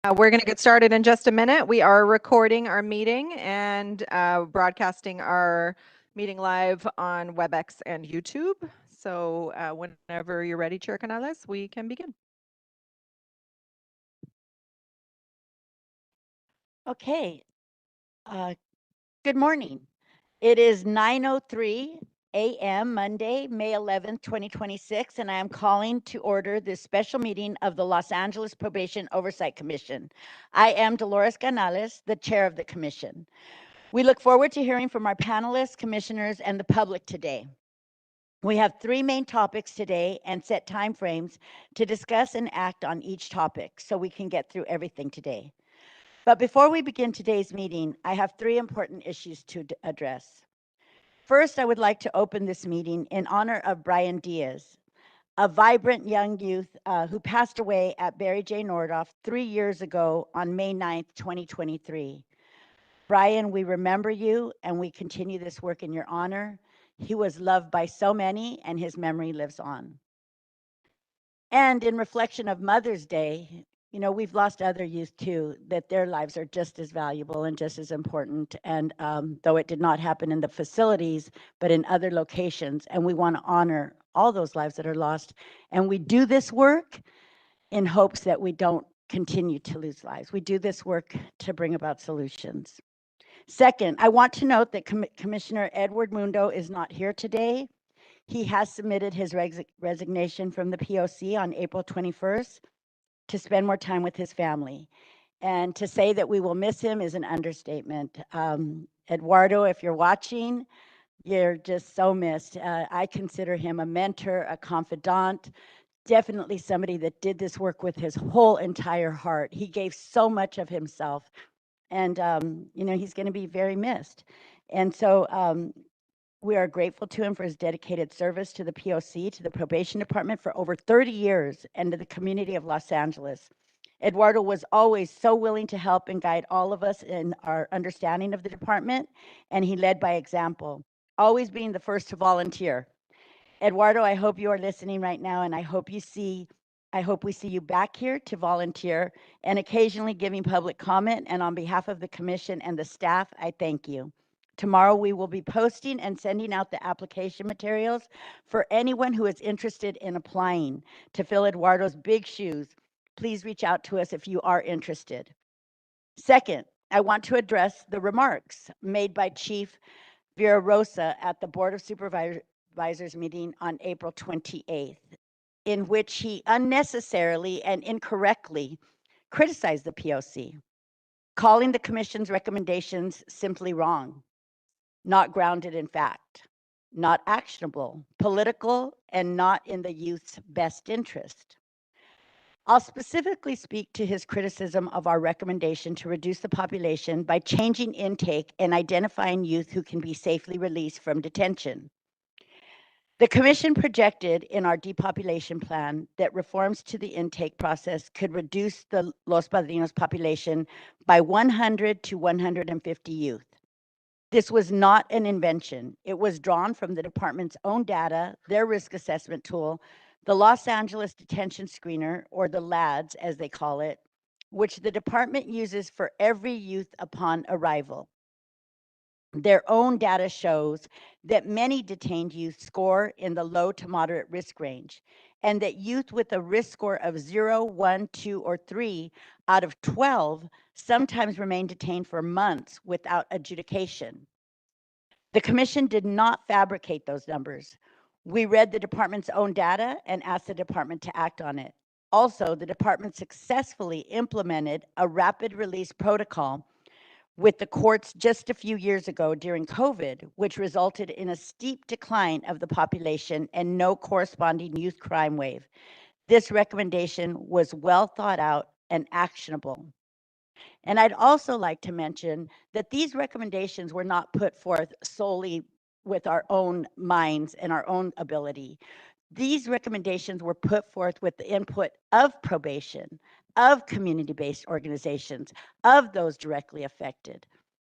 We're going to get started in just a minute. We are recording our meeting and broadcasting our meeting live on WebEx and YouTube. So whenever you're ready, Chair Canales, we can begin. Okay. Good morning. It is 9:03 a.m. Monday, May 11th, 2026, and I am calling to order this special meeting of the Los Angeles Probation Oversight Commission. I am Dolores Canales, the chair of the commission. We look forward to hearing from our panelists, commissioners, and the public today. We have three main topics today and set timeframes to discuss and act on each topic so we can get through everything today. But before we begin today's meeting, I have three important issues to address. First, I would like to open this meeting in honor of Brian Diaz, a vibrant young youth who passed away at Barry J. Nordhoff 3 years ago on May 9th, 2023. Brian, we remember you and we continue this work in your honor. He was loved by so many and his memory lives on. And in reflection of Mother's Day, we've lost other youth too, that their lives are just as valuable and just as important. And though it did not happen in the facilities, but in other locations, and we want to honor all those lives that are lost. And we do this work in hopes that we don't continue to lose lives. We do this work to bring about solutions. Second, I want to note that Commissioner Edward Mundo is not here today. He has submitted his resignation from the POC on April 21st to spend more time with his family. And to say that we will miss him is an understatement. Eduardo, if you're watching, you're just so missed. I consider him a mentor, a confidant, definitely somebody that did this work with his whole entire heart. He gave so much of himself, and he's going to be very missed. And so we are grateful to him for his dedicated service to the POC, to the probation department for over 30 years, and to the community of Los Angeles. Eduardo was always so willing to help and guide all of us in our understanding of the department, and he led by example, always being the first to volunteer. Eduardo, I hope you are listening right now, and I hope we see you back here to volunteer and occasionally giving public comment. And on behalf of the commission and the staff, I thank you. Tomorrow we will be posting and sending out the application materials for anyone who is interested in applying to fill Eduardo's big shoes. Please reach out to us if you are interested. Second, I want to address the remarks made by Chief Vera Rosa at the Board of Supervisors meeting on April 28th, in which he unnecessarily and incorrectly criticized the POC, calling the commission's recommendations simply wrong, not grounded in fact, not actionable, political, and not in the youth's best interest. I'll specifically speak to his criticism of our recommendation to reduce the population by changing intake and identifying youth who can be safely released from detention. The commission projected in our depopulation plan that reforms to the intake process could reduce the Los Padrinos population by 100 to 150 youth. This was not an invention. It was drawn from the department's own data, their risk assessment tool, the Los Angeles Detention Screener, or the LADS as they call it, which the department uses for every youth upon arrival. Their own data shows that many detained youth score in the low to moderate risk range, and that youth with a risk score of 0, 1, 2, or 3 out of 12 sometimes remain detained for months without adjudication. The commission did not fabricate those numbers. We read the department's own data and asked the department to act on it. Also, the department successfully implemented a rapid release protocol with the courts just a few years ago during COVID, which resulted in a steep decline of the population and no corresponding youth crime wave. This recommendation was well thought out and actionable. And I'd also like to mention that these recommendations were not put forth solely with our own minds and our own ability. These recommendations were put forth with the input of probation, of community-based organizations, of those directly affected.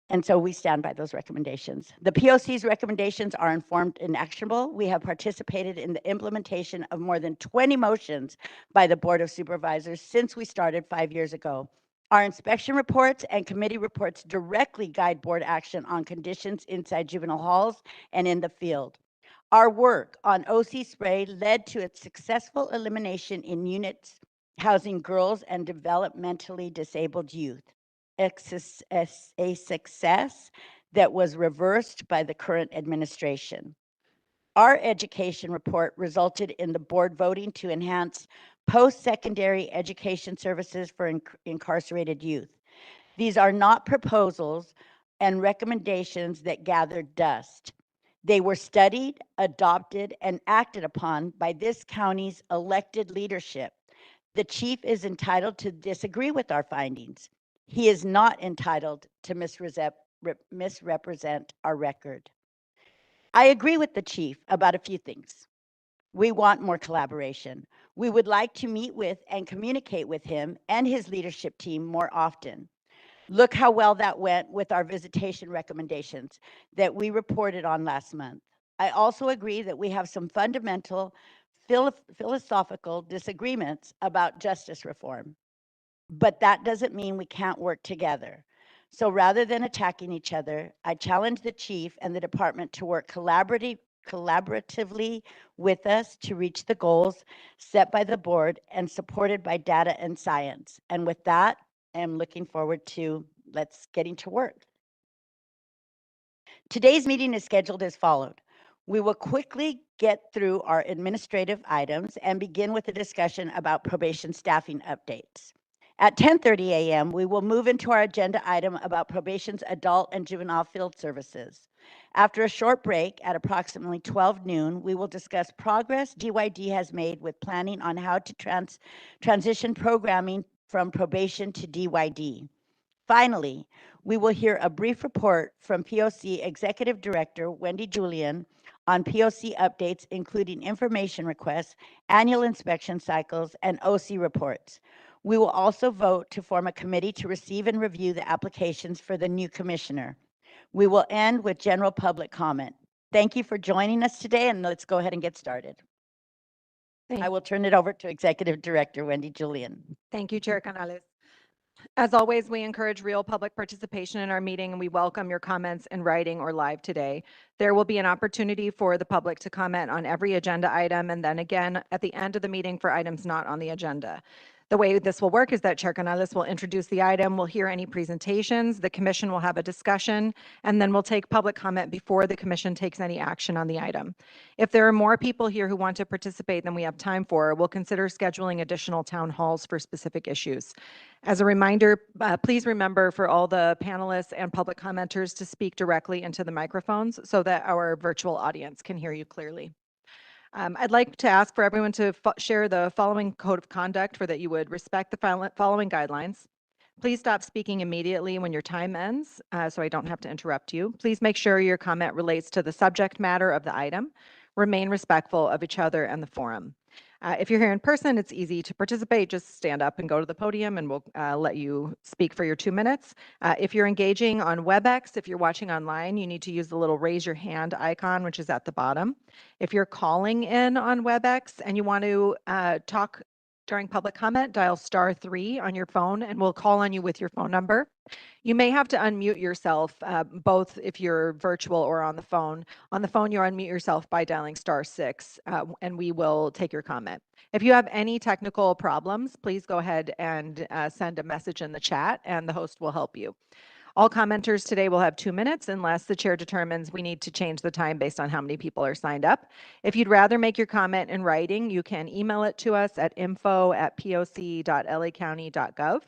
And so we stand by those recommendations. The POC's recommendations are informed and actionable. We have participated in the implementation of more than 20 motions by the Board of Supervisors since we started 5 years ago. Our inspection reports and committee reports directly guide board action on conditions inside juvenile halls and in the field. Our work on OC spray led to its successful elimination in units housing girls and developmentally disabled youth, a success that was reversed by the current administration. Our education report resulted in the board voting to enhance post-secondary education services for incarcerated youth. These are not proposals and recommendations that gathered dust. They were studied, adopted, and acted upon by this county's elected leadership. The chief is entitled to disagree with our findings. He is not entitled to misrepresent our record. I agree with the chief about a few things. We want more collaboration. We would like to meet with and communicate with him and his leadership team more often. Look how well that went with our visitation recommendations that we reported on last month. I also agree that we have some fundamental philosophical disagreements about justice reform, but that doesn't mean we can't work together. So rather than attacking each other, I challenge the chief and the department to work collaboratively with us to reach the goals set by the board and supported by data and science. And with that, I'm looking forward to let's getting to work. Today's meeting is scheduled as followed. We will quickly get through our administrative items and begin with a discussion about probation staffing updates. At 10:30 a.m., we will move into our agenda item about probation's adult and juvenile field services. After a short break at approximately 12 noon, we will discuss progress DYD has made with planning on how to transition programming from probation to DYD. Finally, we will hear a brief report from POC Executive Director Wendy Julian on POC updates, including information requests, annual inspection cycles, and OC reports. We will also vote to form a committee to receive and review the applications for the new commissioner. We will end with general public comment. Thank you for joining us today, and let's go ahead and get started. I will turn it over to Executive Director Wendy Julian. Thank you, Chair Canales. As always, we encourage real public participation in our meeting, and we welcome your comments in writing or live today. There will be an opportunity for the public to comment on every agenda item, and then again at the end of the meeting for items not on the agenda. The way this will work is that Chair Canales will introduce the item, we'll hear any presentations, the commission will have a discussion, and then we'll take public comment before the commission takes any action on the item. If there are more people here who want to participate than we have time for, we'll consider scheduling additional town halls for specific issues. As a reminder, please remember for all the panelists and public commenters to speak directly into the microphones so that our virtual audience can hear you clearly. I'd like to ask for everyone to share the following code of conduct for that you would respect the following guidelines. Please stop speaking immediately when your time ends, so I don't have to interrupt you. Please make sure your comment relates to the subject matter of the item. Remain respectful of each other and the forum. If you're here in person, it's easy to participate. Just stand up and go to the podium and we'll let you speak for your 2 minutes. If you're engaging on WebEx, if you're watching online, you need to use the little raise your hand icon, which is at the bottom. If you're calling in on WebEx and you want to talk during public comment, dial *3 on your phone and we'll call on you with your phone number. You may have to unmute yourself, both if you're virtual or on the phone. On the phone, you unmute yourself by dialing *6, and we will take your comment. If you have any technical problems, please go ahead and send a message in the chat, and the host will help you. All commenters today will have 2 minutes unless the chair determines we need to change the time based on how many people are signed up. If you'd rather make your comment in writing, you can email it to us at info@poc.lacounty.gov.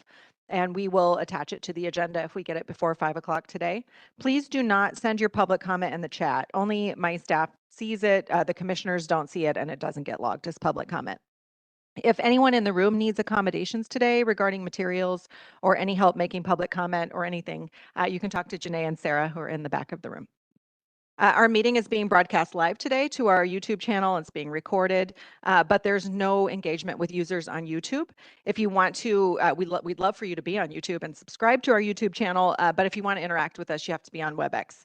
And we will attach it to the agenda if we get it before 5 o'clock today. Please do not send your public comment in the chat. Only my staff sees it, the commissioners don't see it, and it doesn't get logged as public comment. If anyone in the room needs accommodations today regarding materials or any help making public comment or anything, you can talk to Janae and Sarah, who are in the back of the room. Our meeting is being broadcast live today to our YouTube channel. It's being recorded, but there's no engagement with users on YouTube. If you want to, we'd love for you to be on YouTube and subscribe to our YouTube channel, but if you want to interact with us, you have to be on WebEx.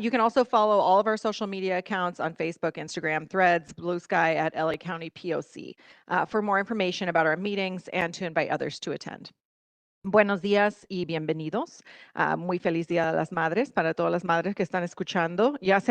You can also follow all of our social media accounts on Facebook, Instagram, Threads, Blue Sky at LA County POC for more information about our meetings and to invite others to attend. Buenos días y bienvenidos. Muy feliz Día de las Madres para todas las madres que están escuchando. Ya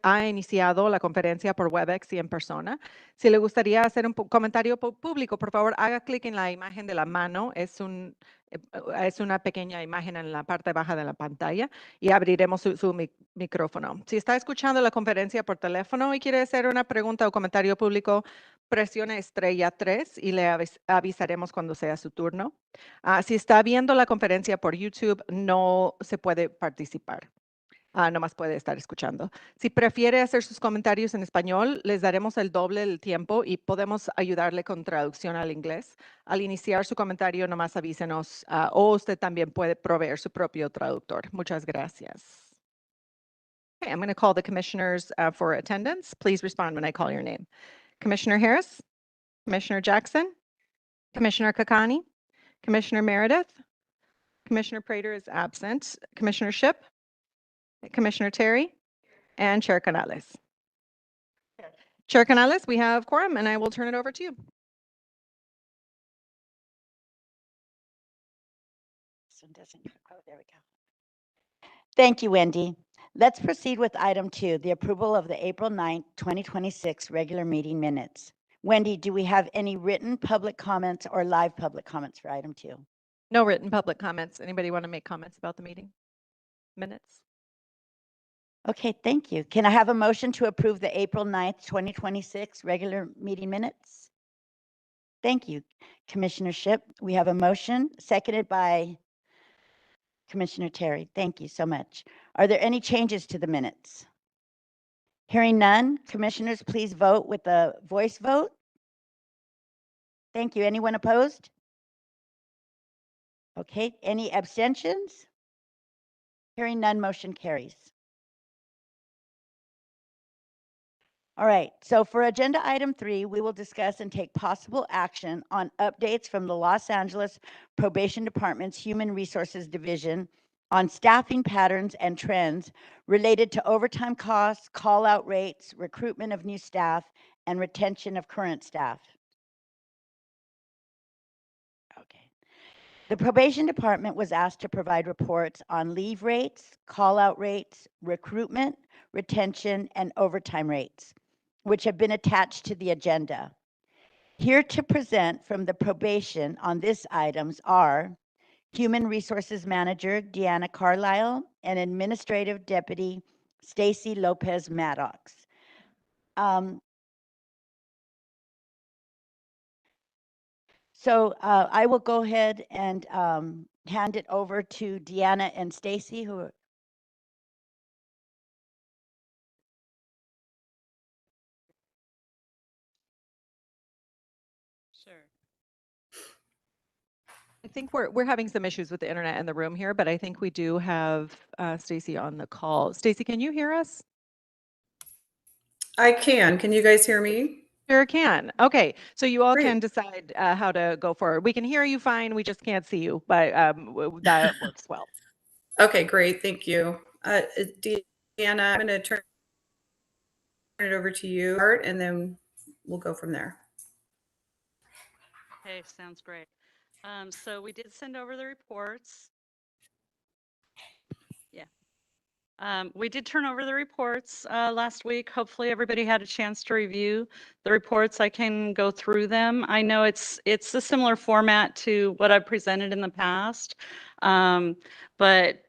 ha iniciado la conferencia por WebEx y en persona. Si le gustaría hacer un comentario público, por favor, haga clic en la imagen de la mano. Es una pequeña imagen en la parte baja de la pantalla y abriremos su micrófono. Si está escuchando la conferencia por teléfono y quiere hacer una pregunta o comentario público, presione estrella 3 y le avisaremos cuando sea su turno. Si está viendo la conferencia por YouTube, no se puede participar. Nomás puede estar escuchando. Si prefiere hacer sus comentarios en español, les daremos el doble del tiempo y podemos ayudarle con traducción al inglés. Al iniciar su comentario, nomás avísenos o usted también puede proveer su propio traductor. Muchas gracias. Okay, I'm going to call the commissioners for attendance. Please respond when I call your name. Commissioner Harris, Commissioner Jackson, Commissioner Kakani, Commissioner Meredith, Commissioner Prater is absent. Commissioner Ship, Commissioner Terry, and Chair Canales. Chair Canales, we have quorum, and I will turn it over to you. This one doesn't go. Oh, there we go. Thank you, Wendy. Let's proceed with item 2, the approval of the April 9th, 2026 regular meeting minutes. Wendy, do we have any written public comments or live public comments for item 2? No written public comments. Anybody want to make comments about the meeting minutes? Okay, thank you. Can I have a motion to approve the April 9th, 2026 regular meeting minutes? Thank you, Commissioner Ship. We have a motion seconded by Commissioner Terry. Thank you so much. Are there any changes to the minutes? Hearing none, commissioners, please vote with a voice vote. Thank you. Anyone opposed? Okay, any abstentions? Hearing none, motion carries. All right, so for agenda item 3, we will discuss and take possible action on updates from the Los Angeles Probation Department's Human Resources Division on staffing patterns and trends related to overtime costs, call-out rates, recruitment of new staff, and retention of current staff. Okay. The Probation Department was asked to provide reports on leave rates, call-out rates, recruitment, retention, and overtime rates, which have been attached to the agenda. Here to present from the probation on these items are Human Resources Manager Deanna Carlisle and Administrative Deputy Stacy Lopez Maddox. So I will go ahead and hand it over to Deanna and Stacy, who are Sure. I think we're having some issues with the internet in the room here, but I think we do have Stacy on the call. Stacy, can you hear us? I can. Can you guys hear me? Sure can. Okay, so you all Great. can decide how to go forward. We can hear you fine. We just can't see you, but that works well. Okay, great. Thank you. Deanna, I'm going to turn it over to you, and then we'll go from there. Okay, sounds great. So we did send over the reports. Yeah. We did turn over the reports last week. Hopefully everybody had a chance to review the reports. I can go through them. I know it's a similar format to what I've presented in the past. But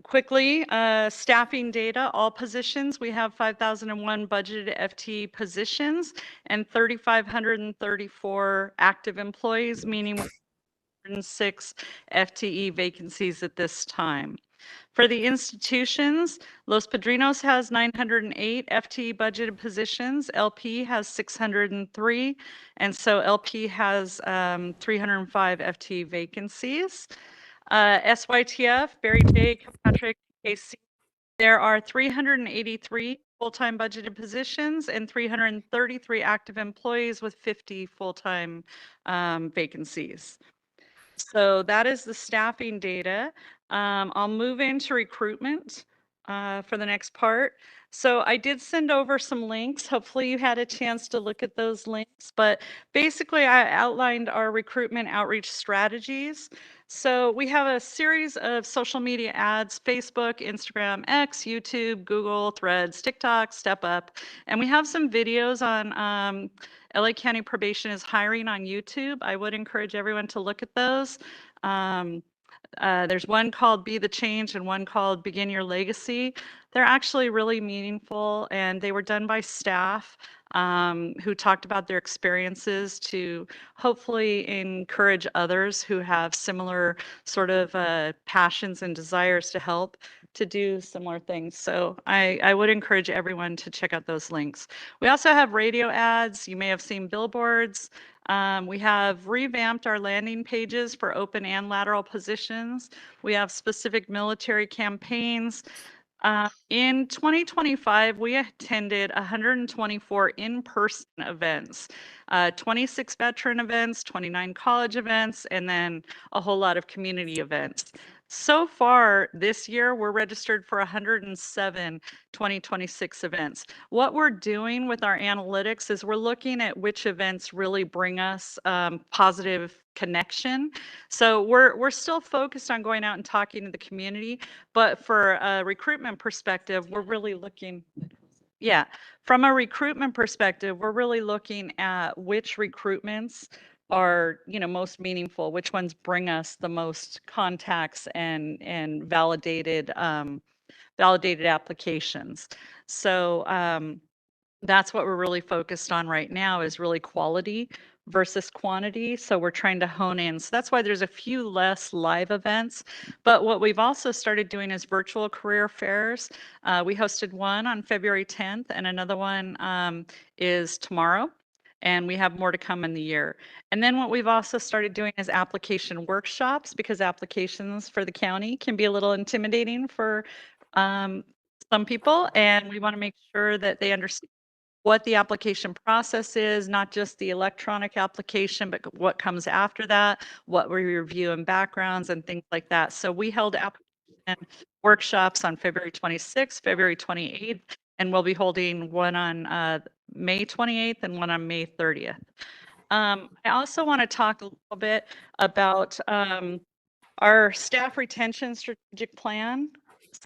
quickly, staffing data, all positions, we have 5,001 budgeted FTE positions and 3,534 active employees, meaning 106 FTE vacancies at this time. For the institutions, Los Padrinos has 908 FTE budgeted positions, LP has 603, and so LP has 305 FTE vacancies. SYTF, Barry J, Kilpatrick, KC, there are 383 full-time budgeted positions and 333 active employees with 50 full-time vacancies. So that is the staffing data. I'll move into recruitment for the next part. So I did send over some links. Hopefully you had a chance to look at those links, but basically I outlined our recruitment outreach strategies. So we have a series of social media ads: Facebook, Instagram, X, YouTube, Google, Threads, TikTok, Step Up. And we have some videos on LA County Probation is hiring on YouTube. I would encourage everyone to look at those. There's one called Be the Change and one called Begin Your Legacy. They're actually really meaningful, and they were done by staff who talked about their experiences to hopefully encourage others who have similar sort of passions and desires to help to do similar things. So I would encourage everyone to check out those links. We also have radio ads. You may have seen billboards. We have revamped our landing pages for open and lateral positions. We have specific military campaigns. In 2025, we attended 124 in-person events, 26 veteran events, 29 college events, and then a whole lot of community events. So far this year, we're registered for 107 2026 events. What we're doing with our analytics is we're looking at which events really bring us positive connection. So we're still focused on going out and talking to the community, but for a recruitment perspective, we're really looking, yeah, from a recruitment perspective, we're really looking at which recruitments are, most meaningful, which ones bring us the most contacts and validated applications. So that's what we're really focused on right now, is really quality versus quantity. So we're trying to hone in. So that's why there's a few less live events. But what we've also started doing is virtual career fairs. We hosted one on February 10th, and another one is tomorrow. And we have more to come in the year. And then what we've also started doing is application workshops, because applications for the county can be a little intimidating for some people. And we want to make sure that they understand what the application process is, not just the electronic application, but what comes after that, what we review and backgrounds and things like that. So we held application workshops on February 26th, February 28th, and we'll be holding one on May 28th and one on May 30th. I also want to talk a little bit about our staff retention strategic plan.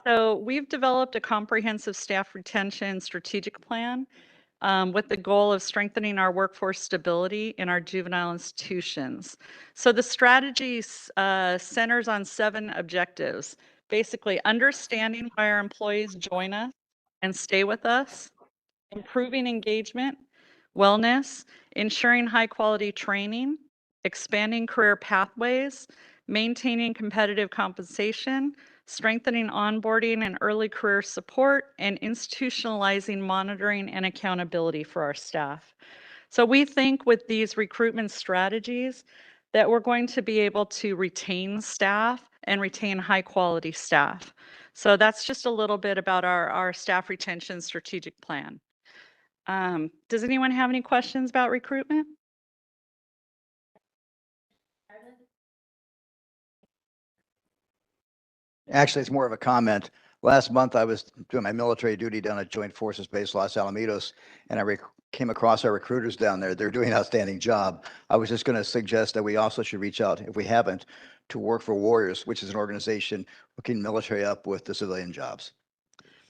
So we've developed a comprehensive staff retention strategic plan with the goal of strengthening our workforce stability in our juvenile institutions. So the strategy centers on 7 objectives. Basically, understanding why our employees join us and stay with us, improving engagement, wellness, ensuring high quality training, expanding career pathways, maintaining competitive compensation, strengthening onboarding and early career support, and institutionalizing monitoring and accountability for our staff. So we think with these recruitment strategies that we're going to be able to retain staff and retain high quality staff. So that's just a little bit about our staff retention strategic plan. Does anyone have any questions about recruitment? Actually, it's more of a comment. Last month, I was doing my military duty down at Joint Forces Base Los Alamitos, and I came across our recruiters down there. They're doing an outstanding job. I was just going to suggest that we also should reach out, if we haven't, to Work for Warriors, which is an organization hooking military up with the civilian jobs.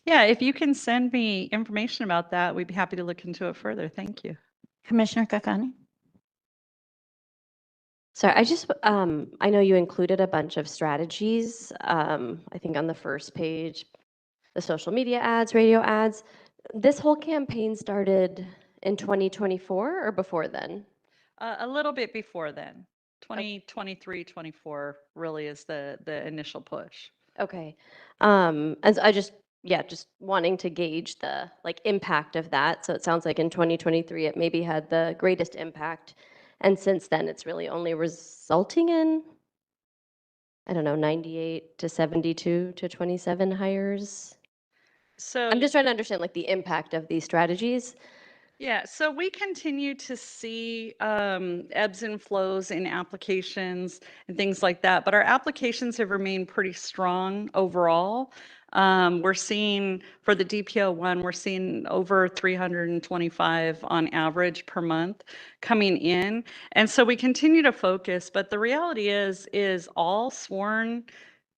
Yeah, if you can send me information about that, we'd be happy to look into it further. Thank you. Commissioner Kakani? Sorry, I know you included a bunch of strategies, I think on the first page, the social media ads, radio ads. This whole campaign started in 2024 or before then? A little bit before then. 2023, 24 really is the initial push. Okay. And so just wanting to gauge the impact of that. So it sounds like in 2023, it maybe had the greatest impact. And since then, it's really only resulting in, I don't know, 98 to 72 to 27 hires. So I'm just trying to understand the impact of these strategies. yeah, so we continue to see ebbs and flows in applications and things like that, but our applications have remained pretty strong overall. We're seeing for the DPO1, we're seeing over 325 on average per month coming in. And so we continue to focus, but the reality is all sworn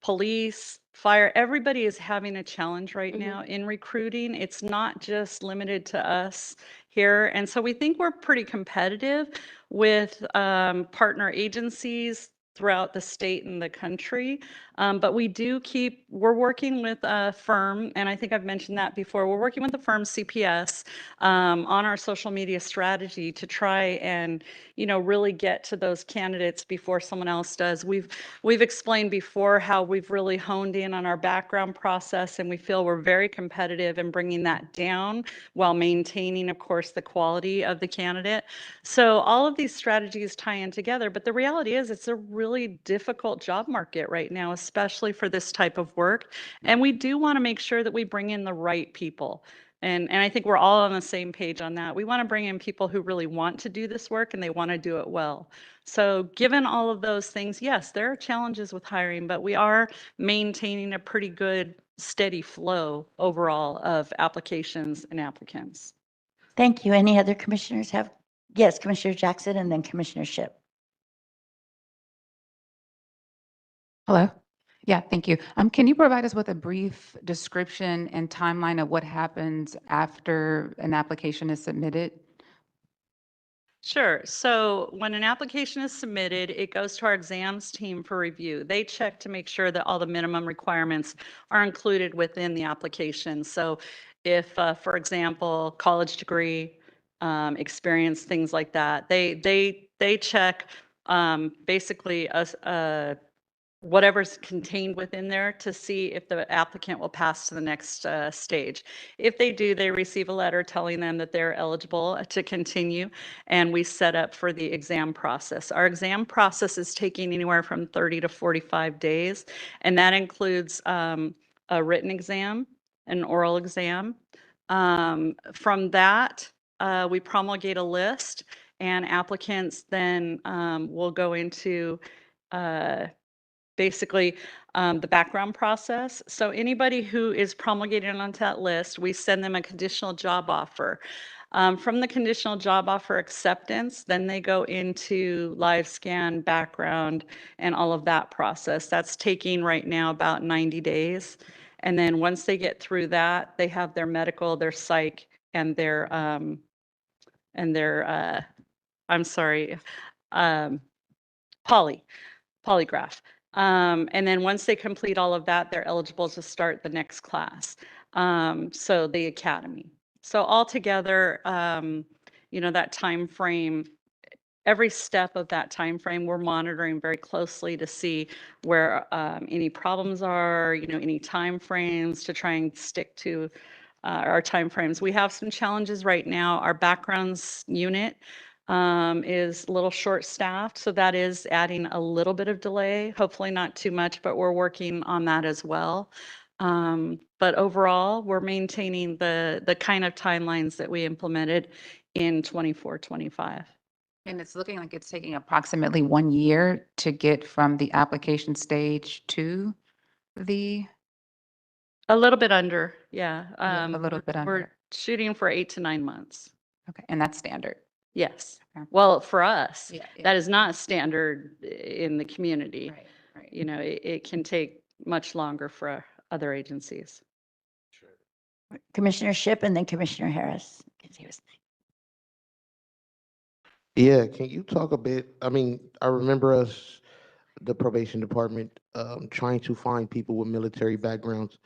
police, fire, everybody is having a challenge right now in recruiting. It's not just limited to us here. And so we think we're pretty competitive with partner agencies throughout the state and the country. But we're working with a firm, and I think I've mentioned that before. We're working with the firm CPS on our social media strategy to try and, really get to those candidates before someone else does. We've explained before how we've really honed in on our background process, and we feel we're very competitive in bringing that down while maintaining, of course, the quality of the candidate. So all of these strategies tie in together, but the reality is it's a really difficult job market right now, especially for this type of work. And we do want to make sure that we bring in the right people. And I think we're all on the same page on that. We want to bring in people who really want to do this work and they want to do it well. So given all of those things, yes, there are challenges with hiring, but we are maintaining a pretty good steady flow overall of applications and applicants. Thank you. Any other commissioners have? Yes, Commissioner Jackson and then Commissioner Ship. Hello. Yeah, thank you. Can you provide us with a brief description and timeline of what happens after an application is submitted? Sure. So when an application is submitted, it goes to our exams team for review. They check to make sure that all the minimum requirements are included within the application. So if, for example, college degree, experience, things like that, they check basically whatever's contained within there to see if the applicant will pass to the next stage. If they do, they receive a letter telling them that they're eligible to continue, and we set up for the exam process. Our exam process is taking anywhere from 30 to 45 days, and that includes a written exam, an oral exam. From that, we promulgate a list, and applicants then will go into basically the background process. So anybody who is promulgated onto that list, we send them a conditional job offer. From the conditional job offer acceptance, then they go into live scan, background, and all of that process. That's taking right now about 90 days. And then once they get through that, they have their medical, their psych, and their I'm sorry, polygraph. And then once they complete all of that, they're eligible to start the next class. So the academy. So altogether, that time frame, every step of that time frame, we're monitoring very closely to see where any problems are, any time frames to try and stick to our time frames. We have some challenges right now. Our backgrounds unit is a little short-staffed, so that is adding a little bit of delay. Hopefully not too much, but we're working on that as well. But overall, we're maintaining the kind of timelines that we implemented in 24-25. And it's looking like it's taking approximately 1 year to get from the application stage to the. A little bit under, yeah. A little bit under. We're shooting for 8 to 9 months. Okay, and that's standard. Yes. Okay. Well, for us, Yeah, yeah. that is not standard in the community. Right, right. It can take much longer for other agencies. Commissioner Ship and then Commissioner Harris. Yeah, can you talk a bit? I mean, I remember us, the probation department, trying to find people with military backgrounds.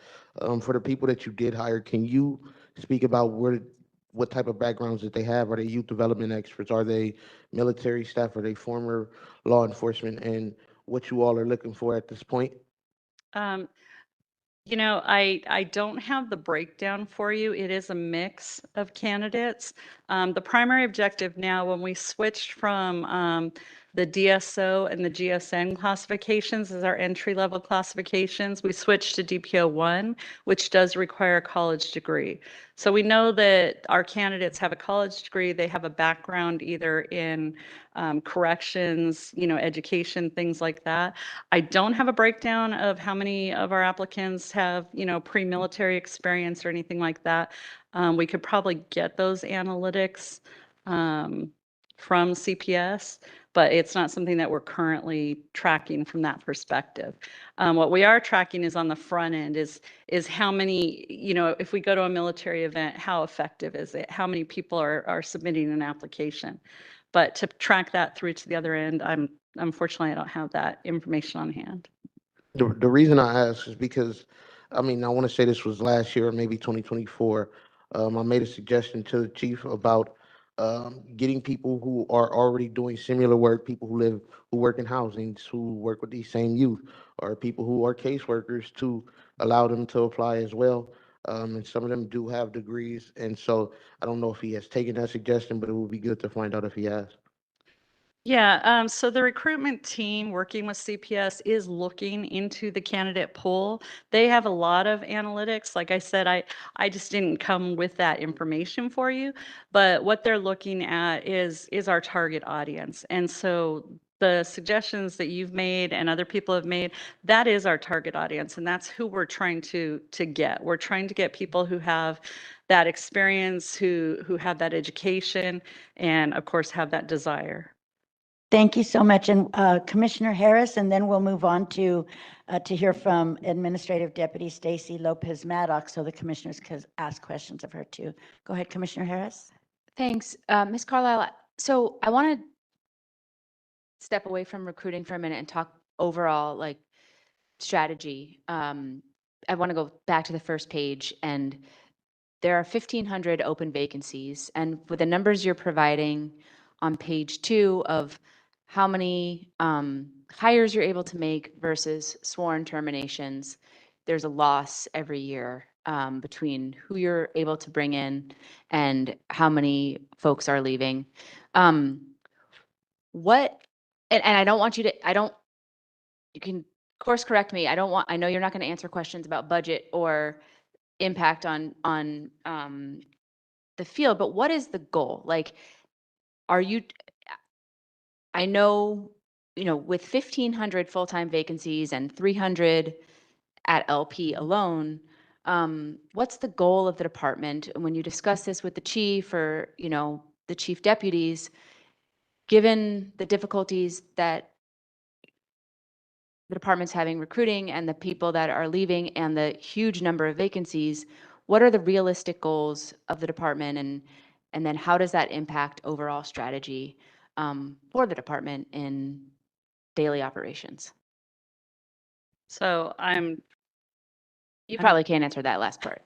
For the people that you did hire, can you speak about what type of backgrounds that they have? Are they youth development experts? Are they military staff? Are they former law enforcement? And what you all are looking for at this point? I don't have the breakdown for you. It is a mix of candidates. The primary objective now, when we switched from the DSO and the GSN classifications as our entry-level classifications. We switched to DPO 1, which does require a college degree. So we know that our candidates have a college degree, they have a background either in corrections, education, things like that. I don't have a breakdown of how many of our applicants have, pre-military experience or anything like that. We could probably get those analytics from CPS, but it's not something that we're currently tracking from that perspective. What we are tracking is on the front end is how many, if we go to a military event, how effective is it? How many people are submitting an application? But to track that through to the other end, unfortunately, I don't have that information on hand. The reason I ask is because, I want to say this was last year or maybe 2024. I made a suggestion to the chief about getting people who are already doing similar work, people who work in housing, who work with these same youth, or people who are caseworkers, to allow them to apply as well. And some of them do have degrees. And so I don't know if he has taken that suggestion, but it would be good to find out if he has. Yeah, so the recruitment team working with CPS is looking into the candidate pool. They have a lot of analytics. Like I said, I just didn't come with that information for you, but what they're looking at is our target audience. And so the suggestions that you've made and other people have made, that is our target audience, and that's who we're trying to get. We're trying to get people who have that experience, who have that education, and of course have that desire. Thank you so much. And Commissioner Harris, and then we'll move on to hear from Administrative Deputy Stacy Lopez Maddox, so the commissioners can ask questions of her too. Go ahead, Commissioner Harris. Thanks, Ms. Carlisle. So I want to step away from recruiting for a minute and talk overall like strategy. I want to go back to the first page, and there are 1,500 open vacancies, and with the numbers you're providing on page 2 of how many hires you're able to make versus sworn terminations, there's a loss every year between who you're able to bring in and how many folks are leaving. What, and I don't want you to, you can course correct me. I know you're not going to answer questions about budget or impact on the field, but what is the goal? Like, I know, with 1,500 full-time vacancies and 300 at LP alone, what's the goal of the department? And when you discuss this with the chief or, the chief deputies, given the difficulties that the department's having recruiting and the people that are leaving and the huge number of vacancies, what are the realistic goals of the department, and then how does that impact overall strategy for the department in daily operations? So You probably can't answer that last part.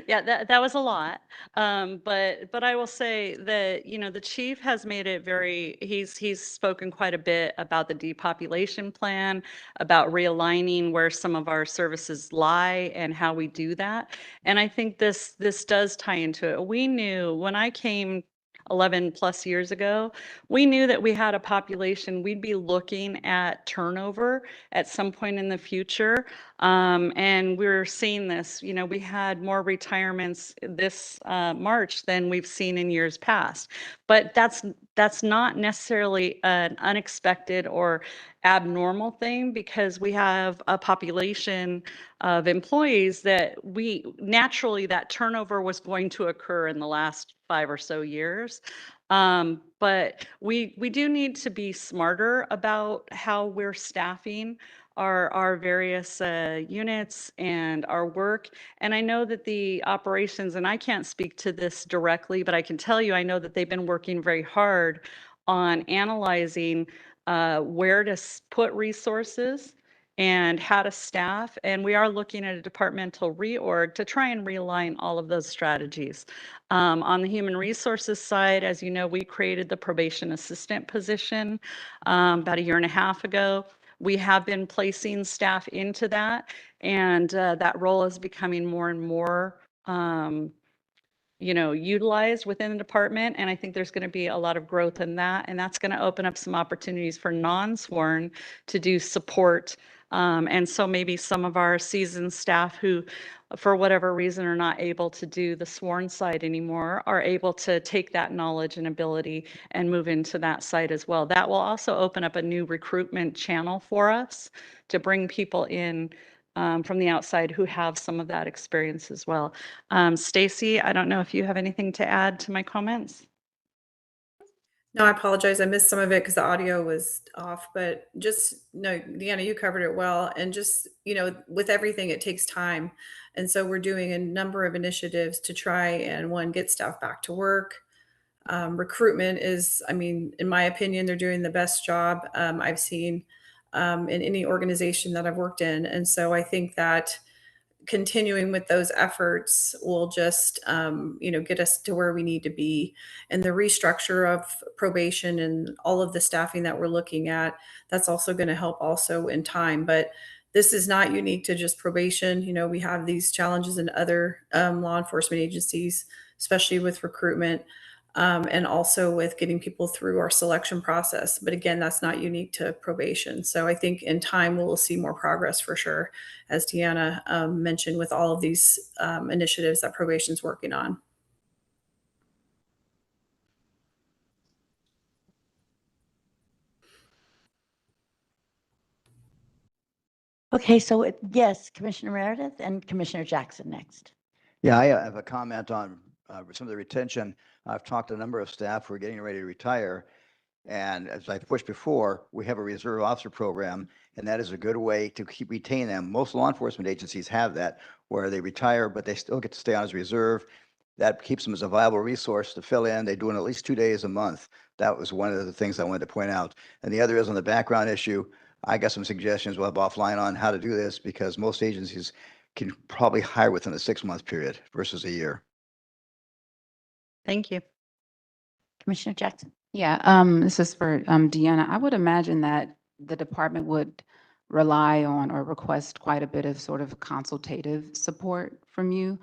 yeah, that was a lot. But I will say that, the chief has made it he's spoken quite a bit about the depopulation plan, about realigning where some of our services lie and how we do that. And I think this does tie into it. We knew when I came 11 plus years ago, we knew that we had a population, we'd be looking at turnover at some point in the future. And we're seeing this, we had more retirements this March than we've seen in years past. But that's not necessarily an unexpected or abnormal thing, because we have a population of employees that naturally that turnover was going to occur in the last 5 or so years. But we do need to be smarter about how we're staffing our various units and our work. And I know that the operations, and I can't speak to this directly, but I can tell you, I know that they've been working very hard on analyzing where to put resources and how to staff. And we are looking at a departmental reorg to try and realign all of those strategies. On the human resources side, as you know, we created the probation assistant position about 1.5 years ago. We have been placing staff into that, and that role is becoming more and more utilized within the department. And I think there's going to be a lot of growth in that. And that's going to open up some opportunities for non-sworn to do support. And so maybe some of our seasoned staff who, for whatever reason, are not able to do the sworn side anymore, are able to take that knowledge and ability and move into that side as well. That will also open up a new recruitment channel for us to bring people in from the outside who have some of that experience as well. Stacy, I don't know if you have anything to add to my comments. No, I apologize. I missed some of it because the audio was off, but just no, Deanna, you covered it well. And just, with everything, it takes time. And so we're doing a number of initiatives to try and get staff back to work. Recruitment is, in my opinion, they're doing the best job I've seen in any organization that I've worked in. And so I think that continuing with those efforts will just get us to where we need to be. And the restructure of probation and all of the staffing that we're looking at, that's also going to help also in time. But this is not unique to just probation. We have these challenges in other law enforcement agencies, especially with recruitment. And also with getting people through our selection process. But again, that's not unique to probation. So I think in time, we'll see more progress for sure, as Deanna mentioned, with all of these initiatives that probation's working on. Okay, so yes, Commissioner Meredith and Commissioner Jackson next. Yeah, I have a comment on some of the retention. I've talked to a number of staff who are getting ready to retire. And as I pushed before, we have a reserve officer program, and that is a good way to retain them. Most law enforcement agencies have that, where they retire, but they still get to stay on as reserve. That keeps them as a viable resource to fill in. They do it at least 2 days a month. That was one of the things I wanted to point out. And the other is on the background issue. I got some suggestions we'll have offline on how to do this, because most agencies can probably hire within a 6-month period versus a year. Thank you. Commissioner Jackson. Yeah, this is for Deanna. I would imagine that the department would rely on or request quite a bit of sort of consultative support from you.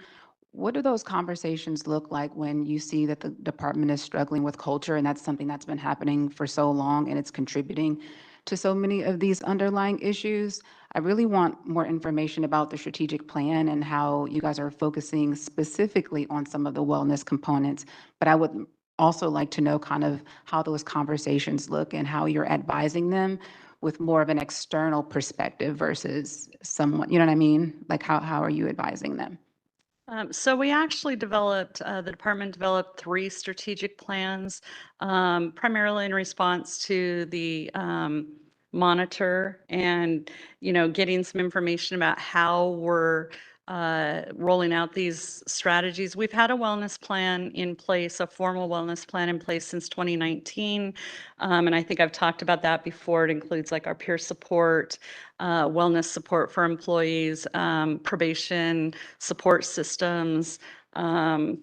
What do those conversations look like when you see that the department is struggling with culture, and that's something that's been happening for so long and it's contributing to so many of these underlying issues? I really want more information about the strategic plan and how you guys are focusing specifically on some of the wellness components, but I would also like to know kind of how those conversations look and how you're advising them with more of an external perspective versus someone, you know what I mean? Like how are you advising them? So we actually developed, the department developed 3 strategic plans, primarily in response to the monitor and, getting some information about how we're rolling out these strategies. We've had a wellness plan in place, a formal wellness plan in place since 2019. And I think I've talked about that before. It includes like our peer support, wellness support for employees, probation support systems, the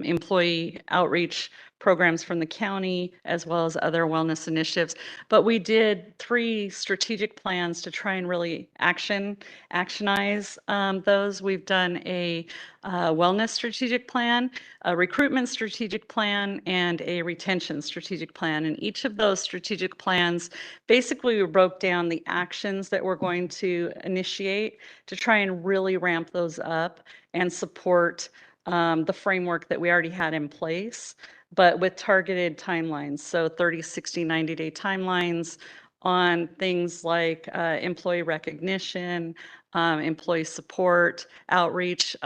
employee outreach programs from the county, as well as other wellness initiatives. But we did 3 strategic plans to try and really actionize those. We've done a wellness strategic plan, a recruitment strategic plan, and a retention strategic plan. And each of those strategic plans, basically we broke down the actions that we're going to initiate to try and really ramp those up and support the framework that we already had in place, but with targeted timelines. So 30, 60, 90-day timelines on things like employee recognition, employee support, outreach.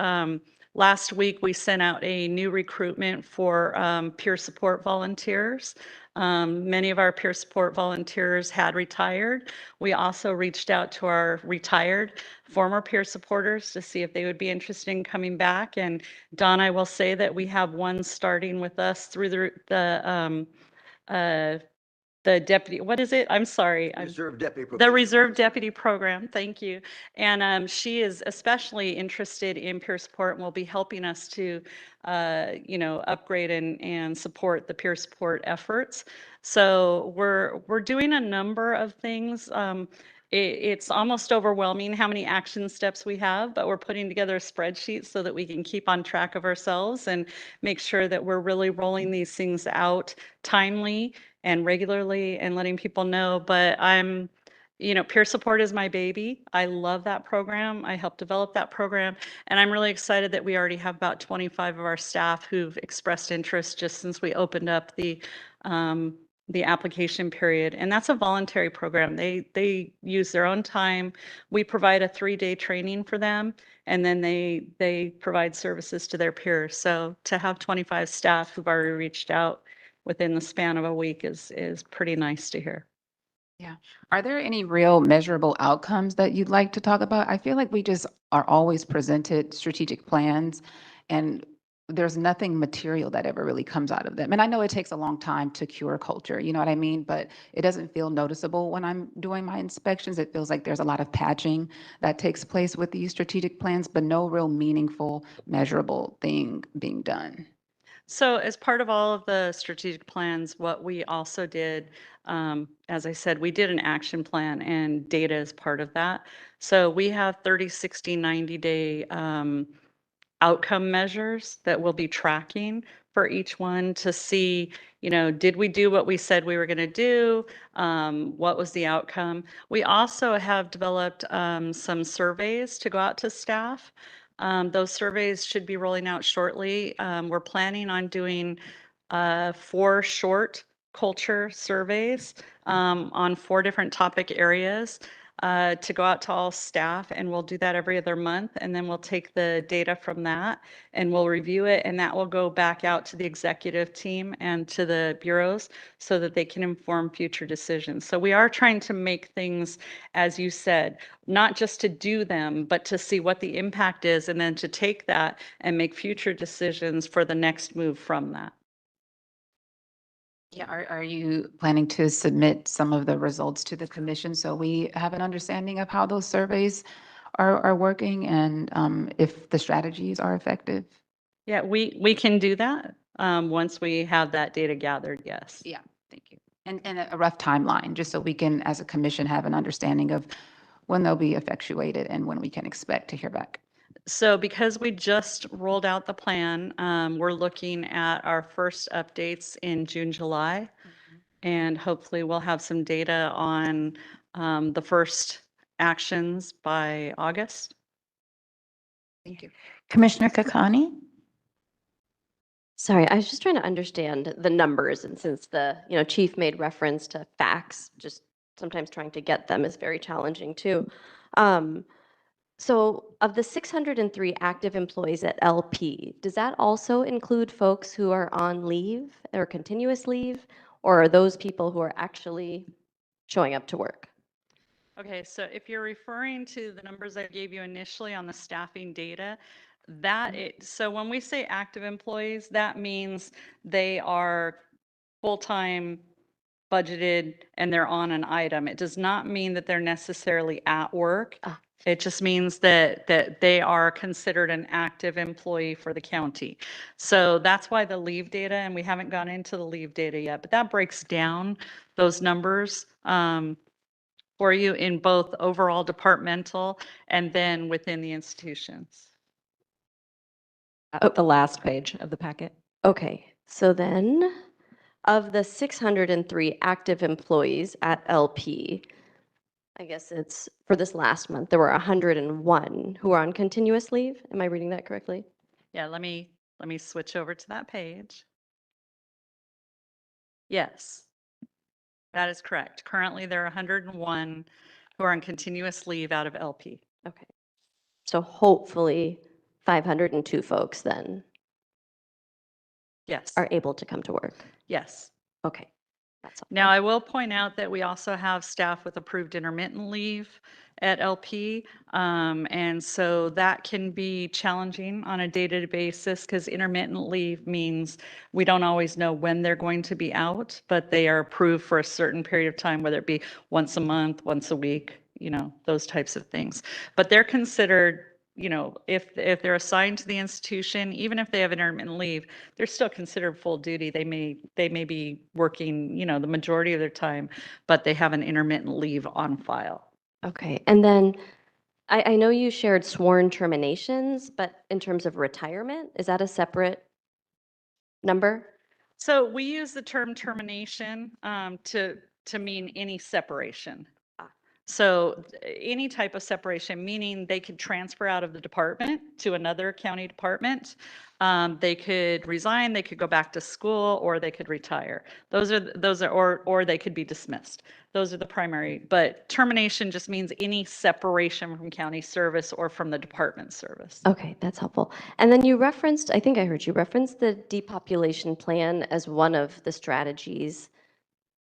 Last week, we sent out a new recruitment for peer support volunteers. Many of our peer support volunteers had retired. We also reached out to our retired former peer supporters to see if they would be interested in coming back. And Don, I will say that we have one starting with us through the deputy, what is it? I'm sorry. Reserve deputy. The reserve deputy program, thank you. And she is especially interested in peer support and will be helping us to, upgrade and support the peer support efforts. So we're doing a number of things. it's almost overwhelming how many action steps we have, but we're putting together a spreadsheet so that we can keep on track of ourselves and make sure that we're really rolling these things out timely and regularly and letting people know. But peer support is my baby. I love that program. I helped develop that program. And I'm really excited that we already have about 25 of our staff who've expressed interest just since we opened up the application period. And that's a voluntary program. They use their own time. We provide a 3-day training for them, and then they provide services to their peers. So to have 25 staff who've already reached out within the span of a week is pretty nice to hear. Yeah. Are there any real measurable outcomes that you'd like to talk about? I feel like we just are always presented strategic plans and there's nothing material that ever really comes out of them. And I know it takes a long time to cure culture, you know what I mean? But it doesn't feel noticeable when I'm doing my inspections. It feels like there's a lot of patching that takes place with these strategic plans, but no real meaningful, measurable thing being done. So as part of all of the strategic plans, what we also did, as I said, we did an action plan and data is part of that. So we have 30, 60, 90-day outcome measures that we'll be tracking for each one to see, did we do what we said we were going to do? What was the outcome? We also have developed some surveys to go out to staff. Those surveys should be rolling out shortly. We're planning on doing 4 short culture surveys on 4 different topic areas to go out to all staff, and we'll do that every other month. And then we'll take the data from that and we'll review it, and that will go back out to the executive team and to the bureaus so that they can inform future decisions. So we are trying to make things, as you said, not just to do them, but to see what the impact is and then to take that and make future decisions for the next move from that. Yeah, are you planning to submit some of the results to the commission so we have an understanding of how those surveys are working and if the strategies are effective? Yeah, we can do that once we have that data gathered, yes. Yeah, thank you. And a rough timeline, just so we can, as a commission, have an understanding of when they'll be effectuated and when we can expect to hear back. So because we just rolled out the plan, we're looking at our first updates in June, July. And hopefully we'll have some data on the first actions by August. Thank you. Commissioner Kakani? Sorry, I was just trying to understand the numbers, and since the chief made reference to facts, just sometimes trying to get them is very challenging too. So of the 603 active employees at LP, does that also include folks who are on leave or continuous leave, or are those people who are actually showing up to work? Okay, so if you're referring to the numbers I gave you initially on the staffing data, so when we say active employees, that means they are full-time budgeted and they're on an item. It does not mean that they're necessarily at work. Ah. It just means that they are considered an active employee for the county. So that's why the leave data, and we haven't gone into the leave data yet, but that breaks down those numbers for you in both overall departmental and then within the institutions. At the last page of the packet. Okay, so then of the 603 active employees at LP, I guess it's for this last month, there were 101 who are on continuous leave. Am I reading that correctly? Yeah, let me switch over to that page. Yes, that is correct. Currently, there are 101 who are on continuous leave out of LP. Okay. So hopefully 502 folks then Yes, are able to come to work. yes. Okay. That's all. Now, I will point out that we also have staff with approved intermittent leave at LP. And so that can be challenging on a day-to-day basis because intermittent leave means we don't always know when they're going to be out, but they are approved for a certain period of time, whether it be once a month, once a week, those types of things. But they're considered, if they're assigned to the institution, even if they have intermittent leave, they're still considered full duty. They may be working, the majority of their time, but they have an intermittent leave on file. Okay, and then I know you shared sworn terminations, but in terms of retirement, is that a separate number? So we use the term termination to mean any separation. So any type of separation, meaning they could transfer out of the department to another county department. They could resign, they could go back to school, or they could retire. Those are, or they could be dismissed. Those are the primary, but termination just means any separation from county service or from the department service. Okay, that's helpful. And then you referenced, I think I heard you reference the depopulation plan as one of the strategies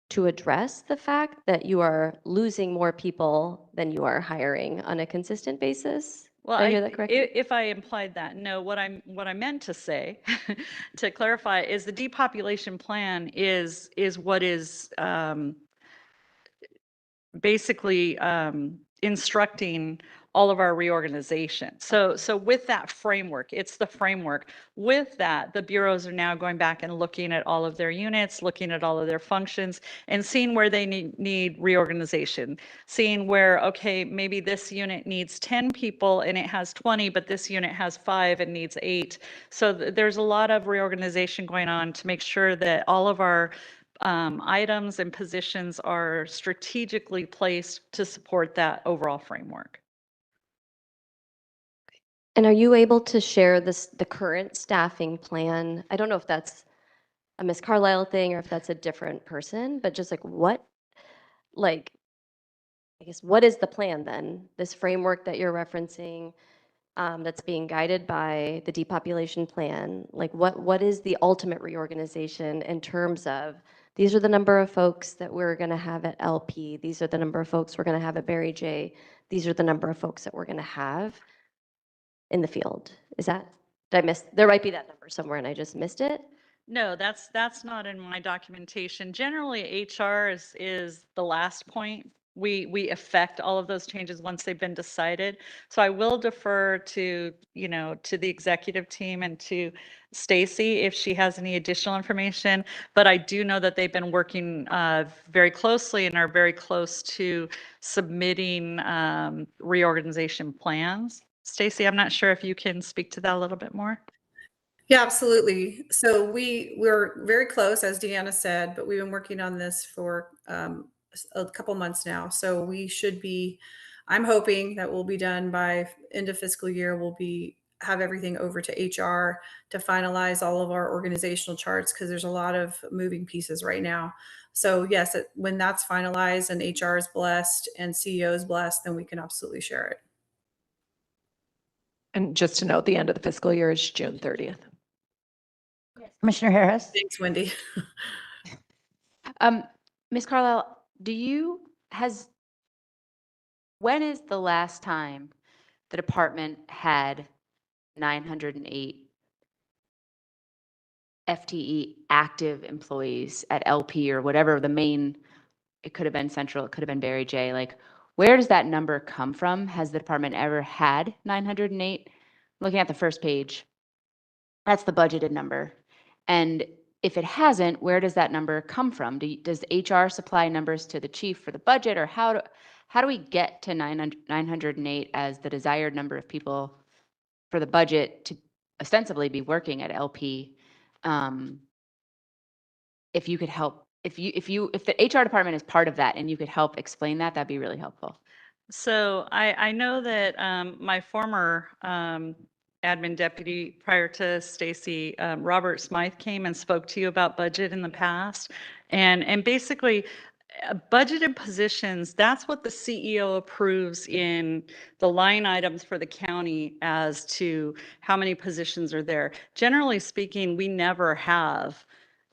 to address the fact that you are losing more people than you are hiring on a consistent basis? Well, Did I hear that correctly? if I implied that, no, what I meant to say, to clarify, is the depopulation plan is what is basically instructing all of our reorganization. So with that framework, it's the framework. With that, the bureaus are now going back and looking at all of their units, looking at all of their functions, and seeing where they need reorganization. Seeing where, okay, maybe this unit needs 10 people and it has 20, but this unit has 5 and needs 8. So there's a lot of reorganization going on to make sure that all of our items and positions are strategically placed to support that overall framework. And are you able to share the current staffing plan? I don't know if that's a Miss Carlisle thing or if that's a different person, but just like, I guess, what is the plan then? This framework that you're referencing, that's being guided by the depopulation plan, like what is the ultimate reorganization in terms of these are the number of folks that we're going to have at LP, these are the number of folks we're going to have at Barry J, these are the number of folks that we're going to have in the field? Is that, did I miss, there might be that number somewhere and I just missed it? No, that's not in my documentation. Generally, HR is the last point. We affect all of those changes once they've been decided. So I will defer to, to the executive team and to Stacy if she has any additional information. But I do know that they've been working very closely and are very close to submitting reorganization plans. Stacy, I'm not sure if you can speak to that a little bit more. Yeah, absolutely. So we're very close, as Deanna said, but we've been working on this for a couple months now. So we should be, I'm hoping that we'll be done by end of fiscal year. We'll have everything over to HR to finalize all of our organizational charts because there's a lot of moving pieces right now. So yes, when that's finalized and HR is blessed and CEO is blessed, then we can absolutely share it. And just to note, the end of the fiscal year is June 30th. Commissioner Harris? Thanks, Wendy. Ms. Carlisle, when is the last time the department had 908 FTE active employees at LP or whatever the main, it could have been Central, it could have been Barry J. Like, where does that number come from? Has the department ever had 908? Looking at the first page, that's the budgeted number. And if it hasn't, where does that number come from? Does HR supply numbers to the chief for the budget, or how do we get to 908 as the desired number of people for the budget to ostensibly be working at LP? If you could help, if the HR department is part of that and you could help explain that, that'd be really helpful. So I know that my former admin deputy prior to Stacy, Robert Smythe, came and spoke to you about budget in the past. And basically, budgeted positions, that's what the CEO approves in the line items for the county as to how many positions are there. Generally speaking, we never have,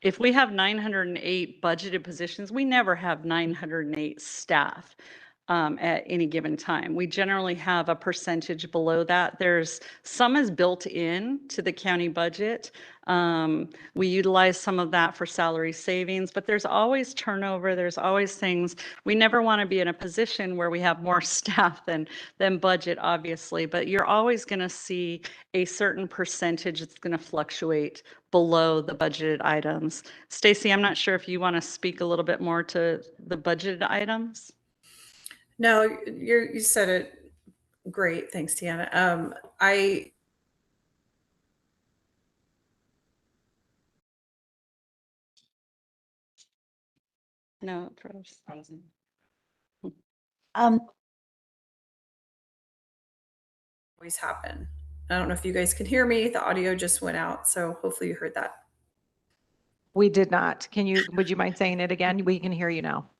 if we have 908 budgeted positions, we never have 908 staff. At any given time. We generally have a percentage below that. There's some is built in to the county budget. We utilize some of that for salary savings, but there's always turnover. There's always things. We never want to be in a position where we have more staff than budget, obviously, but you're always going to see a certain percentage that's going to fluctuate below the budgeted items. Stacy, I'm not sure if you want to speak a little bit more to the budgeted items. No, you said it great. Thanks, Tiana. No, it's frozen. Always happen. I don't know if you guys can hear me. The audio just went out, so hopefully you heard that. We did not. Would you mind saying it again? We can hear you now.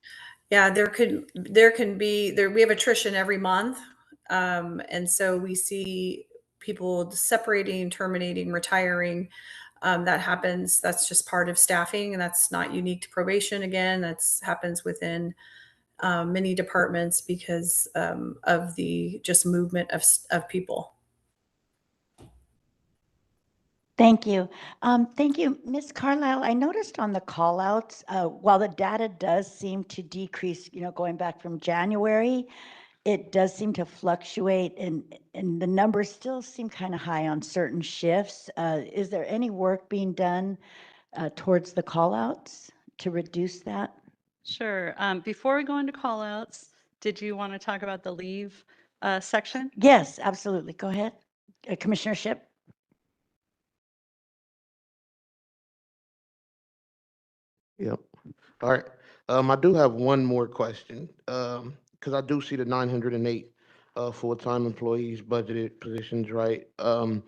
Yeah, there can be we have attrition every month. And so we see people separating, terminating, retiring. That happens. That's just part of staffing, and that's not unique to probation. Again, that's happens within many departments because of the just movement of people. Thank you. Thank you, Ms. Carlisle. I noticed on the callouts, while the data does seem to decrease, going back from January, it does seem to fluctuate and the numbers still seem kind of high on certain shifts. Is there any work being done towards the callouts to reduce that? Sure. Before we go into callouts, did you want to talk about the leave section? Yes, absolutely. Go ahead. Commissioner Shipp. Yep. All right. I do have one more question, because I do see the 908 full-time employees budgeted positions, right? Can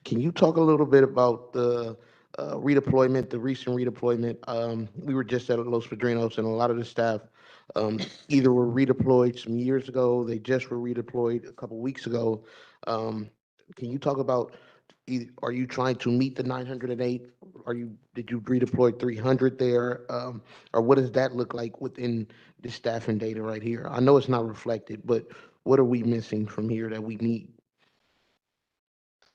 you talk a little bit about the redeployment, the recent redeployment? We were just at Los Padrinos, and a lot of the staff either were redeployed some years ago, they just were redeployed a couple weeks ago. Can you talk about, are you trying to meet the 908? Did you redeploy 300 there? Or what does that look like within the staffing data right here? I know it's not reflected, but what are we missing from here that we need?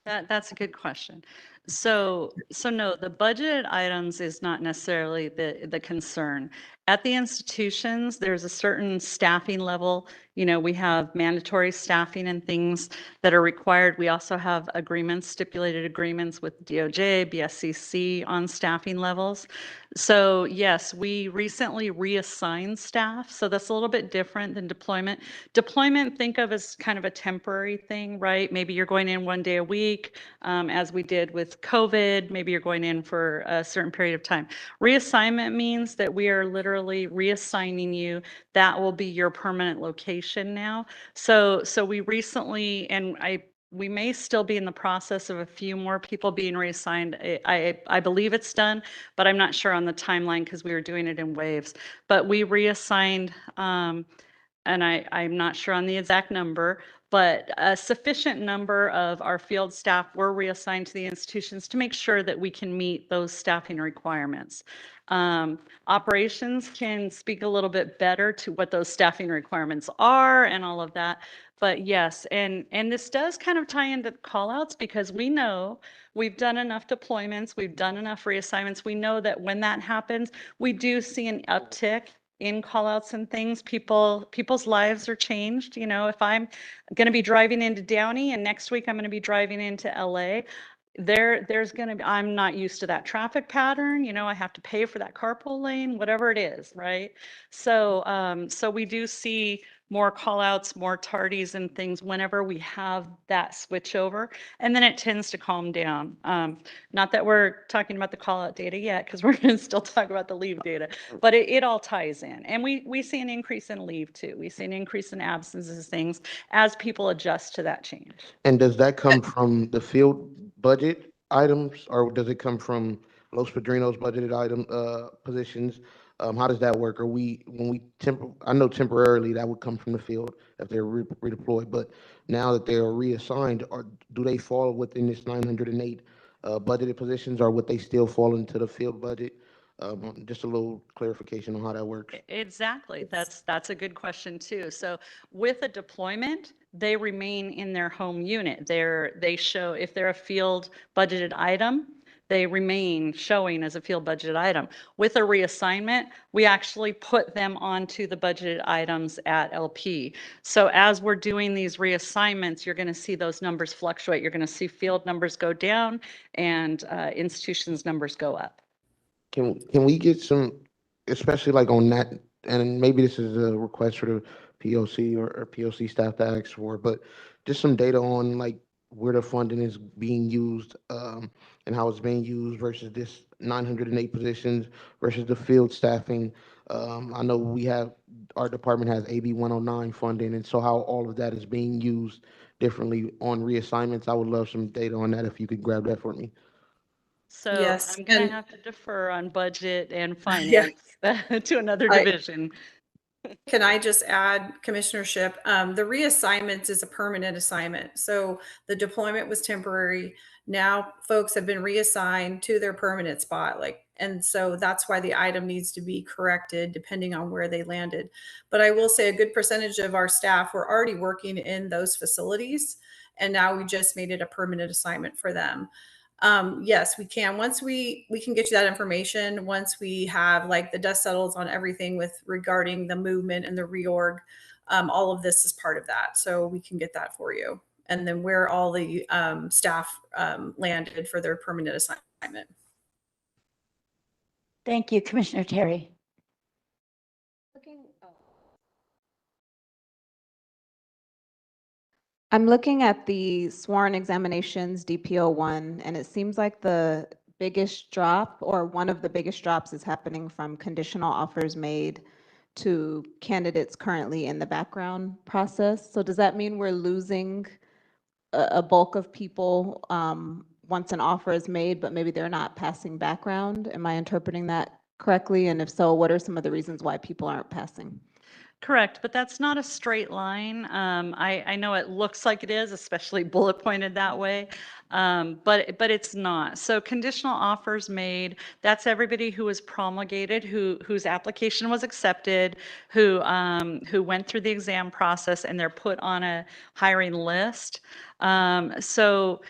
That's a good question. So no, the budgeted items is not necessarily the concern. At the institutions, there's a certain staffing level. We have mandatory staffing and things that are required. We also have stipulated agreements with DOJ, BSCC on staffing levels. So yes, we recently reassigned staff. So that's a little bit different than deployment. Deployment, think of as kind of a temporary thing, right? Maybe you're going in one day a week, as we did with COVID. Maybe you're going in for a certain period of time. Reassignment means that we are literally reassigning you. That will be your permanent location now. So we recently, and we may still be in the process of a few more people being reassigned. I believe it's done, but I'm not sure on the timeline because we were doing it in waves. But we reassigned, and I'm not sure on the exact number, but a sufficient number of our field staff were reassigned to the institutions to make sure that we can meet those staffing requirements. Operations can speak a little bit better to what those staffing requirements are and all of that. But yes, and this does kind of tie into callouts because we know we've done enough deployments, we've done enough reassignments. We know that when that happens, we do see an uptick in callouts and things. People's lives are changed. If I'm going to be driving into Downey and next week I'm going to be driving into LA, there's going to be, I'm not used to that traffic pattern. I have to pay for that carpool lane, whatever it is, right? So we do see more callouts, more tardies and things whenever we have that switch over, and then it tends to calm down. Not that we're talking about the callout data yet, because we're going to still talk about the leave data, but it all ties in. And we see an increase in leave too. We see an increase in absences, things as people adjust to that change. And does that come from the field budget items, or does it come from Los Padrinos budgeted item positions? How does that work? I know temporarily that would come from the field if they're redeployed, but now that they are reassigned, do they fall within this 908 budgeted positions, or would they still fall into the field budget? Just a little clarification on how that works. Exactly. That's a good question too. So with a deployment, they remain in their home unit. They show, if they're a field budgeted item, they remain showing as a field budgeted item. With a reassignment, we actually put them onto the budgeted items at LP. So as we're doing these reassignments, you're going to see those numbers fluctuate. You're going to see field numbers go down and institutions numbers go up. Can we get some, especially like on that, and maybe this is a request for the POC or POC staff to ask for, but just some data on like where the funding is being used, and how it's being used versus this 908 positions versus the field staffing. I know our department has AB 109 funding, and so how all of that is being used differently on reassignments. I would love some data on that if you could grab that for me. So Yes, I'm going and to have to defer on budget and yeah, finance to another I, division. can I just add, Commissionership? The reassignments is a permanent assignment. So the deployment was temporary. Now folks have been reassigned to their permanent spot. And so that's why the item needs to be corrected depending on where they landed. But I will say a good percentage of our staff were already working in those facilities. And now we just made it a permanent assignment for them. Yes, we can. Once we can get you that information, once we have like the dust settles on everything with regarding the movement and the reorg, all of this is part of that. So we can get that for you. And then where all the staff landed for their permanent assignment. Thank you, Commissioner Terry. I'm looking at the sworn examinations, DPO1, and it seems like the biggest drop, or one of the biggest drops, is happening from conditional offers made to candidates currently in the background process. So does that mean we're losing a bulk of people once an offer is made, but maybe they're not passing background? Am I interpreting that correctly? And if so, what are some of the reasons why people aren't passing? Correct, but that's not a straight line. I know it looks like it is, especially bullet pointed that way, but it's not. So conditional offers made, that's everybody who was promulgated, whose application was accepted, who went through the exam process, and they're put on a hiring list. So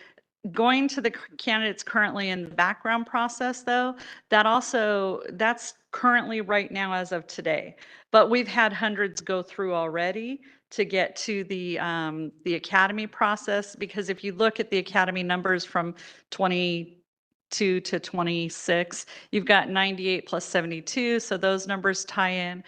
going to the candidates currently in the background process, though, that's currently right now as of today. But we've had hundreds go through already to get to the academy process, because if you look at the academy numbers from 22 to 26, you've got 98 plus 72, so those numbers tie in.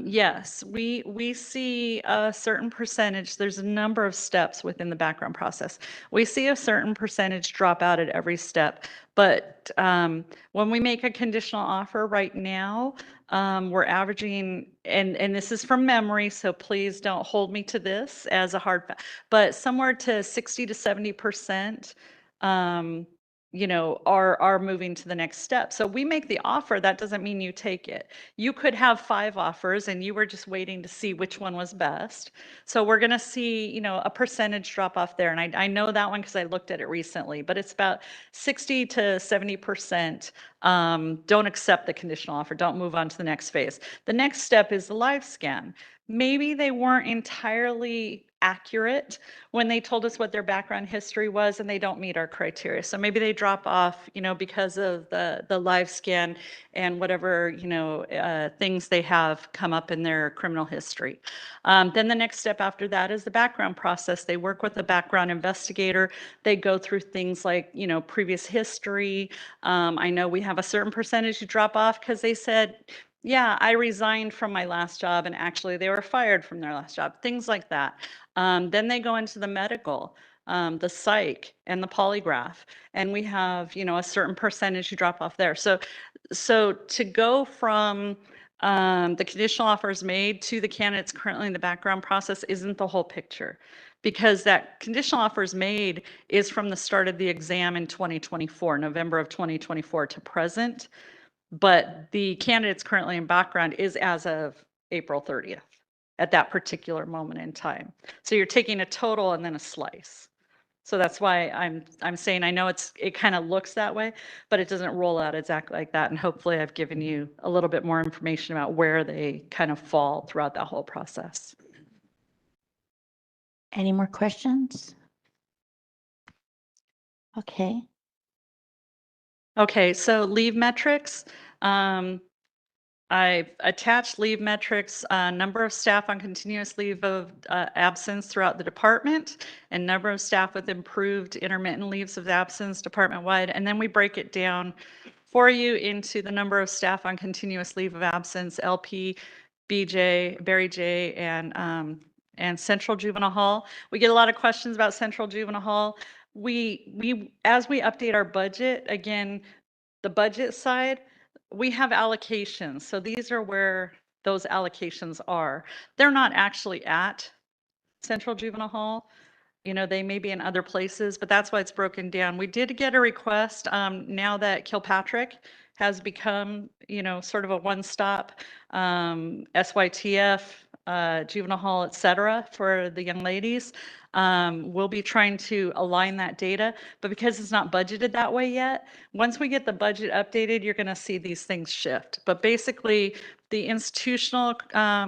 Yes, we see a certain percentage. There's a number of steps within the background process. We see a certain percentage drop out at every step. But when we make a conditional offer right now, we're averaging, and this is from memory, so please don't hold me to this as a hard fact, but somewhere to 60 to 70%. Are moving to the next step. So we make the offer, that doesn't mean you take it. You could have 5 offers and you were just waiting to see which one was best. So we're going to see, a percentage drop off there. And I know that one because I looked at it recently, but it's about 60 to 70% don't accept the conditional offer, don't move on to the next phase. The next step is the live scan. Maybe they weren't entirely accurate when they told us what their background history was, and they don't meet our criteria. So maybe they drop off, because of the live scan and whatever, things they have come up in their criminal history. Then the next step after that is the background process. They work with a background investigator. They go through things like, previous history. I know we have a certain percentage who drop off because they said, yeah, I resigned from my last job and actually they were fired from their last job, things like that. Then they go into the medical, the psych, and the polygraph. And we have, a certain percentage who drop off there. So to go from the conditional offers made to the candidates currently in the background process isn't the whole picture, because that conditional offers made is from the start of the exam in 2024, November of 2024 to present. But the candidates currently in background is as of April 30th at that particular moment in time. So you're taking a total and then a slice. So that's why I'm saying, I know it kind of looks that way, but it doesn't roll out exactly like that. And hopefully I've given you a little bit more information about where they kind of fall throughout that whole process. Any more questions? Okay. Okay, so leave metrics. I've attached leave metrics, number of staff on continuous leave of absence throughout the department, and number of staff with improved intermittent leaves of absence department-wide. And then we break it down for you into the number of staff on continuous leave of absence, LP, Barry J, and Central Juvenile Hall. We get a lot of questions about Central Juvenile Hall. As we update our budget, again, the budget side, we have allocations. So these are where those allocations are. They're not actually at Central Juvenile Hall. You know, they may be in other places, but that's why it's broken down. We did get a request now that Kilpatrick has become, you know, sort of a one-stop SYTF, juvenile hall, et cetera, for the young ladies. We'll be trying to align that data, but because it's not budgeted that way yet, once we get the budget updated, you're going to see these things shift. But basically, the institutional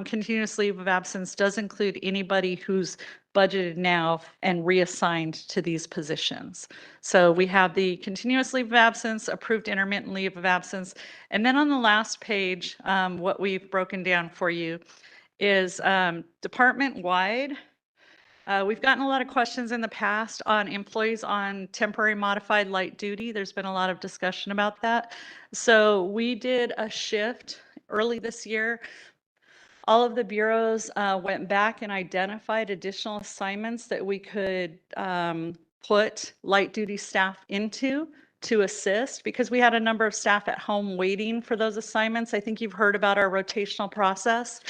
continuous leave of absence does include anybody who's budgeted now and reassigned to these positions. So we have the continuous leave of absence, approved intermittent leave of absence, and then on the last page, what we've broken down for you is department-wide. We've gotten a lot of questions in the past on employees on temporary modified light duty. There's been a lot of discussion about that. So we did a shift early this year. All of the bureaus went back and identified additional assignments that we could put light duty staff into to assist, because we had a number of staff at home waiting for those assignments. I think you've heard about our rotational process.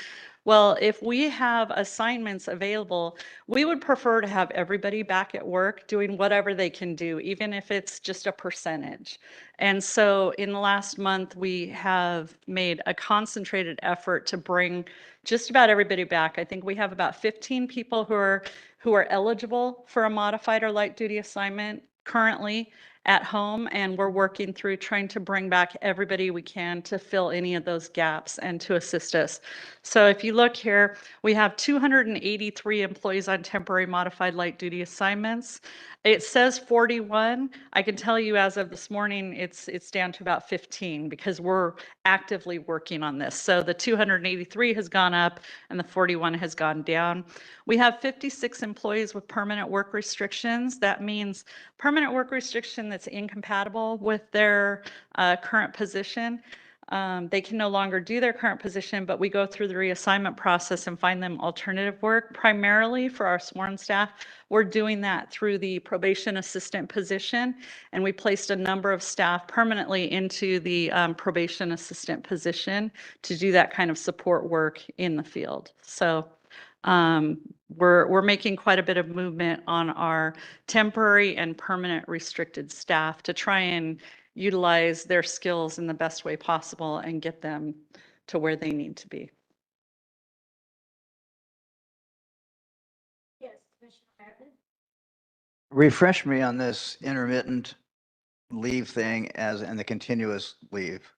Well, if we have assignments available, we would prefer to have everybody back at work doing whatever they can do, even if it's just a percentage. And so in the last month, we have made a concentrated effort to bring just about everybody back. I think we have about 15 people who are eligible for a modified or light duty assignment currently at home, and we're working through trying to bring back everybody we can to fill any of those gaps and to assist us. So if you look here, we have 283 employees on temporary modified light duty assignments. It says 41. I can tell you as of this morning, it's down to about 15 because we're actively working on this. So the 283 has gone up and the 41 has gone down. We have 56 employees with permanent work restrictions. That means permanent work restriction that's incompatible with their current position. They can no longer do their current position, but we go through the reassignment process and find them alternative work. Primarily for our sworn staff, we're doing that through the probation assistant position, and we placed a number of staff permanently into the probation assistant position to do that kind of support work in the field. So we're making quite a bit of movement on our temporary and permanent restricted staff to try and utilize their skills in the best way possible and get them to where they need to be. Yes, Commissioner Martin. Refresh me on this intermittent leave thing and the continuous leave.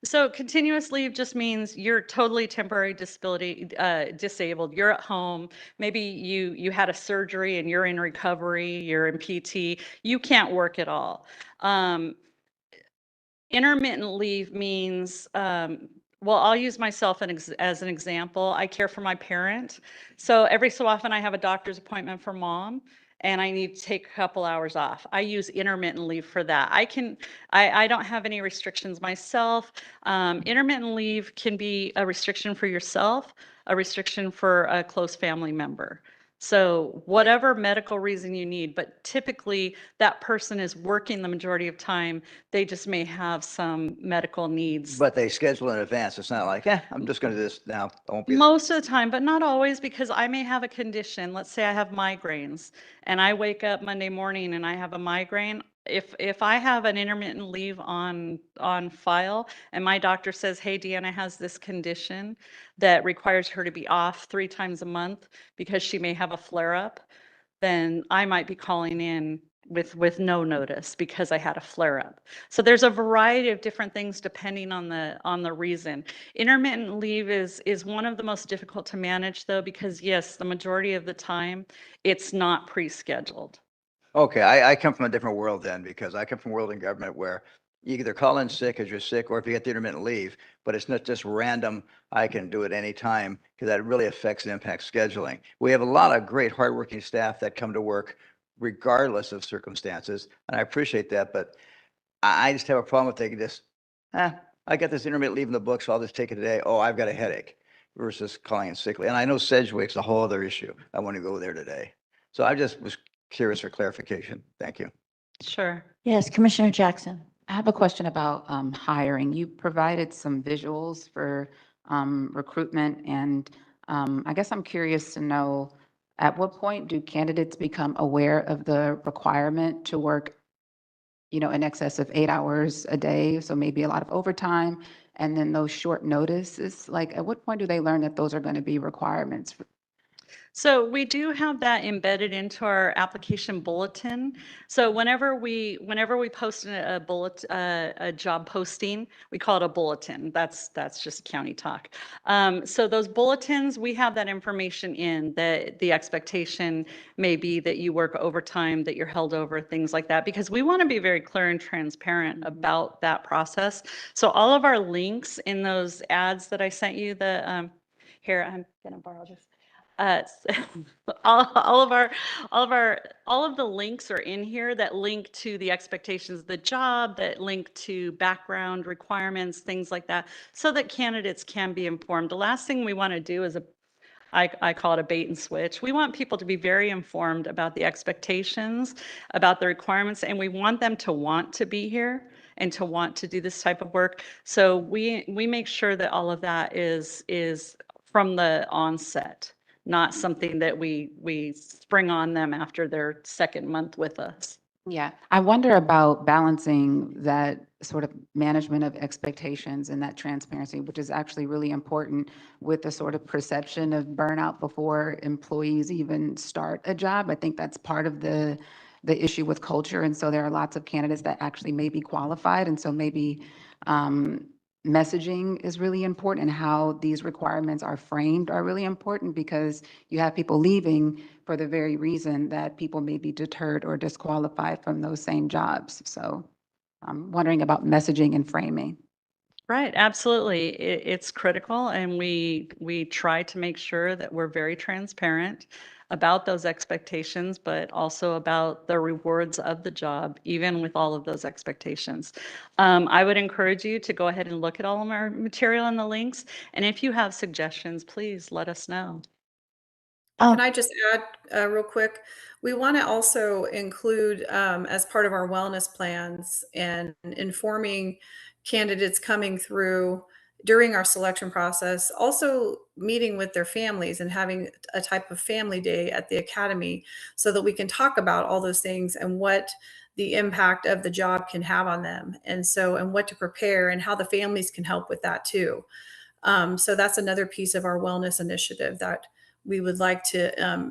So continuous leave just means you're totally temporary disability disabled. You're at home. Maybe you had a surgery and you're in recovery. You're in PT. You can't work at all. Intermittent leave means, well, I'll use myself as an example. I care for my parent. So every so often I have a doctor's appointment for mom and I need to take a couple hours off. I use intermittent leave for that. I don't have any restrictions myself. Intermittent leave can be a restriction for yourself, a restriction for a close family member. So whatever medical reason you need, but typically that person is working the majority of time. They just may have some medical needs. But they schedule in advance. It's not like, I'm just going to do this now. I won't be. Most of the time, but not always, because I may have a condition. Let's say I have migraines and I wake up Monday morning and I have a migraine. If I have an intermittent leave on file and my doctor says, hey, Deanna has this condition that requires her to be off 3 times a month because she may have a flare up, then I might be calling in with no notice because I had a flare up. So there's a variety of different things depending on the reason. Intermittent leave is one of the most difficult to manage though, because yes, the majority of the time it's not pre-scheduled. Okay, I come from a different world then, because I come from a world in government where you either call in sick because you're sick or if you get the intermittent leave, but it's not just random, I can do it anytime, because that really affects and impacts scheduling. We have a lot of great hardworking staff that come to work regardless of circumstances, and I appreciate that, but I just have a problem if they can just, I got this intermittent leave in the book, so I'll just take it today. Oh, I've got a headache. versus calling in sick leave. And I know Sedgwick's a whole other issue. I want to go there today. So I just was curious for clarification. Thank you. Sure. Yes, Commissioner Jackson. I have a question about hiring. You provided some visuals for recruitment, and I guess I'm curious to know, at what point do candidates become aware of the requirement to work, in excess of 8 hours a day, so maybe a lot of overtime, and then those short notices? Like, at what point do they learn that those are going to be requirements? So we do have that embedded into our application bulletin. So whenever we post a job posting, we call it a bulletin. That's just county talk. So those bulletins, we have that information in that the expectation may be that you work overtime, that you're held over, things like that, because we want to be very clear and transparent about that process. So all of our links in those ads that I sent you, here, I'm gonna borrow this. All of the links are in here that link to the expectations of the job, that link to background requirements, things like that, so that candidates can be informed. The last thing we want to do is I call it a bait and switch. We want people to be very informed about the expectations, about the requirements, and we want them to want to be here and to want to do this type of work. So we make sure that all of that is from the onset, not something that we spring on them after their second month with us. Yeah, I wonder about balancing that sort of management of expectations and that transparency, which is actually really important with the sort of perception of burnout before employees even start a job. I think that's part of the issue with culture. And so there are lots of candidates that actually may be qualified. And so maybe messaging is really important, and how these requirements are framed are really important, because you have people leaving for the very reason that people may be deterred or disqualified from those same jobs. So I'm wondering about messaging and framing. Right, absolutely. It's critical, and we try to make sure that we're very transparent about those expectations, but also about the rewards of the job, even with all of those expectations. I would encourage you to go ahead and look at all of our material and the links, and if you have suggestions, please let us know. Can I just add real quick? We want to also include, as part of our wellness plans and informing candidates coming through during our selection process, also meeting with their families and having a type of family day at the academy, so that we can talk about all those things and what the impact of the job can have on them. And so, and what to prepare and how the families can help with that too. So that's another piece of our wellness initiative that we would like to,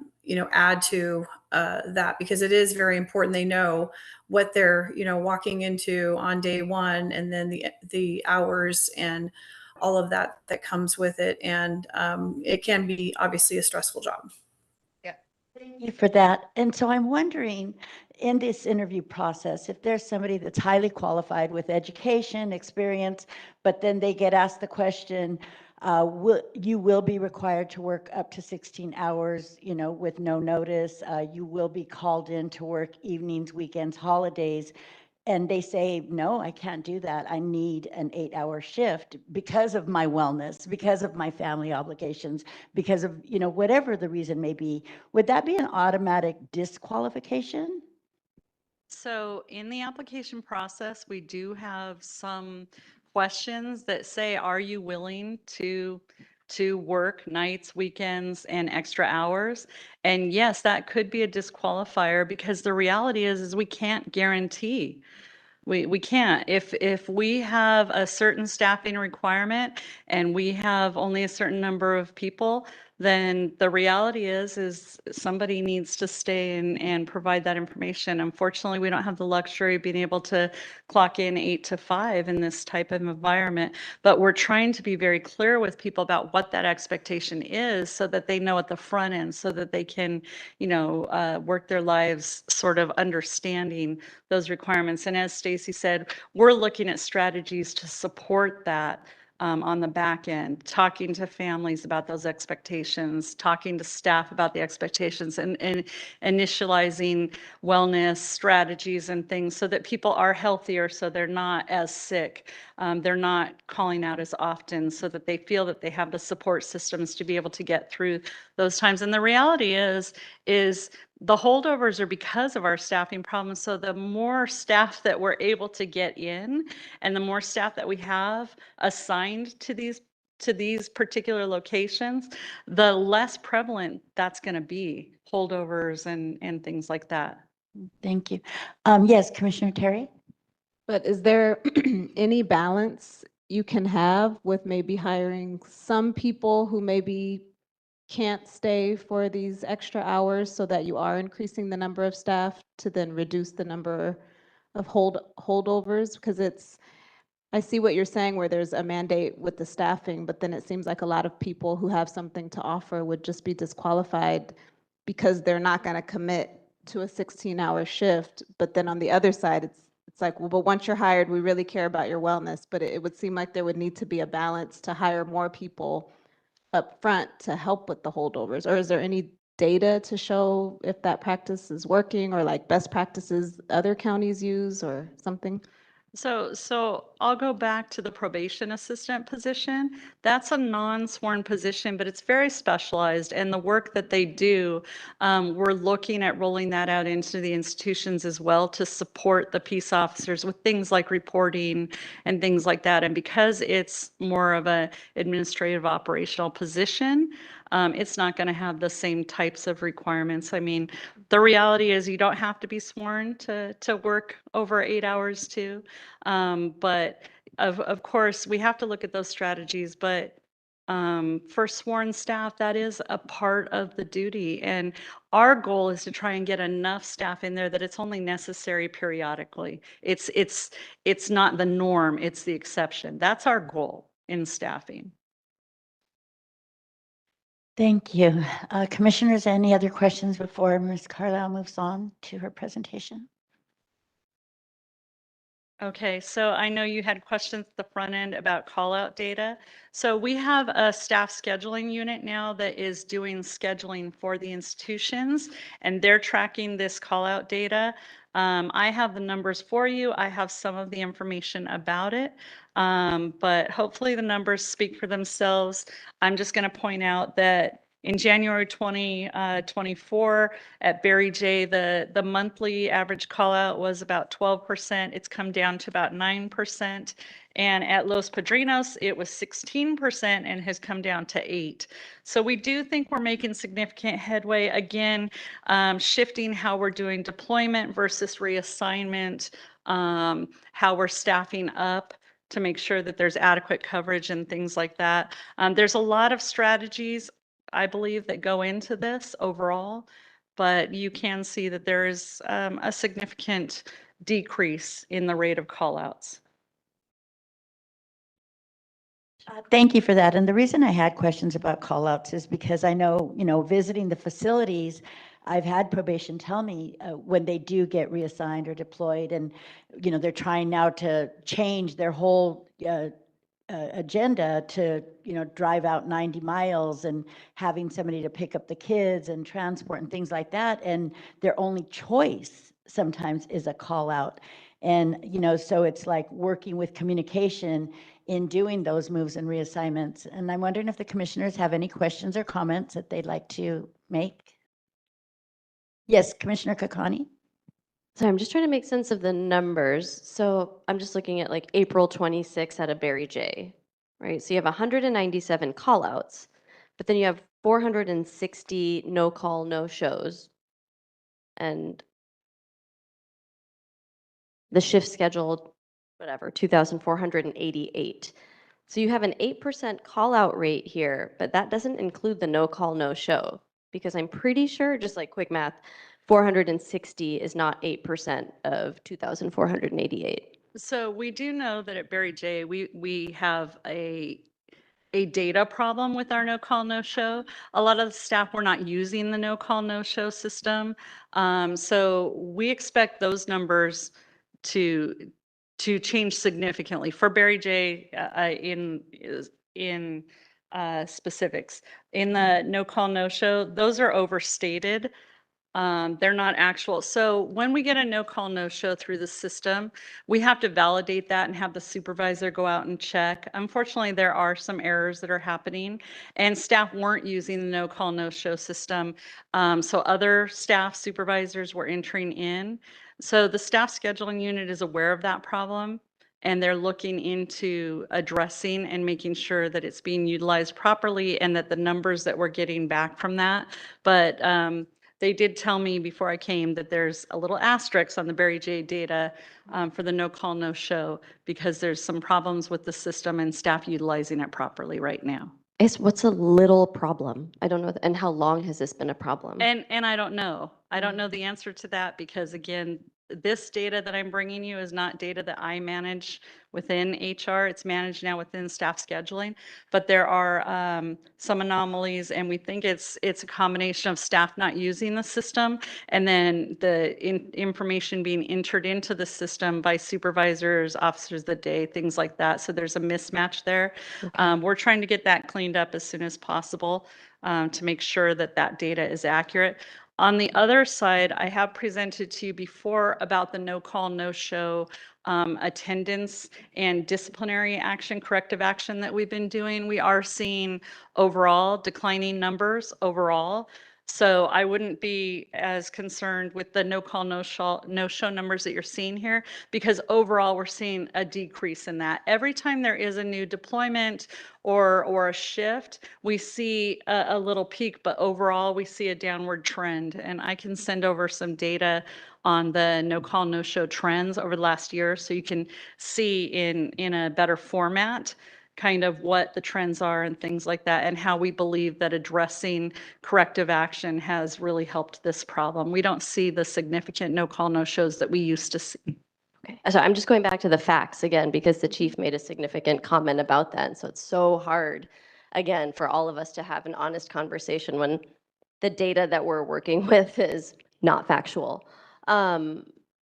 add to that, because it is very important. They know what they're, walking into on day one, and then the hours and all of that comes with it. And it can be obviously a stressful job. Thank you for that. And so I'm wondering, in this interview process, if there's somebody that's highly qualified with education, experience, but then they get asked the question, you will be required to work up to 16 hours, with no notice. You will be called in to work evenings, weekends, holidays. And they say, no, I can't do that. I need an 8-hour shift because of my wellness, because of my family obligations, because of, whatever the reason may be. Would that be an automatic disqualification? So in the application process, we do have some questions that say, are you willing to work nights, weekends, and extra hours? And yes, that could be a disqualifier, because the reality is we can't guarantee. We can't. If we have a certain staffing requirement and we have only a certain number of people, then the reality is somebody needs to stay and provide that information. Unfortunately, we don't have the luxury of being able to clock in 8 to 5 in this type of environment, but we're trying to be very clear with people about what that expectation is, so that they know at the front end, so that they can, work their lives sort of understanding those requirements. And as Stacy said, we're looking at strategies to support that on the back end, talking to families about those expectations, talking to staff about the expectations, and initializing wellness strategies and things so that people are healthier, so they're not as sick. They're not calling out as often, so that they feel that they have the support systems to be able to get through those times. And the reality is the holdovers are because of our staffing problems. So the more staff that we're able to get in, and the more staff that we have assigned to these particular locations, the less prevalent that's going to be, holdovers and things like that. Thank you. Yes, Commissioner Terry? But is there any balance you can have with maybe hiring some people who maybe can't stay for these extra hours so that you are increasing the number of staff to then reduce the number of holdovers? Because I see what you're saying where there's a mandate with the staffing, but then it seems like a lot of people who have something to offer would just be disqualified because they're not going to commit to a 16-hour shift. But then on the other side, it's like, well, but once you're hired, we really care about your wellness. But it would seem like there would need to be a balance to hire more people up front to help with the holdovers. Or is there any data to show if that practice is working, or like best practices other counties use or something? So I'll go back to the probation assistant position. That's a non-sworn position, but it's very specialized, and the work that they do, we're looking at rolling that out into the institutions as well to support the peace officers with things like reporting and things like that. And because it's more of a administrative operational position, it's not going to have the same types of requirements. I mean, the reality is you don't have to be sworn to work over 8 hours too. But of course, we have to look at those strategies. But for sworn staff, that is a part of the duty. And our goal is to try and get enough staff in there that it's only necessary periodically. It's not the norm, it's the exception. That's our goal in staffing. Thank you. Commissioners, any other questions before Ms. Carlisle moves on to her presentation? Okay, so I know you had questions at the front end about call out data. So we have a staff scheduling unit now that is doing scheduling for the institutions, and they're tracking this call out data. I have the numbers for you. I have some of the information about it, but hopefully the numbers speak for themselves. I'm just going to point out that in January 2024 at Barry J, the monthly average call out was about 12%. It's come down to about 9%. And at Los Padrinos, it was 16% and has come down to 8%. So we do think we're making significant headway. Again, shifting how we're doing deployment versus reassignment, how we're staffing up to make sure that there's adequate coverage and things like that. There's a lot of strategies, I believe, that go into this overall, but you can see that there is a significant decrease in the rate of callouts. Thank you for that. And the reason I had questions about callouts is because I know, visiting the facilities, I've had probation tell me when they do get reassigned or deployed, and, they're trying now to change their whole agenda to, drive out 90 miles and having somebody to pick up the kids and transport and things like that. And their only choice sometimes is a call out. And, so it's like working with communication in doing those moves and reassignments. And I'm wondering if the commissioners have any questions or comments that they'd like to make. Yes, Commissioner Kakani. So I'm just trying to make sense of the numbers. So I'm just looking at like April 26 at a Barry J, right? So you have 197 callouts, but then you have 460 no call, no shows. And the shift scheduled, whatever, 2,488. So you have an 8% call out rate here, but that doesn't include the no call, no show, because I'm pretty sure, just like quick math, 460 is not 8% of 2,488. So we do know that at Barry J, we have a data problem with our no call, no show. A lot of the staff were not using the no call, no show system. So we expect those numbers to to change significantly for Barry J in specifics. In the no call, no show, those are overstated. They're not actual. So when we get a no call, no show through the system, we have to validate that and have the supervisor go out and check. Unfortunately, there are some errors that are happening and staff weren't using the no call, no show system. So other staff supervisors were entering in. So the staff scheduling unit is aware of that problem and they're looking into addressing and making sure that it's being utilized properly and that the numbers that we're getting back from that. But they did tell me before I came that there's a little asterisk on the Barry J data for the no call, no show, because there's some problems with the system and staff utilizing it properly right now. What's a little problem? I don't know. And how long has this been a problem? And I don't know. I don't know the answer to that because again, this data that I'm bringing you is not data that I manage within HR. It's managed now within staff scheduling, but there are some anomalies and we think it's a combination of staff not using the system and then the information being entered into the system by supervisors, officers of the day, things like that. So there's a mismatch there. Okay. We're trying to get that cleaned up as soon as possible to make sure that that data is accurate. On the other side, I have presented to you before about the no call, no show attendance and disciplinary action, corrective action that we've been doing. We are seeing overall declining numbers overall. So I wouldn't be as concerned with the no call, no show numbers that you're seeing here, because overall we're seeing a decrease in that. Every time there is a new deployment or a shift, we see a little peak, but overall we see a downward trend. And I can send over some data on the no call, no show trends over the last year so you can see in a better format kind of what the trends are and things like that and how we believe that addressing corrective action has really helped this problem. We don't see the significant no call, no shows that we used to see. Okay. So I'm just going back to the facts again, because the chief made a significant comment about that. And so it's so hard, again, for all of us to have an honest conversation when the data that we're working with is not factual.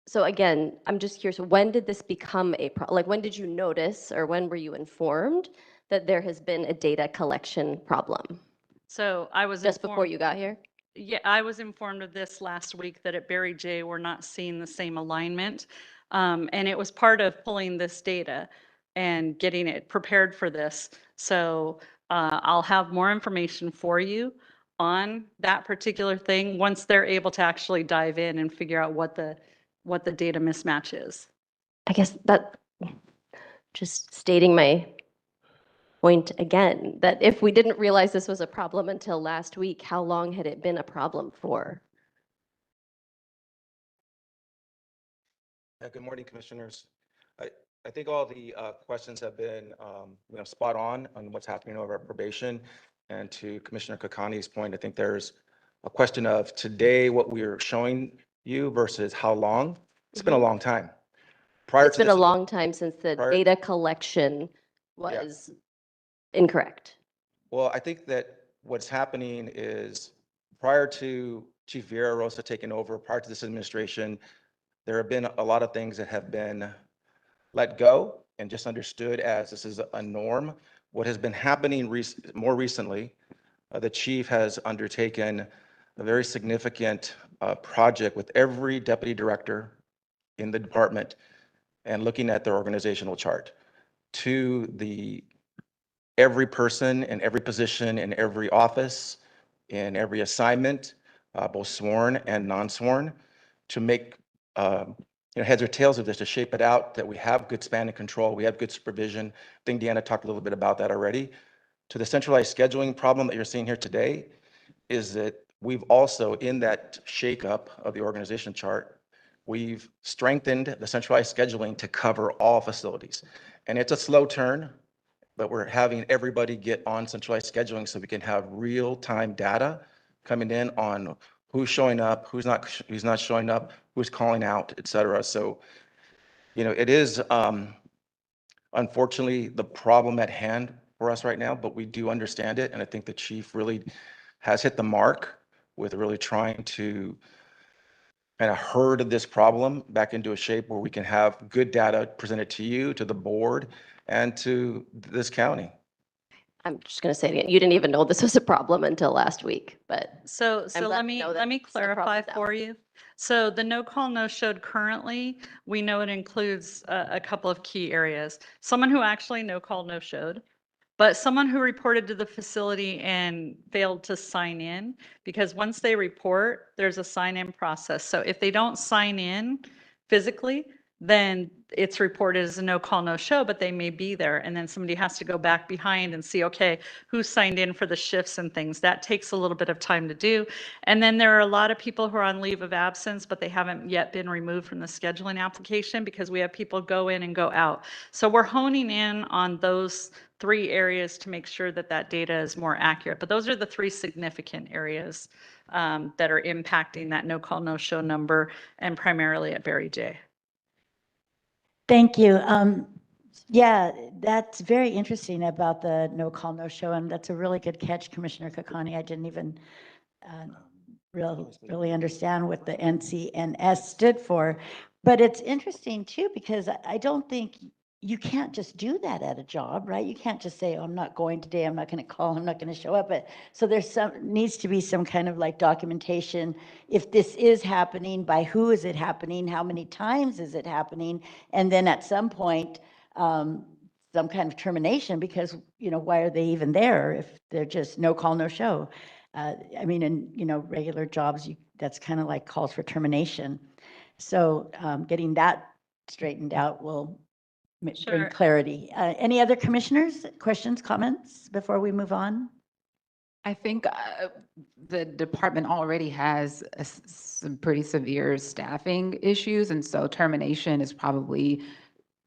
So again, I'm just curious, when did this become a problem? Like, when did you notice or when were you informed that there has been a data collection problem? So I was Just before you got here? Yeah, I was informed of this last week that at Barry J, we're not seeing the same alignment. And it was part of pulling this data and getting it prepared for this. So I'll have more information for you on that particular thing once they're able to actually dive in and figure out what the data mismatch is. I guess that just stating my point again, that if we didn't realize this was a problem until last week, how long had it been a problem for? Good morning, commissioners. I think all the questions have been spot on what's happening over at probation. And to Commissioner Kakani's point, I think there's a question of today what we are showing you versus how long. It's been a long time. It's been a long time since the data collection was incorrect. Well, I think that what's happening is prior to Chief Vieira Rosa taking over, prior to this administration, there have been a lot of things that have been let go and just understood as this is a norm. What has been happening more recently, the chief has undertaken a very significant project with every deputy director in the department and looking at their organizational chart to every person in every position in every office, in every assignment, both sworn and non-sworn, to make heads or tails of this, to shape it out, that we have good span and control, we have good supervision. I think Deanna talked a little bit about that already. To the centralized scheduling problem that you're seeing here today is that we've also, in that shakeup of the organization chart, we've strengthened the centralized scheduling to cover all facilities. And it's a slow turn, but we're having everybody get on centralized scheduling so we can have real-time data coming in on who's showing up, who's not showing up, who's calling out, et cetera. So, it is unfortunately the problem at hand for us right now, but we do understand it. And I think the chief really has hit the mark with really trying to kind of herd this problem back into a shape where we can have good data presented to you, to the board, and to this county. I'm just going to say it again, you didn't even know this was a problem until last week, but So glad let to me know that it's a clarify problem now. for you. So the no call, no showed currently, we know it includes a couple of key areas. Someone who actually no call, no showed, but someone who reported to the facility and failed to sign in, because once they report, there's a sign in process. So if they don't sign in physically, then it's reported as a no call, no show, but they may be there. And then somebody has to go back behind and see, okay, who signed in for the shifts and things. That takes a little bit of time to do. And then there are a lot of people who are on leave of absence, but they haven't yet been removed from the scheduling application because we have people go in and go out. So we're honing in on those 3 areas to make sure that that data is more accurate. But those are the 3 significant areas that are impacting that no call, no show number, and primarily at Berry J. Thank you. Yeah, that's very interesting about the no call, no show, and that's a really good catch, Commissioner Kakani. I didn't even really understand what the NCNS stood for, but it's interesting too, because I don't think you can't just do that at a job, right? You can't just say, oh, I'm not going today, I'm not going to call, I'm not going to show up. But so there's needs to be some kind of like documentation. If this is happening, by who is it happening? How many times is it happening? And then at some point, some kind of termination, because, why are they even there if they're just no call, no show? I mean, in, regular jobs, that's kind of like calls for termination. So getting that straightened out will bring clarity. Any other commissioners, questions, comments before we move on? I think the department already has some pretty severe staffing issues, and so termination is probably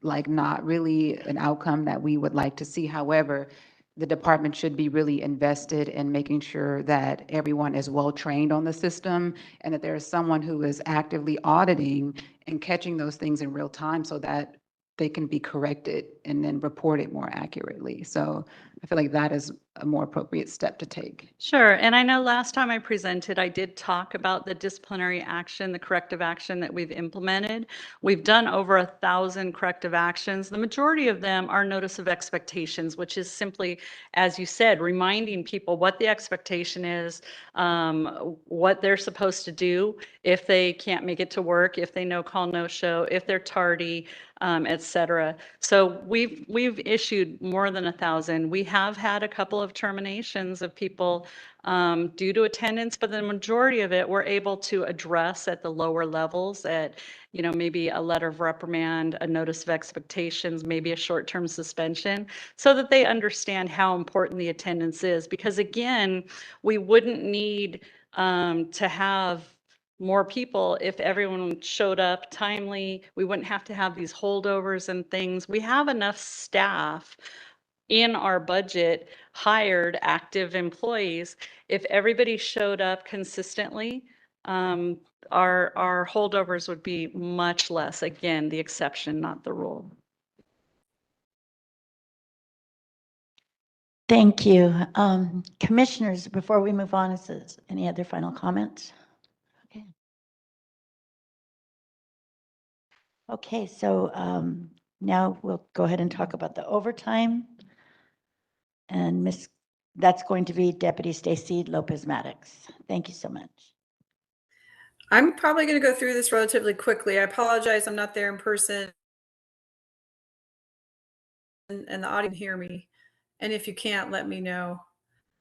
like not really an outcome that we would like to see. However, the department should be really invested in making sure that everyone is well trained on the system and that there is someone who is actively auditing and catching those things in real time so that they can be corrected and then reported more accurately. So I feel like that is a more appropriate step to take. Sure. And I know last time I presented, I did talk about the disciplinary action, the corrective action that we've implemented. We've done over 1,000 corrective actions. The majority of them are notice of expectations, which is simply, as you said, reminding people what the expectation is, what they're supposed to do if they can't make it to work, if they no call, no show, if they're tardy, et cetera. So we've issued more than 1,000. We have had a couple of terminations of people due to attendance, but the majority of it we're able to address at the lower levels at, maybe a letter of reprimand, a notice of expectations, maybe a short-term suspension, so that they understand how important the attendance is. Because again, we wouldn't need to have more people if everyone showed up timely. We wouldn't have to have these holdovers and things. We have enough staff in our budget, hired active employees. If everybody showed up consistently, our holdovers would be much less. Again, the exception, not the rule. Thank you. Commissioners, before we move on, is there any other final comments? Okay. Okay, so now we'll go ahead and talk about the overtime. And that's going to be Deputy Stacy Lopez-Maddox. Thank you so much. I'm probably going to go through this relatively quickly. I apologize, I'm not there in person. And the audience can hear me. And if you can't, let me know.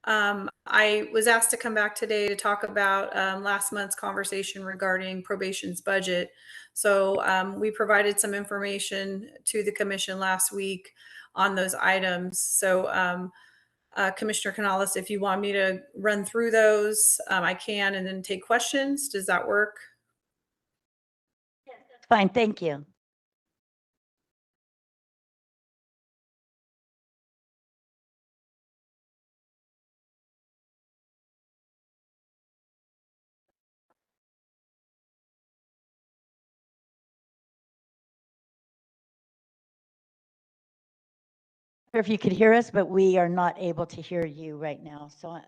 I was asked to come back today to talk about last month's conversation regarding probation's budget. So we provided some information to the commission last week on those items. So Commissioner Canales, if you want me to run through those, I can, and then take questions. Does that work? Yes, that's fine. Thank you. If you could hear us, but we are not able to hear you right now. So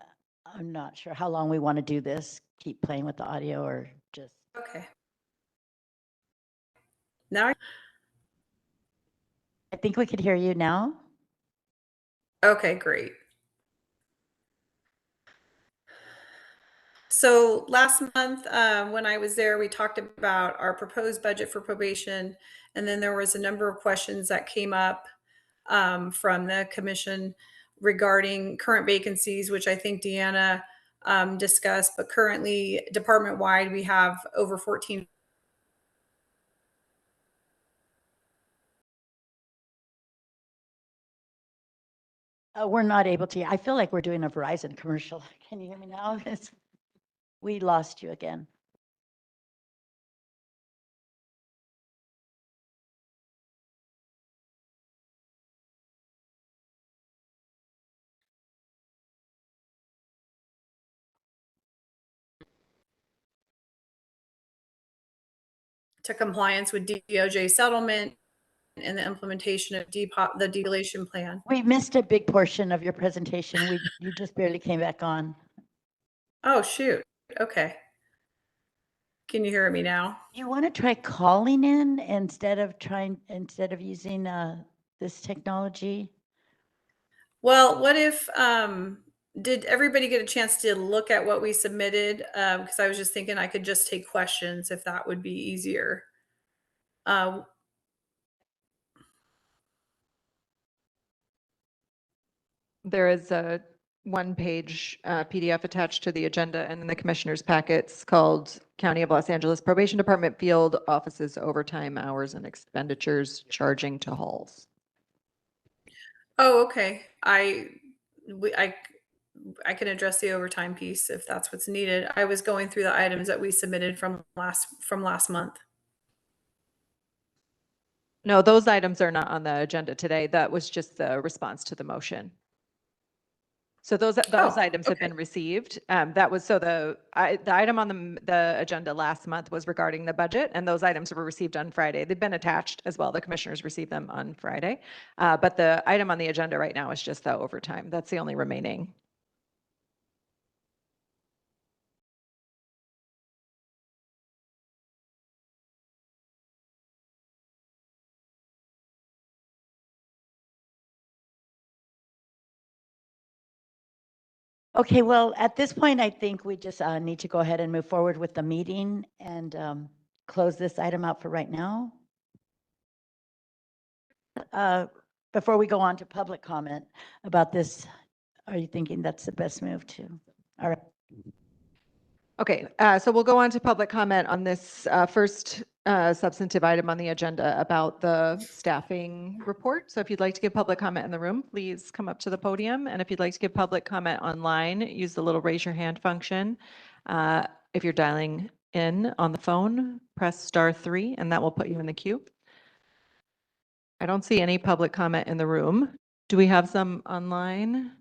I'm not sure how long we want to do this. Keep playing with the audio or just. Okay. Now, I think we could hear you now. okay, great. So last month, when I was there, we talked about our proposed budget for probation. And then there was a number of questions that came up from the commission regarding current vacancies, which I think Deanna discussed. But currently, department-wide, we have over 14. We're not able to. I feel like we're doing a Verizon commercial. Can you hear me now? We lost you again. To compliance with DOJ settlement and the implementation of the deregulation plan. We missed a big portion of your presentation. You just barely came back on. Oh, shoot. Okay. Can you hear me now? You want to try calling in instead of using this technology? Well, what if, did everybody get a chance to look at what we submitted? Because I was just thinking I could just take questions if that would be easier. There is a one-page PDF attached to the agenda and in the commissioner's packets called County of Los Angeles Probation Department Field Offices Overtime Hours and Expenditures Charging to Halls. Oh, okay. I can address the overtime piece if that's what's needed. I was going through the items that we submitted from last month. No, those items are not on the agenda today. That was just the response to the motion. So those items have been received. That was the item on the agenda last month was regarding the budget, and those items were received on Friday. They've been attached as well. The commissioners received them on Friday, but the item on the agenda right now is just the overtime. That's the only remaining. Okay, well, at this point, I think we just need to go ahead and move forward with the meeting and close this item out for right now. Before we go on to public comment about this, are you thinking that's the best move to? All right. Okay, so we'll go on to public comment on this first substantive item on the agenda about the staffing report. So if you'd like to give public comment in the room, please come up to the podium. And if you'd like to give public comment online, use the little raise your hand function. If you're dialing in on the phone, press *3 and that will put you in the queue. I don't see any public comment in the room. Do we have some online?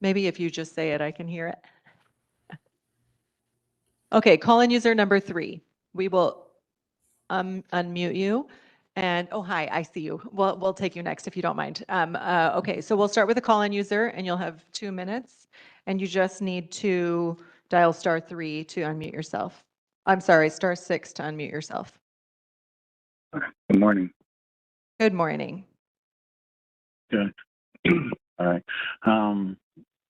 Maybe if you just say it, I can hear it. Okay, call-in user number 3. We will unmute you. And, oh, hi, I see you. We'll take you next if you don't mind. Okay, so we'll start with a call-in user and you'll have 2 minutes. And you just need to dial *3 to unmute yourself. I'm sorry, *6 to unmute yourself. Good morning. Good morning. Good. All right.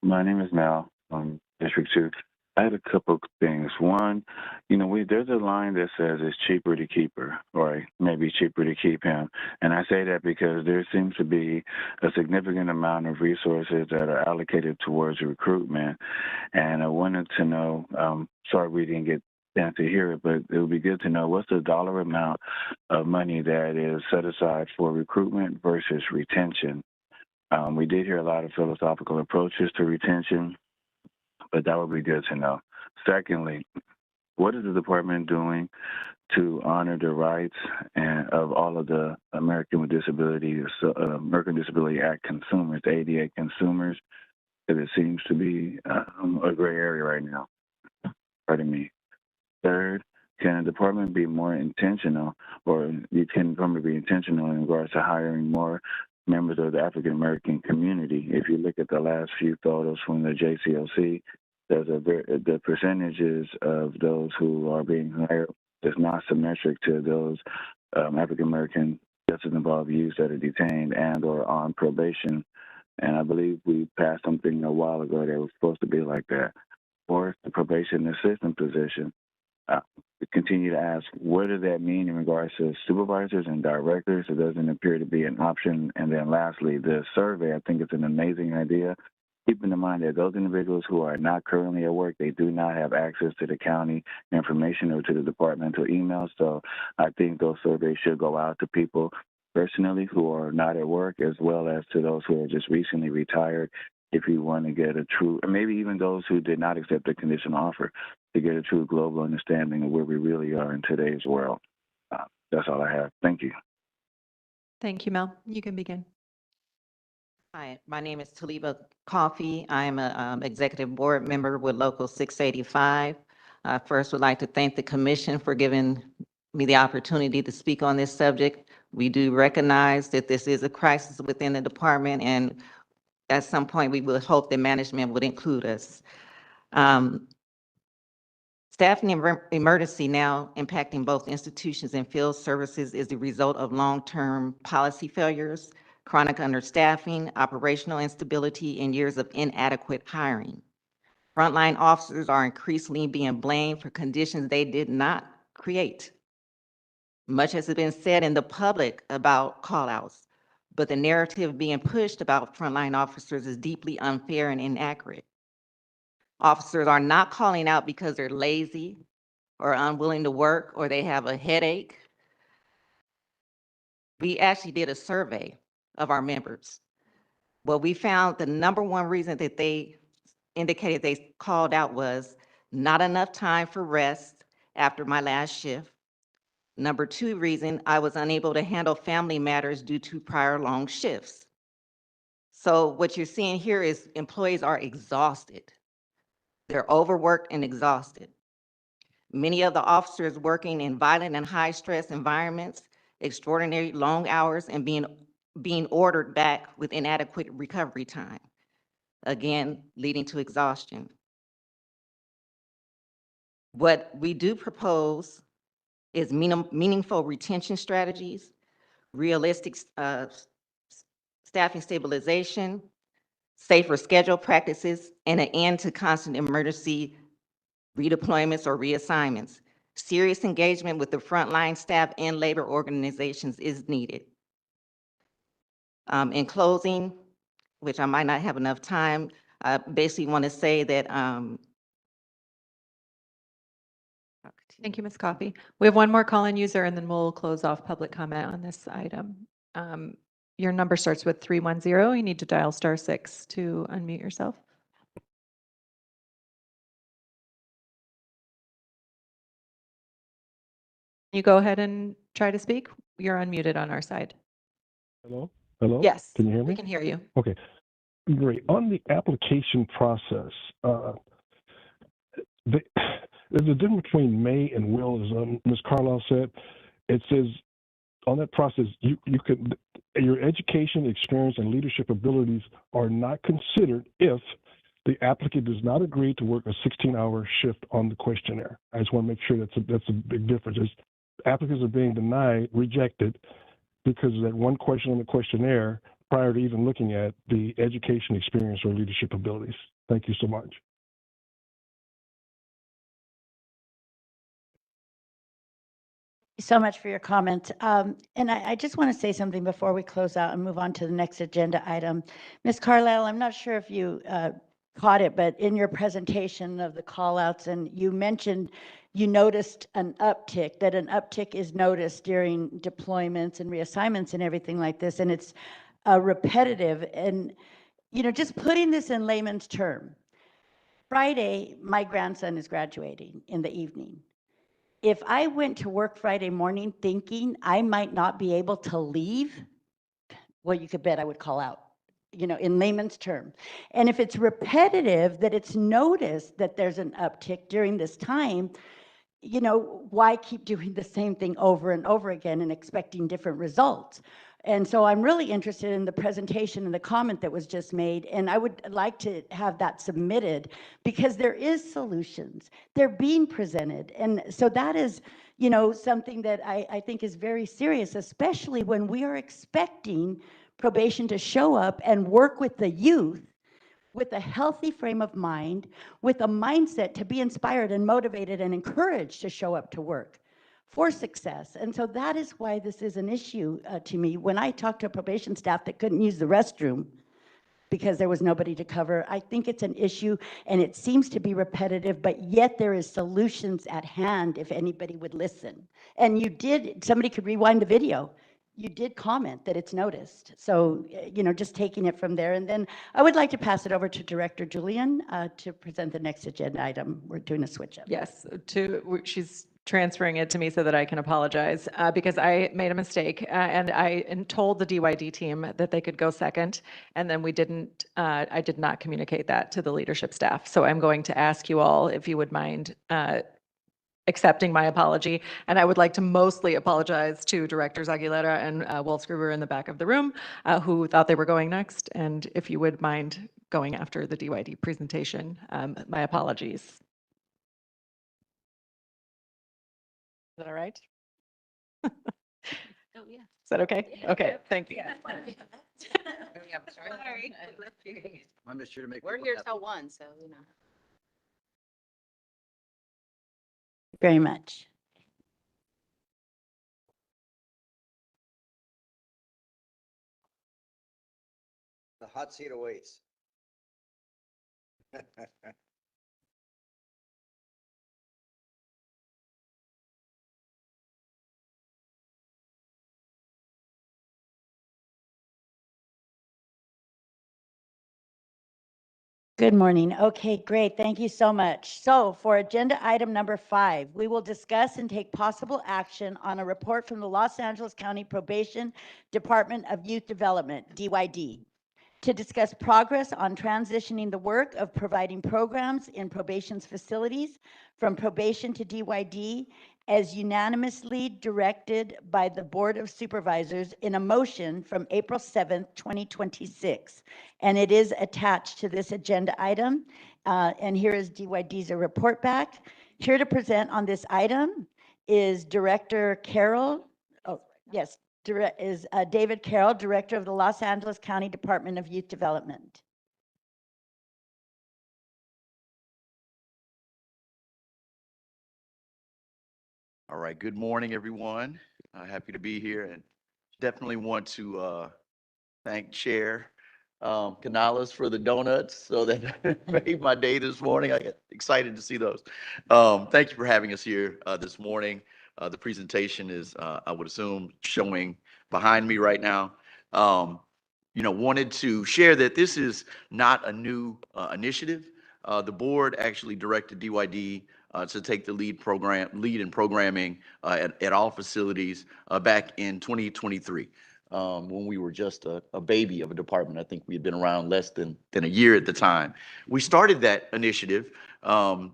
My name is Mel from District 2. I had a couple of things. One, there's a line that says it's cheaper to keep her, or maybe cheaper to keep him. And I say that because there seems to be a significant amount of resources that are allocated towards recruitment. And I wanted to know, sorry we didn't get a chance to hear it, but it would be good to know what's the dollar amount of money that is set aside for recruitment versus retention. We did hear a lot of philosophical approaches to retention, but that would be good to know. Secondly, what is the department doing to honor the rights of all of the American with Disability Act consumers, the ADA consumers? Because it seems to be a gray area right now. Pardon me. Third, can the department be more intentional, or can the department be intentional in regards to hiring more members of the African American community? If you look at the last few photos from the JCLC, the percentages of those who are being hired is not symmetric to those African American justice involved youths that are detained and or on probation. And I believe we passed something a while ago that was supposed to be like that. Or the probation assistant position. We continue to ask, what does that mean in regards to supervisors and directors? It doesn't appear to be an option. And then lastly, the survey, I think it's an amazing idea. Keeping in mind that those individuals who are not currently at work, they do not have access to the county information or to the departmental emails. So I think those surveys should go out to people personally who are not at work, as well as to those who are just recently retired. If you want to get a true, or maybe even those who did not accept the conditional offer, to get a true global understanding of where we really are in today's world. That's all I have. Thank you. Thank you, Mel. You can begin. Hi, my name is Taliba Coffey. I am an executive board member with Local 685. I first would like to thank the commission for giving me the opportunity to speak on this subject. We do recognize that this is a crisis within the department, and at some point we would hope that management would include us. Staffing emergency now impacting both institutions and field services is the result of long-term policy failures, chronic understaffing, operational instability, and years of inadequate hiring. Frontline officers are increasingly being blamed for conditions they did not create. Much has been said in the public about call-outs, but the narrative being pushed about frontline officers is deeply unfair and inaccurate. Officers are not calling out because they're lazy or unwilling to work or they have a headache. We actually did a survey of our members. What we found, the number one reason that they indicated they called out was not enough time for rest after my last shift. Number two reason, I was unable to handle family matters due to prior long shifts. So what you're seeing here is employees are exhausted. They're overworked and exhausted. Many of the officers working in violent and high stress environments, extraordinary long hours, and being ordered back with inadequate recovery time, again, leading to exhaustion. What we do propose is meaningful retention strategies, realistic staffing stabilization, safer schedule practices, and an end to constant emergency redeployments or reassignments. Serious engagement with the frontline staff and labor organizations is needed. In closing, which I might not have enough time, I basically want to say that Thank you, Ms. Coffey. We have one more call-in user, and then we'll close off public comment on this item. Your number starts with 310. You need to dial *6 to unmute yourself. You go ahead and try to speak. You're unmuted on our side. Hello? Hello? Yes. Can you hear me? We can hear you. Okay. Great. On the application process, there's a difference between may and will, as Ms. Carlisle said. It says on that process, your education, experience, and leadership abilities are not considered if the applicant does not agree to work a 16-hour shift on the questionnaire. I just want to make sure that's a big difference. Applicants are being rejected because of that one question on the questionnaire prior to even looking at the education, experience, or leadership abilities. Thank you so much. So much for your comment. And I just want to say something before we close out and move on to the next agenda item. Ms. Carlisle, I'm not sure if you caught it, but in your presentation of the call outs, and you mentioned you noticed an uptick, that an uptick is noticed during deployments and reassignments and everything like this, and it's repetitive. And, you know, just putting this in layman's term, Friday, my grandson is graduating in the evening. If I went to work Friday morning thinking I might not be able to leave, well, you could bet I would call out, you know, in layman's term. And if it's repetitive, that it's noticed that there's an uptick during this time, you know, why keep doing the same thing over and over again and expecting different results? And so I'm really interested in the presentation and the comment that was just made, and I would like to have that submitted because there is solutions. They're being presented. And so that is, you know, something that I think is very serious, especially when we are expecting probation to show up and work with the youth with a healthy frame of mind, with a mindset to be inspired and motivated and encouraged to show up to work for success. And so that is why this is an issue to me. When I talked to a probation staff that couldn't use the restroom because there was nobody to cover, I think it's an issue, and it seems to be repetitive, but yet there is solutions at hand if anybody would listen. And you did, somebody could rewind the video. You did comment that it's noticed. So, you know, just taking it from there. And then I would like to pass it over to Director Julian to present the next agenda item. We're doing a switch up. Yes, she's transferring it to me so that I can apologize because I made a mistake and I told the DYD team that they could go second, and then we didn't. I did not communicate that to the leadership staff. So I'm going to ask you all if you would mind accepting my apology. And I would like to mostly apologize to Directors Aguilera and Wolfsgruber in the back of the room who thought they were going next. And if you would mind going after the DYD presentation, my apologies. Is that all right? Oh, yeah. Is that okay? Yeah. Okay, thank you. Sorry. I'm just here to make. We're people here happy. till 1, so, you know. Very much. The hot seat awaits. Good morning. Okay, great. Thank you so much. So for agenda item number 5, we will discuss and take possible action on a report from the Los Angeles County Probation Department of Youth Development, DYD, to discuss progress on transitioning the work of providing programs in probation's facilities from probation to DYD as unanimously directed by the Board of Supervisors in a motion from April 7th, 2026. And it is attached to this agenda item. And here is DYD's report back. Here to present on this item is Director Carroll. Oh, yes, David Carroll, Director of the Los Angeles County Department of Youth Development. All right, good morning, everyone. Happy to be here and definitely want to thank Chair Canales for the donuts so that made my day this morning. I get excited to see those. Thank you for having us here this morning. The presentation is, I would assume, showing behind me right now. Wanted to share that this is not a new initiative. The board actually directed DYD to take the lead in programming at all facilities back in 2023. When we were just a baby of a department. I think we had been around less than a year at the time. We started that initiative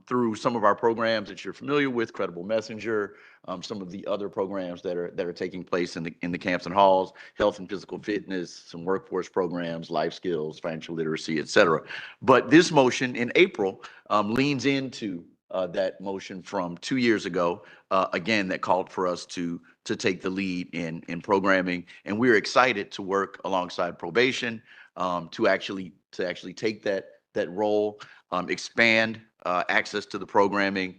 through some of our programs that you're familiar with, Credible Messenger, some of the other programs that are taking place in the camps and halls, health and physical fitness, some workforce programs, life skills, financial literacy, et cetera. But this motion in April leans into that motion from 2 years ago, again, that called for us to take the lead in programming. And we're excited to work alongside probation to actually take that role, expand access to the programming,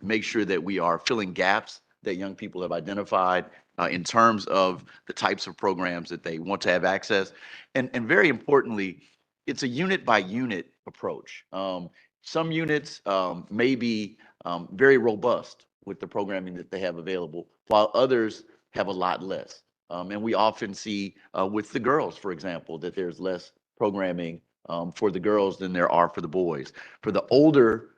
make sure that we are filling gaps that young people have identified in terms of the types of programs that they want to have access. And very importantly, it's a unit by unit approach. Some units may be very robust with the programming that they have available, while others have a lot less. And we often see with the girls, for example, that there's less programming for the girls than there are for the boys. For the older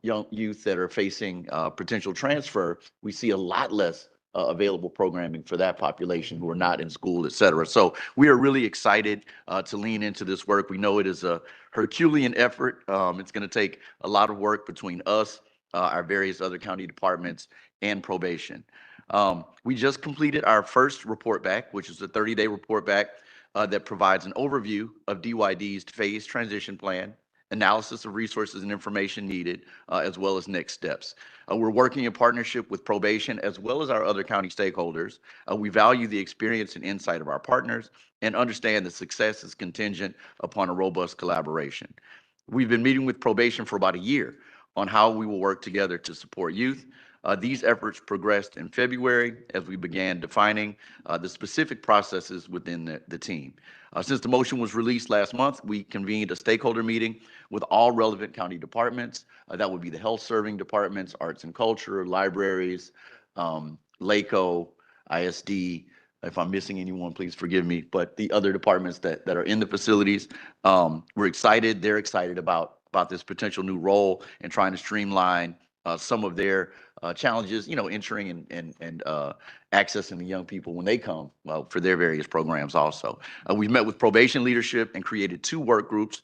young youth that are facing potential transfer, we see a lot less available programming for that population who are not in school, et cetera. So we are really excited to lean into this work. We know it is a Herculean effort. It's going to take a lot of work between us, our various other county departments, and probation. We just completed our first report back, which is a 30-day report back that provides an overview of DYD's phased transition plan, analysis of resources and information needed, as well as next steps. We're working in partnership with probation as well as our other county stakeholders. We value the experience and insight of our partners and understand that success is contingent upon a robust collaboration. We've been meeting with probation for about a year on how we will work together to support youth. These efforts progressed in February as we began defining the specific processes within the team. Since the motion was released last month, we convened a stakeholder meeting with all relevant county departments. That would be the health serving departments, arts and culture, libraries, LACO, ISD. If I'm missing anyone, please forgive me, but the other departments that are in the facilities. We're excited, they're excited about this potential new role and trying to streamline some of their challenges, entering and accessing the young people when they come for their various programs also. We've met with probation leadership and created 2 work groups,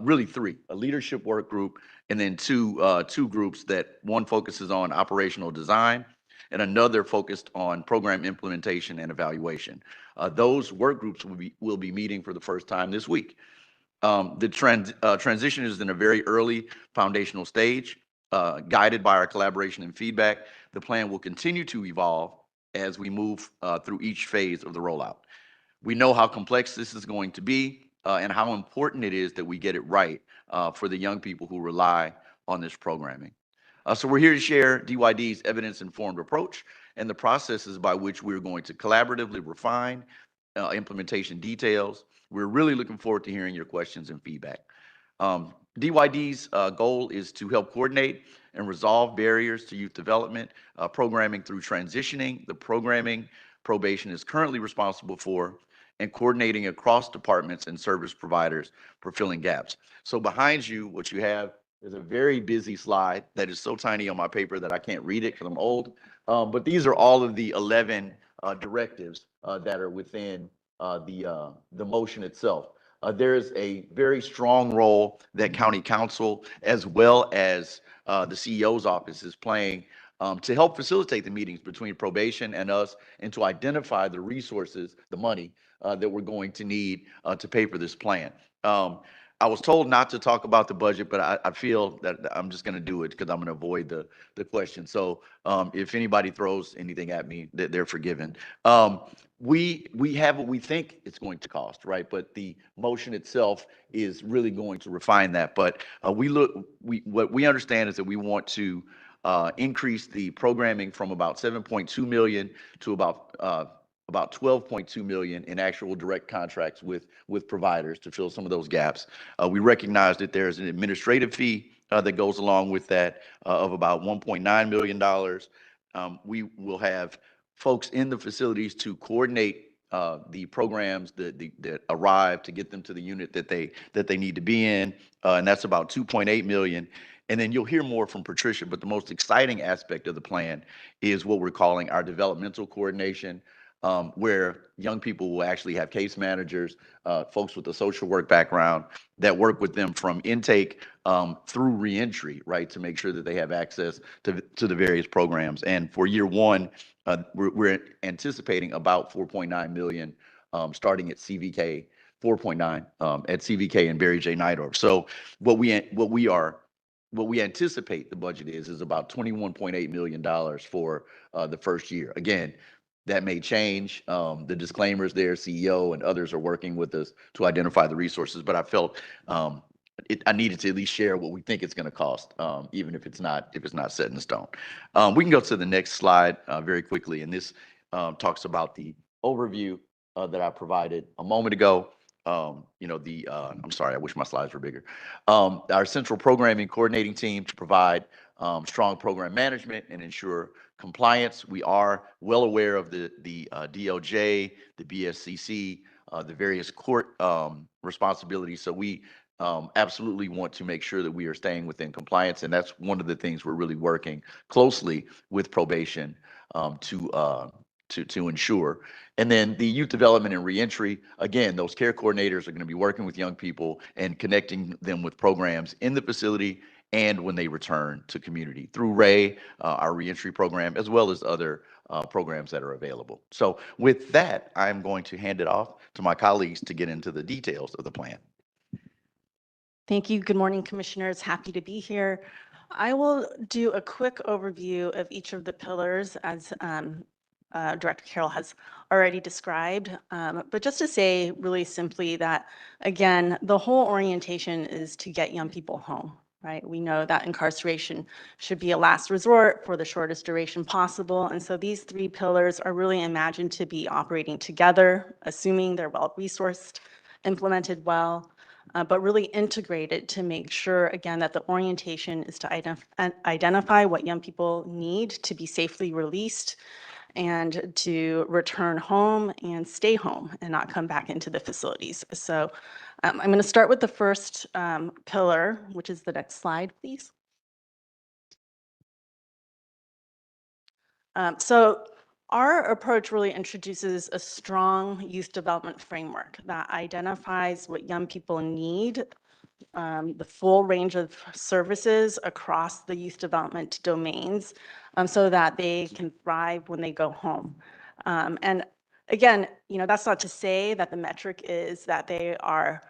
really 3, a leadership work group and then two groups that one focuses on operational design and another focused on program implementation and evaluation. Those work groups will be meeting for the first time this week. The transition is in a very early foundational stage, guided by our collaboration and feedback. The plan will continue to evolve as we move through each phase of the rollout. We know how complex this is going to be and how important it is that we get it right for the young people who rely on this programming. So we're here to share DYD's evidence-informed approach and the processes by which we're going to collaboratively refine implementation details. We're really looking forward to hearing your questions and feedback. DYD's goal is to help coordinate and resolve barriers to youth development programming through transitioning the programming probation is currently responsible for and coordinating across departments and service providers for filling gaps. So behind you, what you have is a very busy slide that is so tiny on my paper that I can't read it because I'm old. But these are all of the 11 directives that are within the motion itself. There is a very strong role that county council as well as the CEO's office is playing to help facilitate the meetings between probation and us and to identify the resources, the money that we're going to need to pay for this plan. I was told not to talk about the budget, but I feel that I'm just going to do it because I'm going to avoid the question. So if anybody throws anything at me, they're forgiven. We have what we think it's going to cost, right? But the motion itself is really going to refine that. But what we understand is that we want to increase the programming from about 7.2 million to about 12.2 million in actual direct contracts with providers to fill some of those gaps. We recognize that there's an administrative fee that goes along with that of about $1.9 million. We will have folks in the facilities to coordinate the programs that arrive to get them to the unit that they need to be in, and that's about 2.8 million. And then you'll hear more from Patricia, but the most exciting aspect of the plan is what we're calling our developmental coordination, where young people will actually have case managers, folks with a social work background that work with them from intake through reentry, right, to make sure that they have access to the various programs. And for year one, we're anticipating about 4.9 million starting at CVK, 4.9 at CVK and Barry J. Neidorf. So what we anticipate the budget is about $21.8 million for the first year. Again, that may change. The disclaimers there, CEO and others are working with us to identify the resources, but I felt I needed to at least share what we think it's going to cost, even if it's not set in stone. We can go to the next slide very quickly, and this talks about the overview that I provided a moment ago. I'm sorry, I wish my slides were bigger. Our central programming coordinating team to provide strong program management and ensure compliance. We are well aware of the DOJ, the BSCC, the various court responsibilities. So we absolutely want to make sure that we are staying within compliance. And that's one of the things we're really working closely with probation to ensure. And then the youth development and reentry, again, those care coordinators are going to be working with young people and connecting them with programs in the facility and when they return to community through RAY, our reentry program, as well as other programs that are available. So with that, I'm going to hand it off to my colleagues to get into the details of the plan. Thank you. Good morning, commissioners. Happy to be here. I will do a quick overview of each of the pillars as Director Carroll has already described. But just to say really simply that, again, the whole orientation is to get young people home, right? We know that incarceration should be a last resort for the shortest duration possible. And so these three pillars are really imagined to be operating together, assuming they're well-resourced, implemented well, but really integrated to make sure, again, that the orientation is to identify what young people need to be safely released and to return home and stay home and not come back into the facilities. So I'm going to start with the first pillar, which is the next slide, please. So our approach really introduces a strong youth development framework that identifies what young people need, the full range of services across the youth development domains, so that they can thrive when they go home. And again, that's not to say that the metric is that they are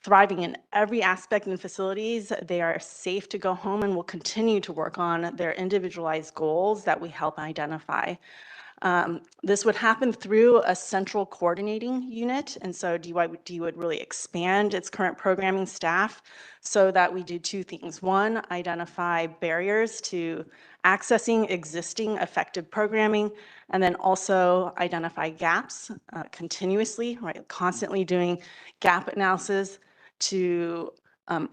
thriving in every aspect in facilities. They are safe to go home, and will continue to work on their individualized goals that we help identify. This would happen through a central coordinating unit. And so DYD would really expand its current programming staff so that we do two things. One, identify barriers to accessing existing effective programming, and then also identify gaps continuously, right? Constantly doing gap analysis to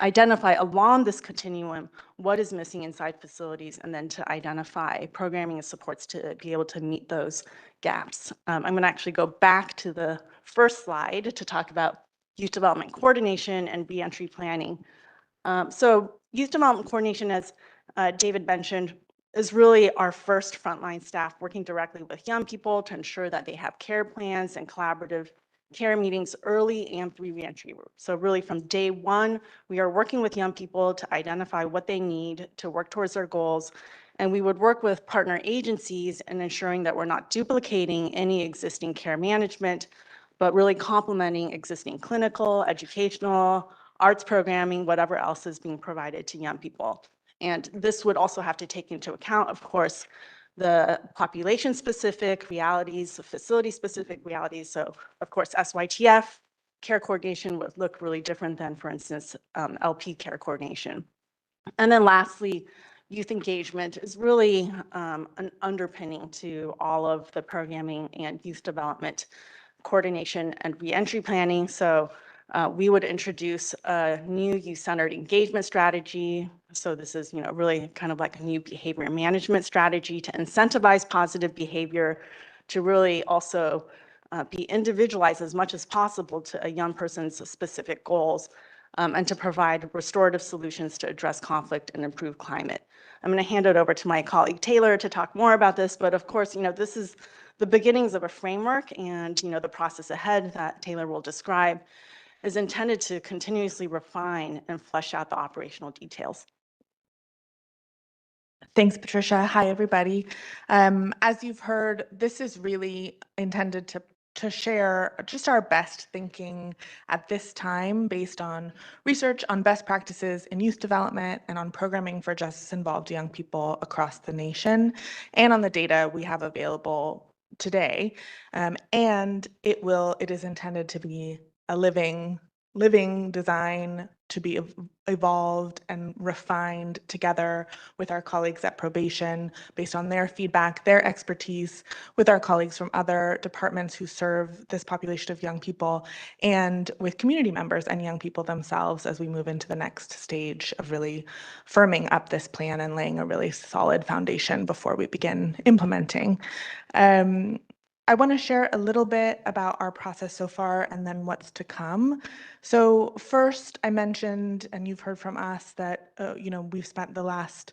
identify along this continuum what is missing inside facilities, and then to identify programming and supports to be able to meet those gaps. I'm going to actually go back to the first slide to talk about youth development coordination and reentry planning. So youth development coordination, as David mentioned, is really our first frontline staff working directly with young people to ensure that they have care plans and collaborative care meetings early and through reentry. So really from day one, we are working with young people to identify what they need to work towards their goals. And we would work with partner agencies in ensuring that we're not duplicating any existing care management, but really complementing existing clinical, educational, arts programming, whatever else is being provided to young people. And this would also have to take into account, of course, the population-specific realities, the facility-specific realities. So, of course, SYTF care coordination would look really different than, for instance, LP care coordination. And then lastly, youth engagement is really an underpinning to all of the programming and youth development coordination and reentry planning. So we would introduce a new youth-centered engagement strategy. So this is, really kind of like a new behavior management strategy to incentivize positive behavior, to really also be individualized as much as possible to a young person's specific goals, and to provide restorative solutions to address conflict and improve climate. I'm going to hand it over to my colleague Taylor to talk more about this, but of course, this is the beginnings of a framework, and the process ahead that Taylor will describe is intended to continuously refine and flesh out the operational details. Thanks, Patricia. Hi, everybody. As you've heard, this is really intended to share just our best thinking at this time based on research on best practices in youth development and on programming for justice-involved young people across the nation, and on the data we have available today. And it is intended to be a living design to be evolved and refined together with our colleagues at Probation based on their feedback, their expertise, with our colleagues from other departments who serve this population of young people, and with community members and young people themselves as we move into the next stage of really firming up this plan and laying a really solid foundation before we begin implementing. I want to share a little bit about our process so far and then what's to come. So first, I mentioned, and you've heard from us, that we've spent the last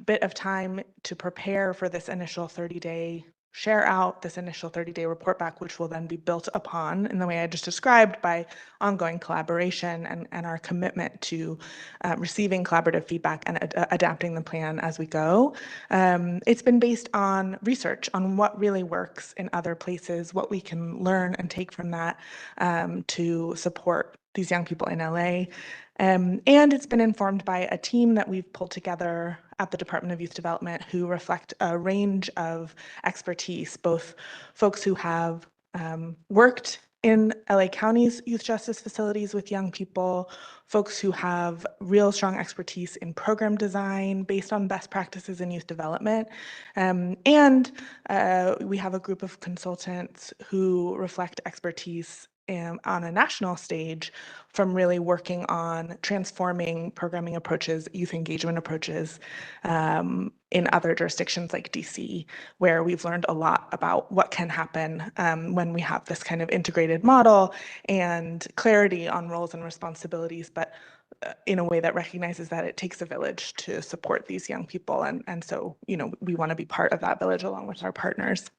bit of time to prepare for this initial 30-day share out this initial 30-day report back, which will then be built upon in the way I just described by ongoing collaboration and our commitment to receiving collaborative feedback and adapting the plan as we go. It's been based on research on what really works in other places, what we can learn and take from that to support these young people in LA. And it's been informed by a team that we've pulled together at the Department of Youth Development who reflect a range of expertise, both folks who have worked in LA County's youth justice facilities with young people, folks who have real strong expertise in program design based on best practices in youth development. And we have a group of consultants who reflect expertise on a national stage from really working on transforming programming approaches, youth engagement approaches in other jurisdictions like DC, where we've learned a lot about what can happen when we have this kind of integrated model and clarity on roles and responsibilities, but in a way that recognizes that it takes a village to support these young people. And so, we want to be part of that village along with our partners.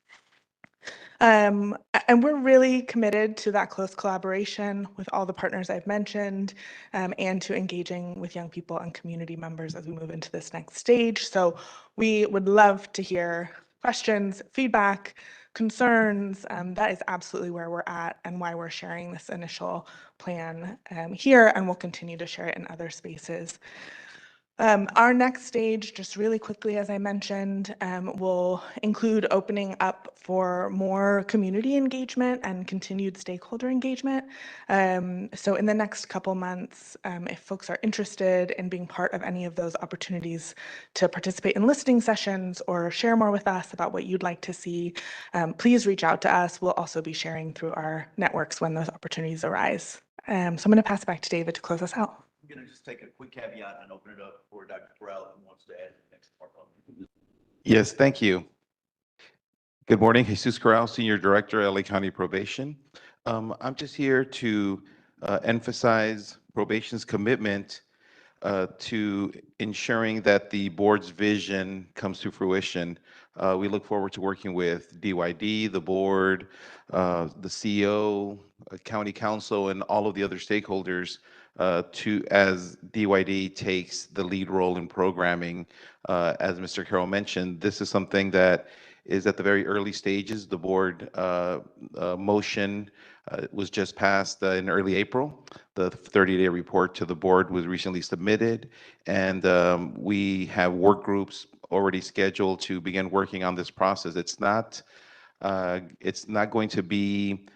And we're really committed to that close collaboration with all the partners I've mentioned and to engaging with young people and community members as we move into this next stage. So we would love to hear questions, feedback, concerns. That is absolutely where we're at and why we're sharing this initial plan here, and we'll continue to share it in other spaces. Our next stage, just really quickly, as I mentioned, will include opening up for more community engagement and continued stakeholder engagement. So in the next couple months, if folks are interested in being part of any of those opportunities to participate in listening sessions or share more with us about what you'd like to see, please reach out to us. We'll also be sharing through our networks when those opportunities arise. So I'm going to pass it back to David to close us out. I'm going to just take a quick caveat and open it up for Dr. Corral, who wants to add the next part. Yes, thank you. Good morning, Jesus Corral, Senior Director, LA County Probation. I'm just here to emphasize probation's commitment to ensuring that the board's vision comes to fruition. We look forward to working with DYD, the board, the CEO, county council, and all of the other stakeholders as DYD takes the lead role in programming. As Mr. Carroll mentioned, this is something that is at the very early stages. The board motion was just passed in early April. The 30-day report to the board was recently submitted, and we have work groups already scheduled to begin working on this process. It's not going to be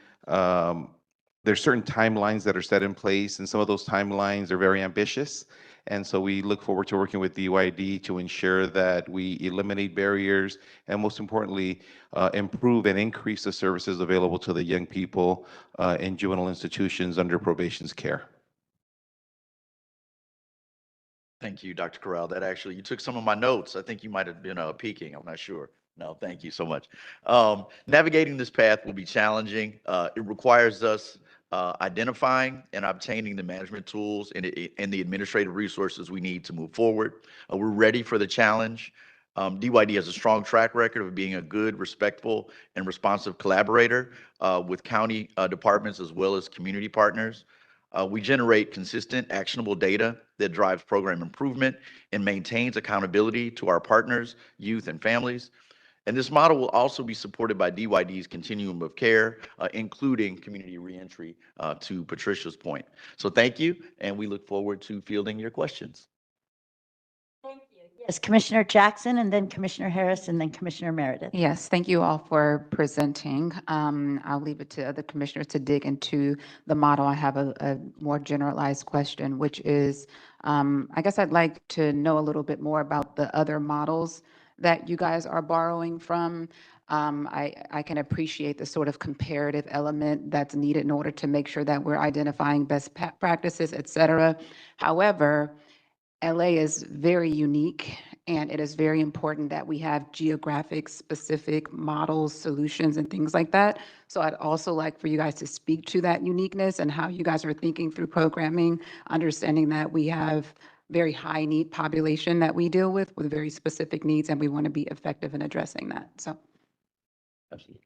there's certain timelines that are set in place, and some of those timelines are very ambitious. And so we look forward to working with DYD to ensure that we eliminate barriers and, most importantly, improve and increase the services available to the young people in juvenile institutions under probation's care. Thank you, Dr. Corral. That actually, you took some of my notes. I think you might have been peeking. I'm not sure. No, thank you so much. Navigating this path will be challenging. It requires us identifying and obtaining the management tools and the administrative resources we need to move forward. We're ready for the challenge. DYD has a strong track record of being a good, respectful, and responsive collaborator with county departments as well as community partners. We generate consistent, actionable data that drives program improvement and maintains accountability to our partners, youth, and families. And this model will also be supported by DYD's continuum of care, including community reentry, to Patricia's point. So thank you, and we look forward to fielding your questions. Thank you. Yes, Commissioner Jackson, and then Commissioner Harris, and then Commissioner Meredith. Yes, thank you all for presenting. I'll leave it to other commissioners to dig into the model. I have a more generalized question, which is, I guess I'd like to know a little bit more about the other models that you guys are borrowing from. I can appreciate the sort of comparative element that's needed in order to make sure that we're identifying best practices, et cetera. However, LA is very unique, and it is very important that we have geographic specific models, solutions, and things like that. So I'd also like for you guys to speak to that uniqueness and how you guys are thinking through programming, understanding that we have very high need population that we deal with very specific needs, and we want to be effective in addressing that. So Absolutely.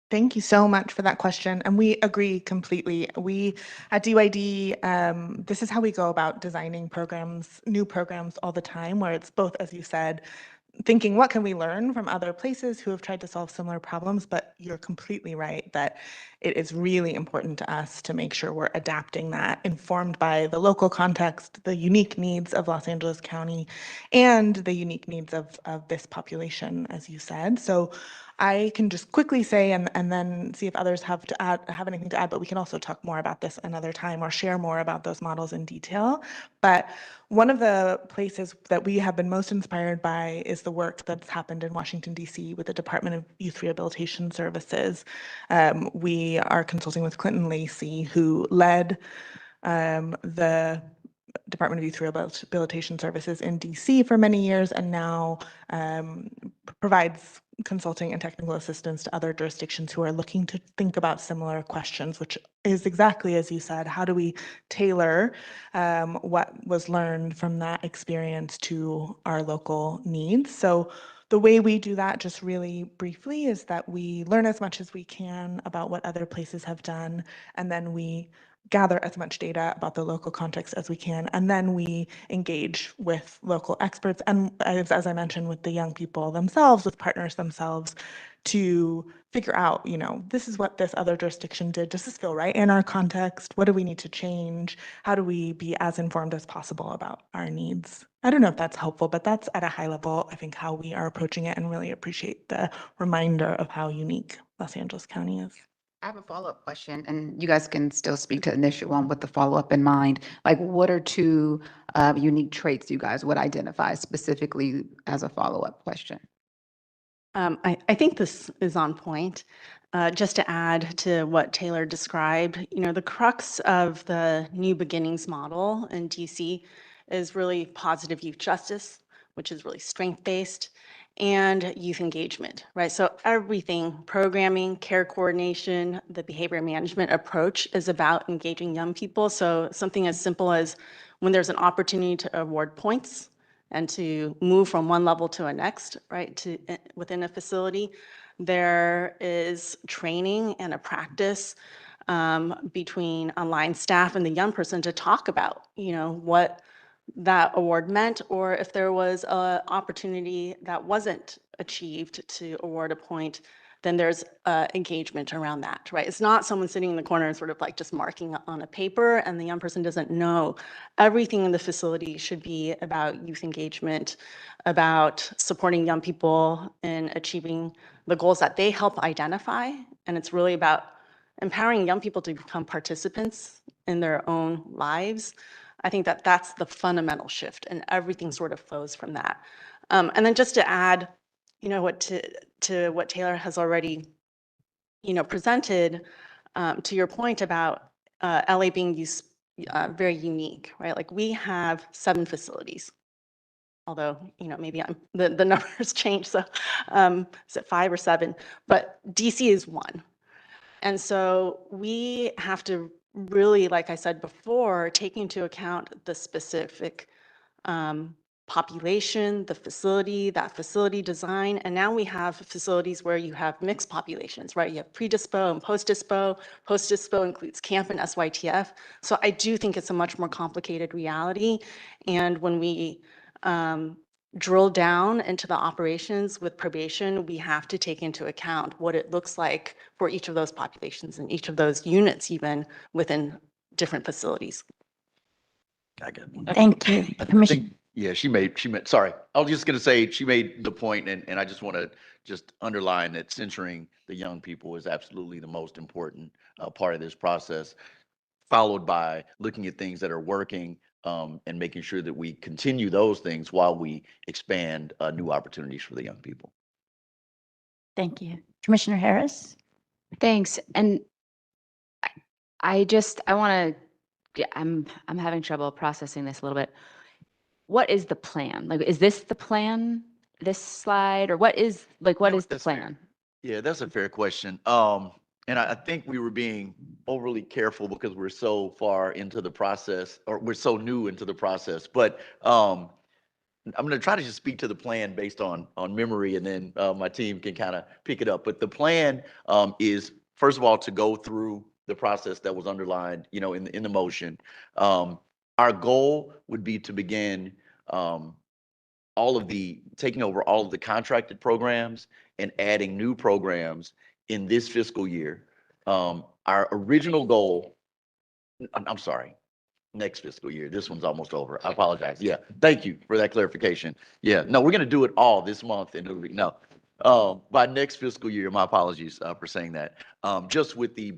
Thank you so much for that question. And we agree completely. We at DYD, this is how we go about designing programs, new programs all the time, where it's both, as you said, thinking what can we learn from other places who have tried to solve similar problems, but you're completely right that it is really important to us to make sure we're adapting that, informed by the local context, the unique needs of Los Angeles County, and the unique needs of this population, as you said. So I can just quickly say, and then see if others have anything to add, but we can also talk more about this another time or share more about those models in detail. But one of the places that we have been most inspired by is the work that's happened in Washington, D.C. with the Department of Youth Rehabilitation Services. We are consulting with Clinton Lacey, who led the Department of Youth Rehabilitation Services in DC for many years, and now provides consulting and technical assistance to other jurisdictions who are looking to think about similar questions, which is exactly as you said, how do we tailor what was learned from that experience to our local needs? So the way we do that, just really briefly, is that we learn as much as we can about what other places have done, and then we gather as much data about the local context as we can, and then we engage with local experts and, as I mentioned, with the young people themselves, with partners themselves, to figure out, this is what this other jurisdiction did. Does this feel right in our context? What do we need to change? How do we be as informed as possible about our needs? I don't know if that's helpful, but that's at a high level, I think, how we are approaching it, and really appreciate the reminder of how unique Los Angeles County is. I have a follow-up question, and you guys can still speak to the initial one with the follow-up in mind. Like, what are two unique traits you guys would identify specifically as a follow-up question? I think this is on point. Just to add to what Taylor described, the crux of the New Beginnings model in DC is really positive youth justice, which is really strength-based, and youth engagement, right? So everything, programming, care coordination, the behavior management approach is about engaging young people. So something as simple as when there's an opportunity to award points and to move from one level to a next, right, to within a facility, there is training and a practice between online staff and the young person to talk about, what that award meant, or if there was an opportunity that wasn't achieved to award a point, then there's engagement around that, right? It's not someone sitting in the corner and sort of like just marking on a paper and the young person doesn't know. Everything in the facility should be about youth engagement, about supporting young people in achieving the goals that they help identify. And it's really about empowering young people to become participants in their own lives. I think that that's the fundamental shift, and everything sort of flows from that. And then just to add, to what Taylor has already, presented, to your point about LA being very unique, right? Like we have 7 facilities, although maybe the numbers change. So is it 5 or 7? But DC is 1. And so we have to really, like I said before, take into account the specific population, the facility, that facility design. And now we have facilities where you have mixed populations, right? You have pre-dispo and post-dispo. Post-dispo includes camp and SYTF. So I do think it's a much more complicated reality. And when we drill down into the operations with probation, we have to take into account what it looks like for each of those populations and each of those units, even within different facilities. I got one. Thank you. Yeah, she made, sorry. I was just going to say, she made the point, and I just want to just underline that censoring the young people is absolutely the most important part of this process, followed by looking at things that are working and making sure that we continue those things while we expand new opportunities for the young people. Thank you. Commissioner Harris? Thanks. And I want to, I'm having trouble processing this a little bit. What is the plan? Like, is this the plan, this slide, or what is the plan? Yeah, that's a fair question. And I think we were being overly careful because we're so far into the process, or we're so new into the process. But I'm going to try to just speak to the plan based on memory, and then my team can kind of pick it up. But the plan is, first of all, to go through the process that was underlined, in the motion. Our goal would be to begin taking over all of the contracted programs and adding new programs in this fiscal year. Our original goal, I'm sorry, next fiscal year. This one's almost over. I apologize. Yeah. Thank you for that clarification. Yeah. No, we're going to do it all this month. And no, by next fiscal year, my apologies for saying that. Just with the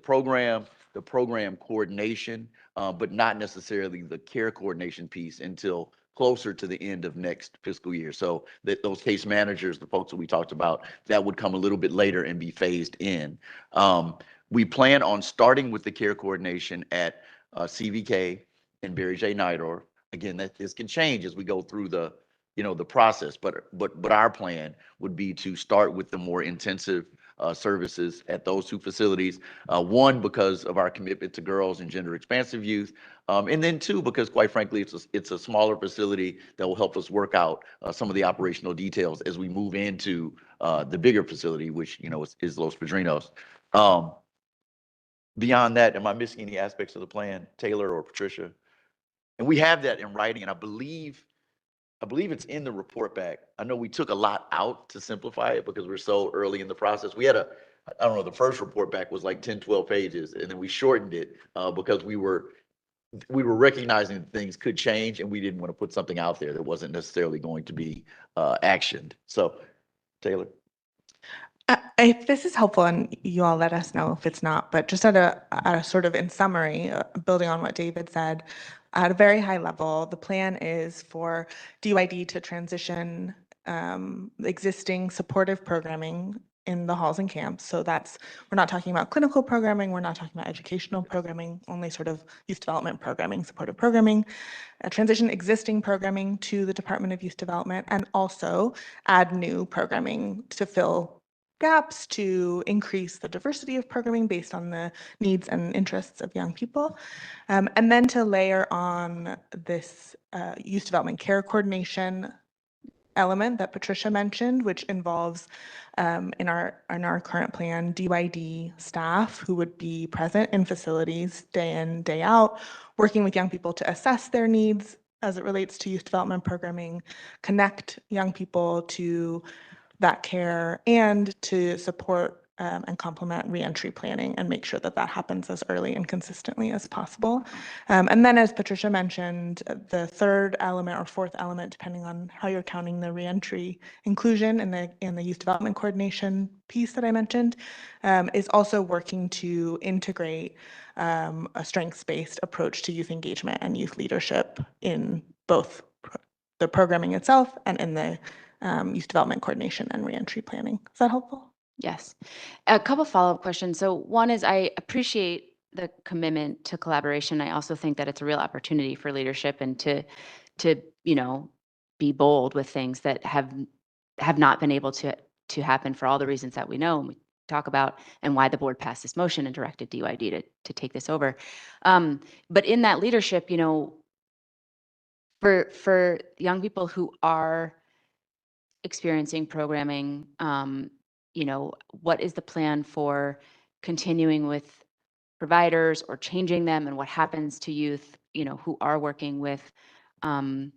program coordination, but not necessarily the care coordination piece until closer to the end of next fiscal year. So that those case managers, the folks that we talked about, that would come a little bit later and be phased in. We plan on starting with the care coordination at CVK and Barry J. Nidor. Again, this can change as we go through the process, but our plan would be to start with the more intensive services at those two facilities. One, because of our commitment to girls and gender expansive youth, and then two, because quite frankly, it's a smaller facility that will help us work out some of the operational details as we move into the bigger facility, which is Los Padrinos. Beyond that, am I missing any aspects of the plan, Taylor or Patricia? And we have that in writing, and I believe it's in the report back. I know we took a lot out to simplify it because we're so early in the process. We had I don't know, the first report back was like 10, 12 pages, and then we shortened it because we were recognizing that things could change, and we didn't want to put something out there that wasn't necessarily going to be actioned. So, Taylor. If this is helpful, and you all let us know if it's not, but just at a sort of in summary, building on what David said, at a very high level, the plan is for DYD to transition existing supportive programming in the halls and camps. So we're not talking about clinical programming, we're not talking about educational programming, only sort of youth development programming, supportive programming, transition existing programming to the Department of Youth Development, and also add new programming to fill gaps, to increase the diversity of programming based on the needs and interests of young people. And then to layer on this youth development care coordination element that Patricia mentioned, which involves in our current plan, DYD staff who would be present in facilities day in, day out, working with young people to assess their needs as it relates to youth development programming, connect young people to that care, and to support and complement reentry planning and make sure that happens as early and consistently as possible. And then, as Patricia mentioned, the third element or fourth element, depending on how you're counting the reentry inclusion in the youth development coordination piece that I mentioned, is also working to integrate a strengths-based approach to youth engagement and youth leadership in both the programming itself and in the youth development coordination and reentry planning. Is that helpful? Yes. A couple follow-up questions. So one is, I appreciate the commitment to collaboration. I also think that it's a real opportunity for leadership and to be bold with things that have not been able to happen for all the reasons that we know and we talk about, and why the board passed this motion and directed DYD to take this over. But in that leadership, for young people who are experiencing programming, what is the plan for continuing with providers or changing them, and what happens to youth, who are working with one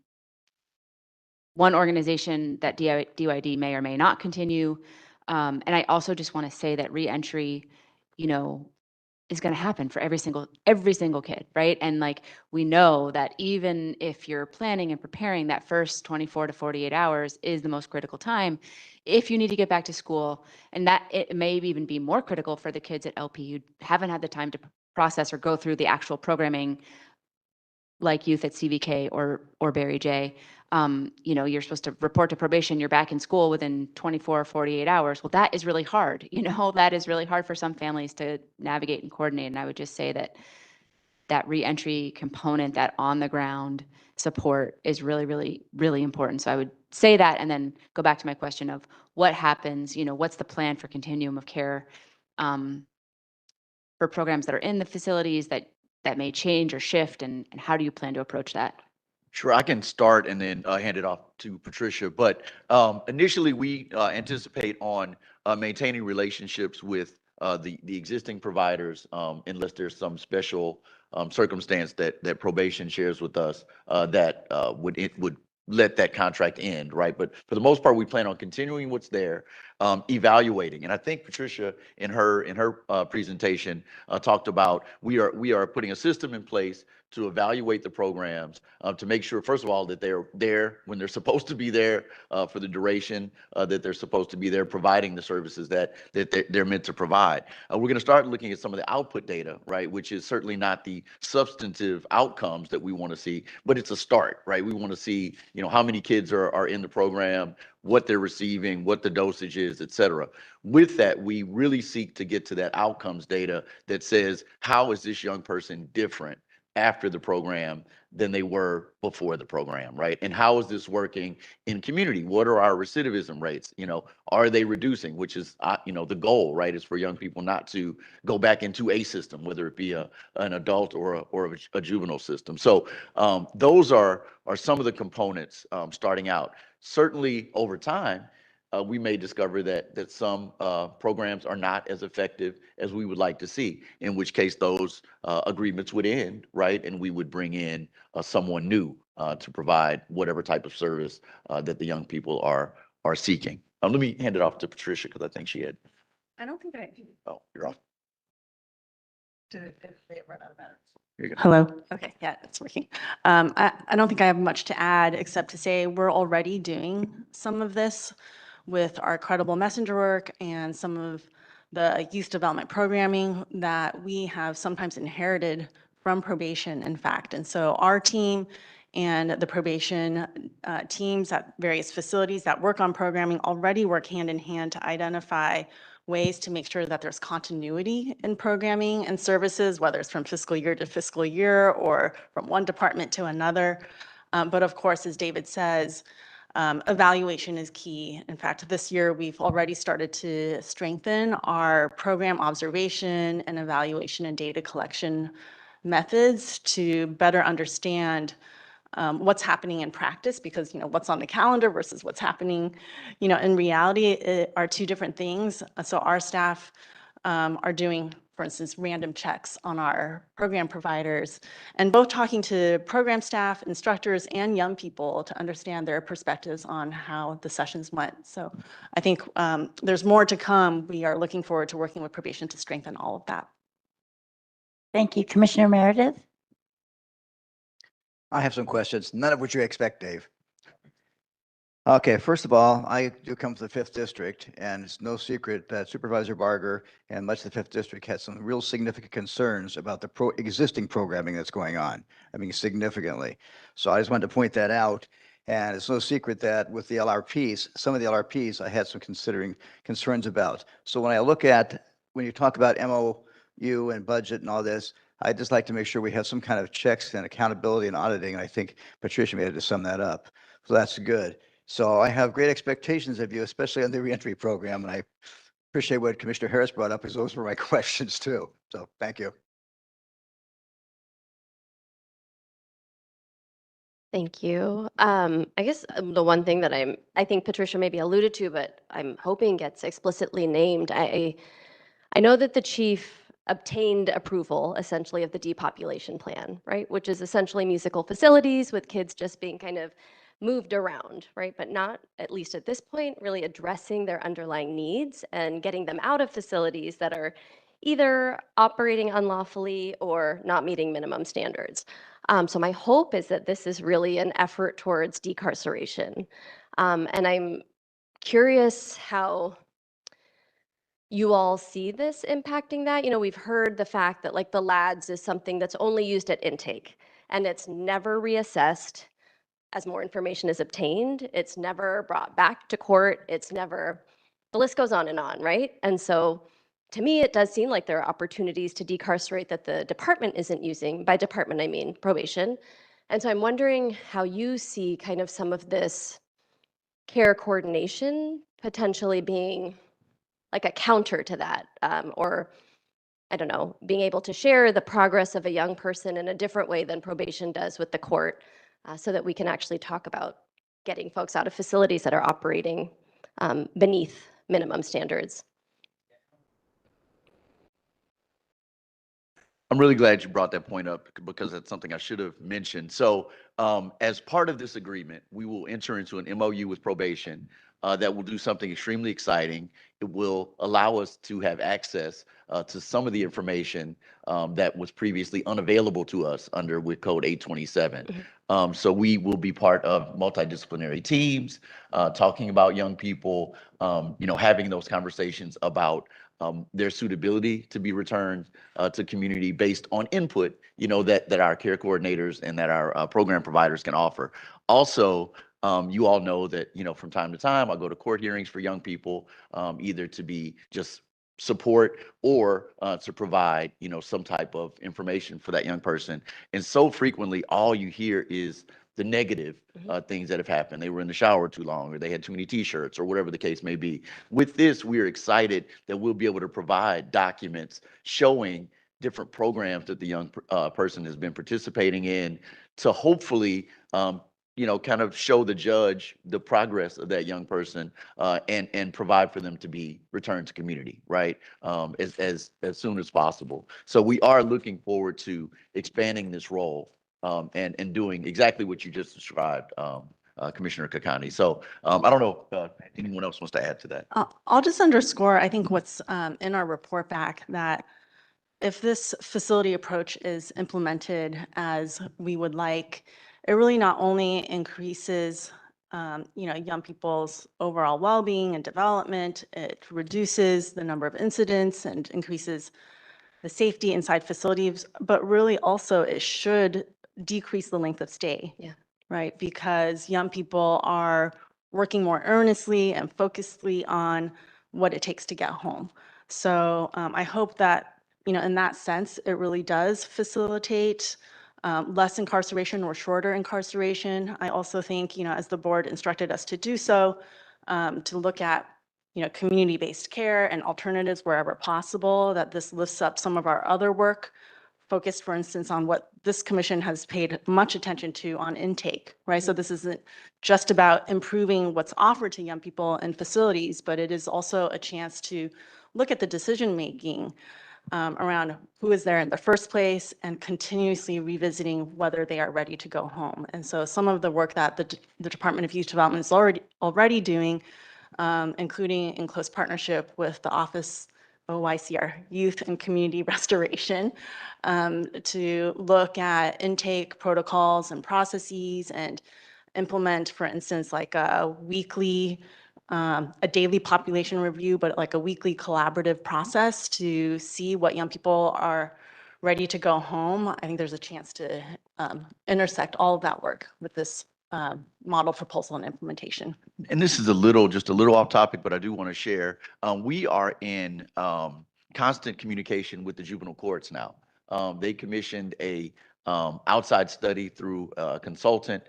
organization that DYD may or may not continue. And I also just want to say that reentry, is going to happen for every single kid, right? And we know that even if you're planning and preparing, that first 24 to 48 hours is the most critical time if you need to get back to school. And that it may even be more critical for the kids at LP who haven't had the time to process or go through the actual programming, like youth at CVK or Barry J. You're supposed to report to probation, you're back in school within 24 or 48 hours. Well, that is really hard. That is really hard for some families to navigate and coordinate. And I would just say that reentry component, that on the ground support is really, really, really important. So I would say that, and then go back to my question of what happens, what's the plan for continuum of care for programs that are in the facilities that may change or shift, and how do you plan to approach that? Sure, I can start and then hand it off to Patricia. But initially, we anticipate on maintaining relationships with the existing providers, unless there's some special circumstance that probation shares with us that would let that contract end, right? But for the most part, we plan on continuing what's there, evaluating. And I think Patricia, in her presentation, talked about we are putting a system in place to evaluate the programs, to make sure, first of all, that they're there when they're supposed to be there for the duration that they're supposed to be there, providing the services that they're meant to provide. We're going to start looking at some of the output data, right, which is certainly not the substantive outcomes that we want to see, but it's a start, right? We want to see, how many kids are in the program, what they're receiving, what the dosage is, et cetera. With that, we really seek to get to that outcomes data that says, how is this young person different after the program than they were before the program, right? And how is this working in community? What are our recidivism rates? Are they reducing, which is, the goal, right? Is for young people not to go back into a system, whether it be an adult or a juvenile system. So those are some of the components starting out. Certainly over time, we may discover that some programs are not as effective as we would like to see, in which case those agreements would end, right? And we would bring in someone new to provide whatever type of service that the young people are seeking. Let me hand it off to Patricia because I think she had. I don't think I. Oh, you're off. Did it run out of batteries? Here you go. Hello? Okay, yeah, it's working. I don't think I have much to add except to say we're already doing some of this with our credible messenger work and some of the youth development programming that we have sometimes inherited from probation, in fact. And so our team and the probation teams at various facilities that work on programming already work hand in hand to identify ways to make sure that there's continuity in programming and services, whether it's from fiscal year to fiscal year or from one department to another. But of course, as David says, evaluation is key. In fact, this year, we've already started to strengthen our program observation and evaluation and data collection methods to better understand what's happening in practice, because what's on the calendar versus what's happening in reality are two different things. So our staff are doing, for instance, random checks on our program providers, and both talking to program staff, instructors, and young people to understand their perspectives on how the sessions went. So I think there's more to come. We are looking forward to working with probation to strengthen all of that. Thank you. Commissioner Meredith? I have some questions, none of which you expect, Dave. Okay, first of all, I do come from the 5th District, and it's no secret that Supervisor Barger and much of the 5th District had some real significant concerns about the existing programming that's going on. I mean, significantly. So I just wanted to point that out. And it's no secret that with the LRPs, some of the LRPs I had some concerns about. So when I look at, when you talk about MOU and budget and all this, I'd just like to make sure we have some kind of checks and accountability and auditing. And I think Patricia may have to sum that up. So that's good. So I have great expectations of you, especially on the reentry program. And I appreciate what Commissioner Harris brought up, because those were my questions too. So thank you. Thank you. I guess the one thing that I think Patricia maybe alluded to, but I'm hoping gets explicitly named. I know that the chief obtained approval essentially of the depopulation plan, right? Which is essentially musical facilities with kids just being kind of moved around, right? But not, at least at this point, really addressing their underlying needs and getting them out of facilities that are either operating unlawfully or not meeting minimum standards. So my hope is that this is really an effort towards decarceration. And I'm curious how you all see this impacting that. We've heard the fact that like the LADS is something that's only used at intake and it's never reassessed as more information is obtained. It's never brought back to court. It's never, the list goes on, right? And so to me, it does seem like there are opportunities to decarcerate that the department isn't using. By department, I mean probation. And so I'm wondering how you see kind of some of this care coordination potentially being like a counter to that, or I don't know, being able to share the progress of a young person in a different way than probation does with the court, so that we can actually talk about getting folks out of facilities that are operating beneath minimum standards. I'm really glad you brought that point up because that's something I should have mentioned. So as part of this agreement, we will enter into an MOU with probation that will do something extremely exciting. It will allow us to have access to some of the information that was previously unavailable to us under with code 827. So we will be part of multidisciplinary teams, talking about young people, having those conversations about their suitability to be returned to community based on input, that our care coordinators and that our program providers can offer. Also, you all know that, from time to time, I'll go to court hearings for young people, either to be just support or to provide, some type of information for that young person. And so frequently, all you hear is the negative things that have happened. They were in the shower too long, or they had too many t-shirts, or whatever the case may be. With this, we're excited that we'll be able to provide documents showing different programs that the young person has been participating in to hopefully, kind of show the judge the progress of that young person and provide for them to be returned to community, right? As soon as possible. So we are looking forward to expanding this role and doing exactly what you just described, Commissioner Kakani. So I don't know if anyone else wants to add to that. I'll just underscore, I think what's in our report back, that if this facility approach is implemented as we would like, it really not only increases young people's overall well-being and development, it reduces the number of incidents and increases the safety inside facilities, but really also it should decrease the length of stay. Yeah. Right? Because young people are working more earnestly and focusedly on what it takes to get home. So I hope that, in that sense, it really does facilitate less incarceration or shorter incarceration. I also think, as the board instructed us to do so, to look at community-based care and alternatives wherever possible, that this lifts up some of our other work focused, for instance, on what this commission has paid much attention to on intake, right? So this isn't just about improving what's offered to young people in facilities, but it is also a chance to look at the decision-making around who is there in the first place and continuously revisiting whether they are ready to go home. And so some of the work that the Department of Youth Development is already doing, including in close partnership with the Office OYCR Youth and Community Restoration, to look at intake protocols and processes and implement, for instance, like a daily population review, but like a weekly collaborative process to see what young people are ready to go home. I think there's a chance to intersect all of that work with this model proposal and implementation. And this is just a little off topic, but I do want to share. We are in constant communication with the juvenile courts now. They commissioned a outside study through a consultant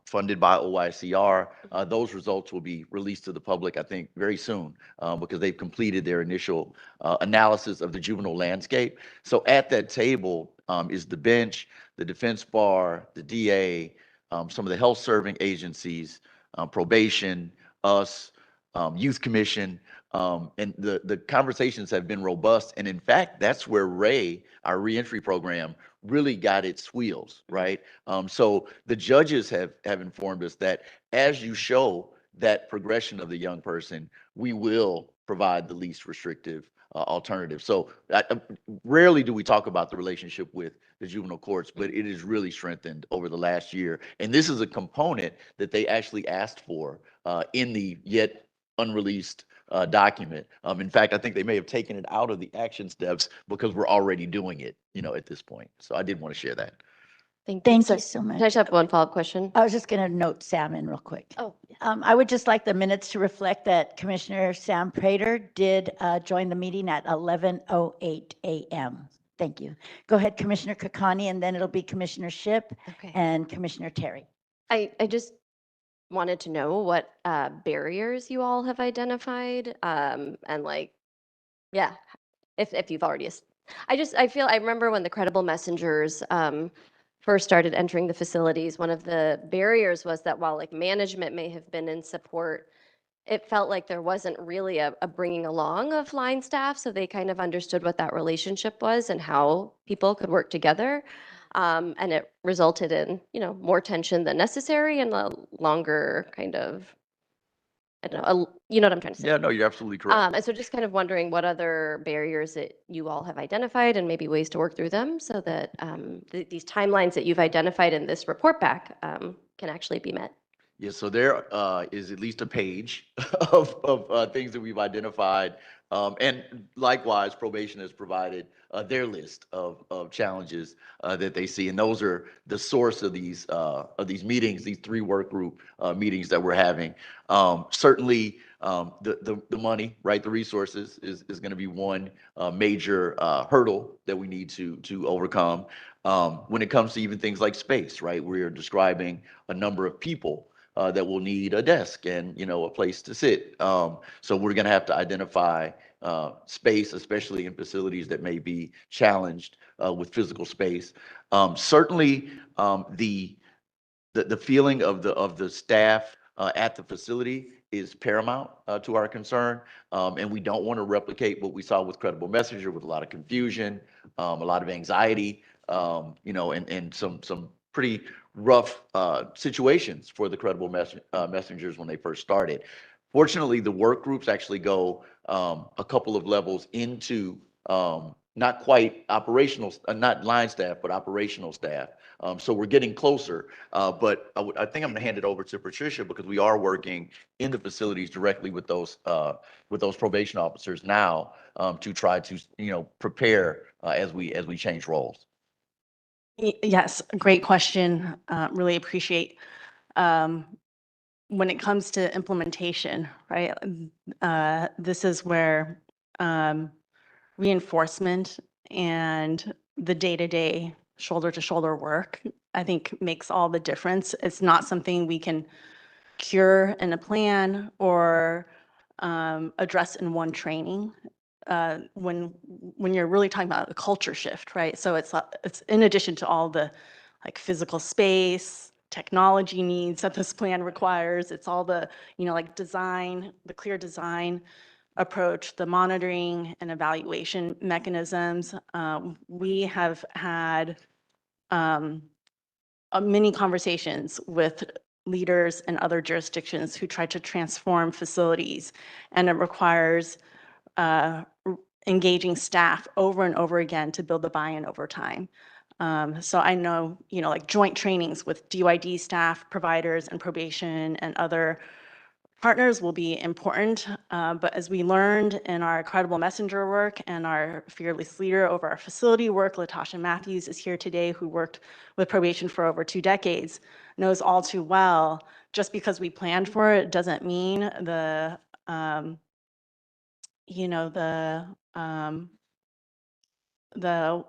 funded by OYCR. Those results will be released to the public, I think, very soon because they've completed their initial analysis of the juvenile landscape. So at that table is the bench, the defense bar, the DA, some of the health serving agencies, probation, us, youth commission, and the conversations have been robust. And in fact, that's where Ray, our reentry program, really got its wheels, right? So the judges have informed us that as you show that progression of the young person, we will provide the least restrictive alternative. So rarely do we talk about the relationship with the juvenile courts, but it is really strengthened over the last year. And this is a component that they actually asked for in the yet unreleased document. In fact, I think they may have taken it out of the action steps because we're already doing it, at this point. So I did want to share that. Thank you you so so much. Can I just have one follow-up question? I was just going to note Sam in real quick. Oh. I would just like the minutes to reflect that Commissioner Sam Prater did join the meeting at 11:08 a.m. Thank you. Go ahead, Commissioner Kakani, and then it'll be Commissioner Shipp and Commissioner Terry. I just wanted to know what barriers you all have identified and if you've already. I remember when the credible messengers first started entering the facilities, one of the barriers was that while like management may have been in support, it felt like there wasn't really a bringing along of line staff, so they kind of understood what that relationship was and how people could work together. And it resulted in, more tension than necessary and a longer kind of, I don't know, you know what I'm trying to say? Yeah, no, you're absolutely correct. And so just kind of wondering what other barriers that you all have identified and maybe ways to work through them so that these timelines that you've identified in this report back can actually be met. Yeah, so there is at least a page of things that we've identified. And likewise, probation has provided their list of challenges that they see. And those are the source of these meetings, these 3 work group meetings that we're having. Certainly, the money, right, the resources is going to be one major hurdle that we need to overcome. When it comes to even things like space, right, we are describing a number of people that will need a desk and a place to sit. So we're going to have to identify space, especially in facilities that may be challenged with physical space. Certainly, the feeling of the staff at the facility is paramount to our concern, and we don't want to replicate what we saw with Credible Messenger, with a lot of confusion, a lot of anxiety, and some pretty rough situations for the Credible Messengers when they first started. Fortunately, the work groups actually go a couple of levels into not quite operational, not line staff, but operational staff. So we're getting closer, but I think I'm going to hand it over to Patricia because we are working in the facilities directly with those probation officers now to try to prepare as we change roles. Yes, great question. Really appreciate when it comes to implementation, right? This is where reinforcement and the day-to-day shoulder-to-shoulder work, I think, makes all the difference. It's not something we can cure in a plan or address in one training. When you're really talking about a culture shift, right? So it's in addition to all the like physical space, technology needs that this plan requires. It's all the like design, the clear design approach, the monitoring and evaluation mechanisms. We have had many conversations with leaders in other jurisdictions who try to transform facilities, and it requires engaging staff over and over again to build the buy-in over time. So I know, like joint trainings with DYD staff, providers, and probation and other partners will be important, but as we learned in our Credible Messenger work and our fearless leader over our facility work, Latasha Matthews is here today, who worked with probation for over 2 decades, knows all too well, just because we planned for it doesn't mean the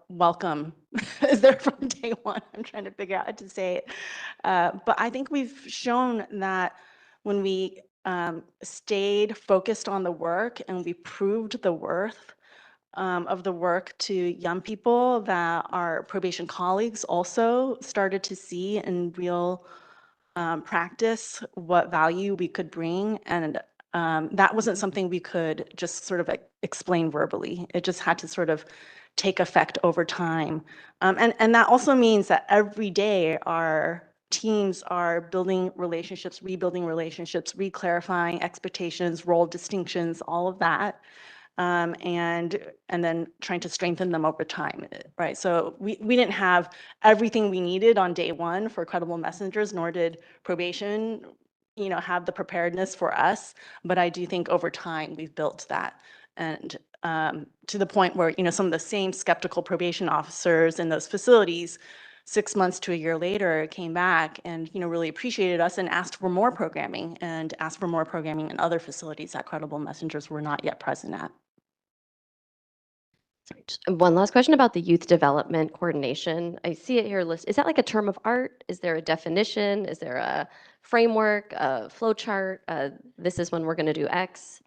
welcome is there from day one. I'm trying to figure out how to say it. But I think we've shown that when we stayed focused on the work and we proved the worth of the work to young people, that our probation colleagues also started to see in real practice what value we could bring. And that wasn't something we could just sort of explain verbally. It just had to sort of take effect over time. And that also means that every day our teams are building relationships, rebuilding relationships, re-clarifying expectations, role distinctions, all of that. And then trying to strengthen them over time, right? So we didn't have everything we needed on day one for Credible Messengers, nor did probation, have the preparedness for us. But I do think over time we've built that. And to the point where, some of the same skeptical probation officers in those facilities 6 months to a year later came back and, really appreciated us and asked for more programming and asked for more programming in other facilities that Credible Messengers were not yet present at. Sorry, just one last question about the youth development coordination. I see it here listed. Is that like a term of art? Is there a definition? Is there a framework, a flow chart? This is when we're going to do X?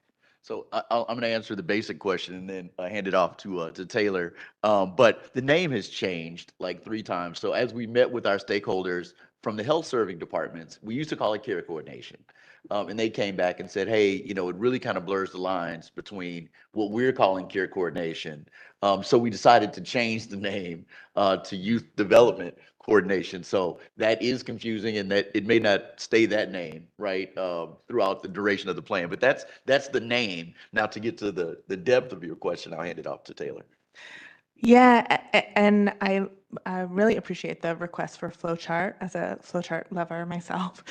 So I'm going to answer the basic question and then hand it off to Taylor. But the name has changed like 3 times. So as we met with our stakeholders from the health serving departments, we used to call it care coordination. And they came back and said, hey, you know, it really kind of blurs the lines between what we're calling care coordination. So we decided to change the name to youth development coordination. So that is confusing, and that it may not stay that name, right, throughout the duration of the plan. But that's the name. Now, to get to the depth of your question, I'll hand it off to Taylor. Yeah, and I really appreciate the request for flowchart as a flowchart lover myself.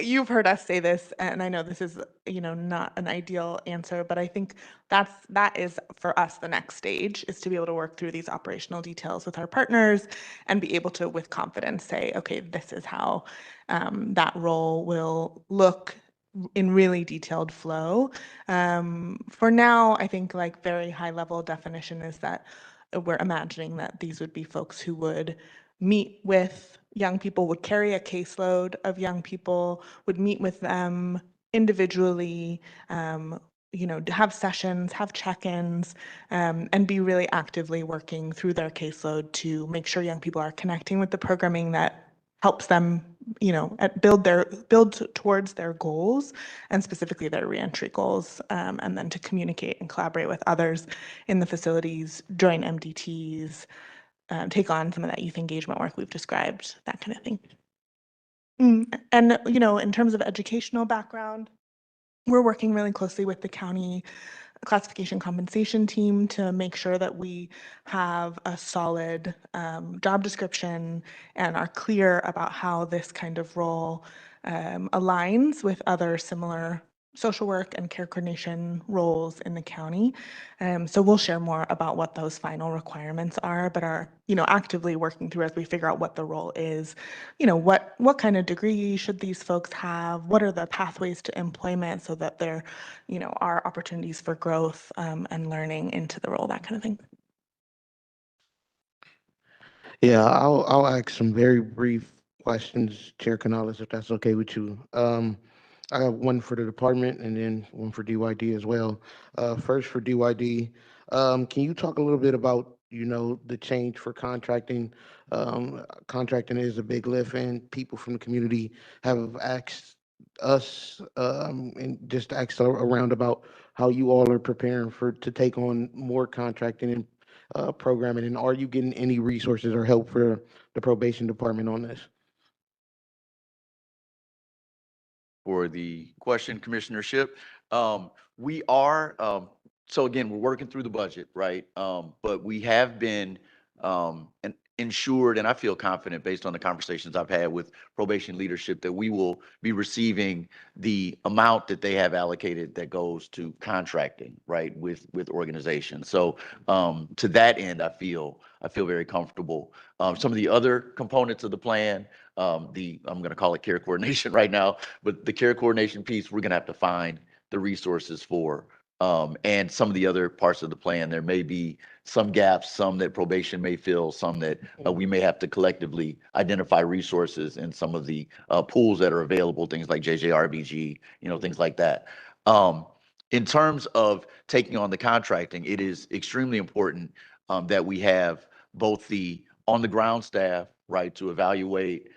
You've heard us say this, and I know this is, you know, not an ideal answer, but I think that is for us the next stage, is to be able to work through these operational details with our partners and be able to, with confidence, say, okay, this is how that role will look in really detailed flow. For now, I think like very high level definition is that we're imagining that these would be folks who would meet with young people, would carry a caseload of young people, would meet with them individually, you know, have sessions, have check-ins, and be really actively working through their caseload to make sure young people are connecting with the programming that helps them, you know, build towards their goals, and specifically their reentry goals, and then to communicate and collaborate with others in the facilities, join MDTs, take on some of that youth engagement work we've described, that kind of thing. And, you know, in terms of educational background, we're working really closely with the county classification compensation team to make sure that we have a solid job description and are clear about how this kind of role aligns with other similar social work and care coordination roles in the county. So we'll share more about what those final requirements are, but are, you know, actively working through as we figure out what the role is. You know, what kind of degree should these folks have? What are the pathways to employment so that there, you know, are opportunities for growth and learning into the role, that kind of thing. Yeah, I'll ask some very brief questions, Chair Canales, if that's okay with you. I have one for the department and then one for DYD as well. First for DYD, can you talk a little bit about, you know, the change for contracting? Contracting is a big lift, and people from the community have asked us and just asked around about how you all are preparing to take on more contracting and programming, and are you getting any resources or help for the probation department on this? For the question, Commissionership. We are, so again, we're working through the budget, right? But we have been ensured, and I feel confident based on the conversations I've had with probation leadership, that we will be receiving the amount that they have allocated that goes to contracting, right, with organizations. So to that end, I feel very comfortable. Some of the other components of the plan, I'm going to call it care coordination right now, but the care coordination piece, we're going to have to find the resources for. And some of the other parts of the plan, there may be some gaps, some that probation may fill, some that we may have to collectively identify resources in some of the pools that are available, things like JJRBG, you know, things like that. In terms of taking on the contracting, it is extremely important that we have both the on-the-ground staff, right, to evaluate,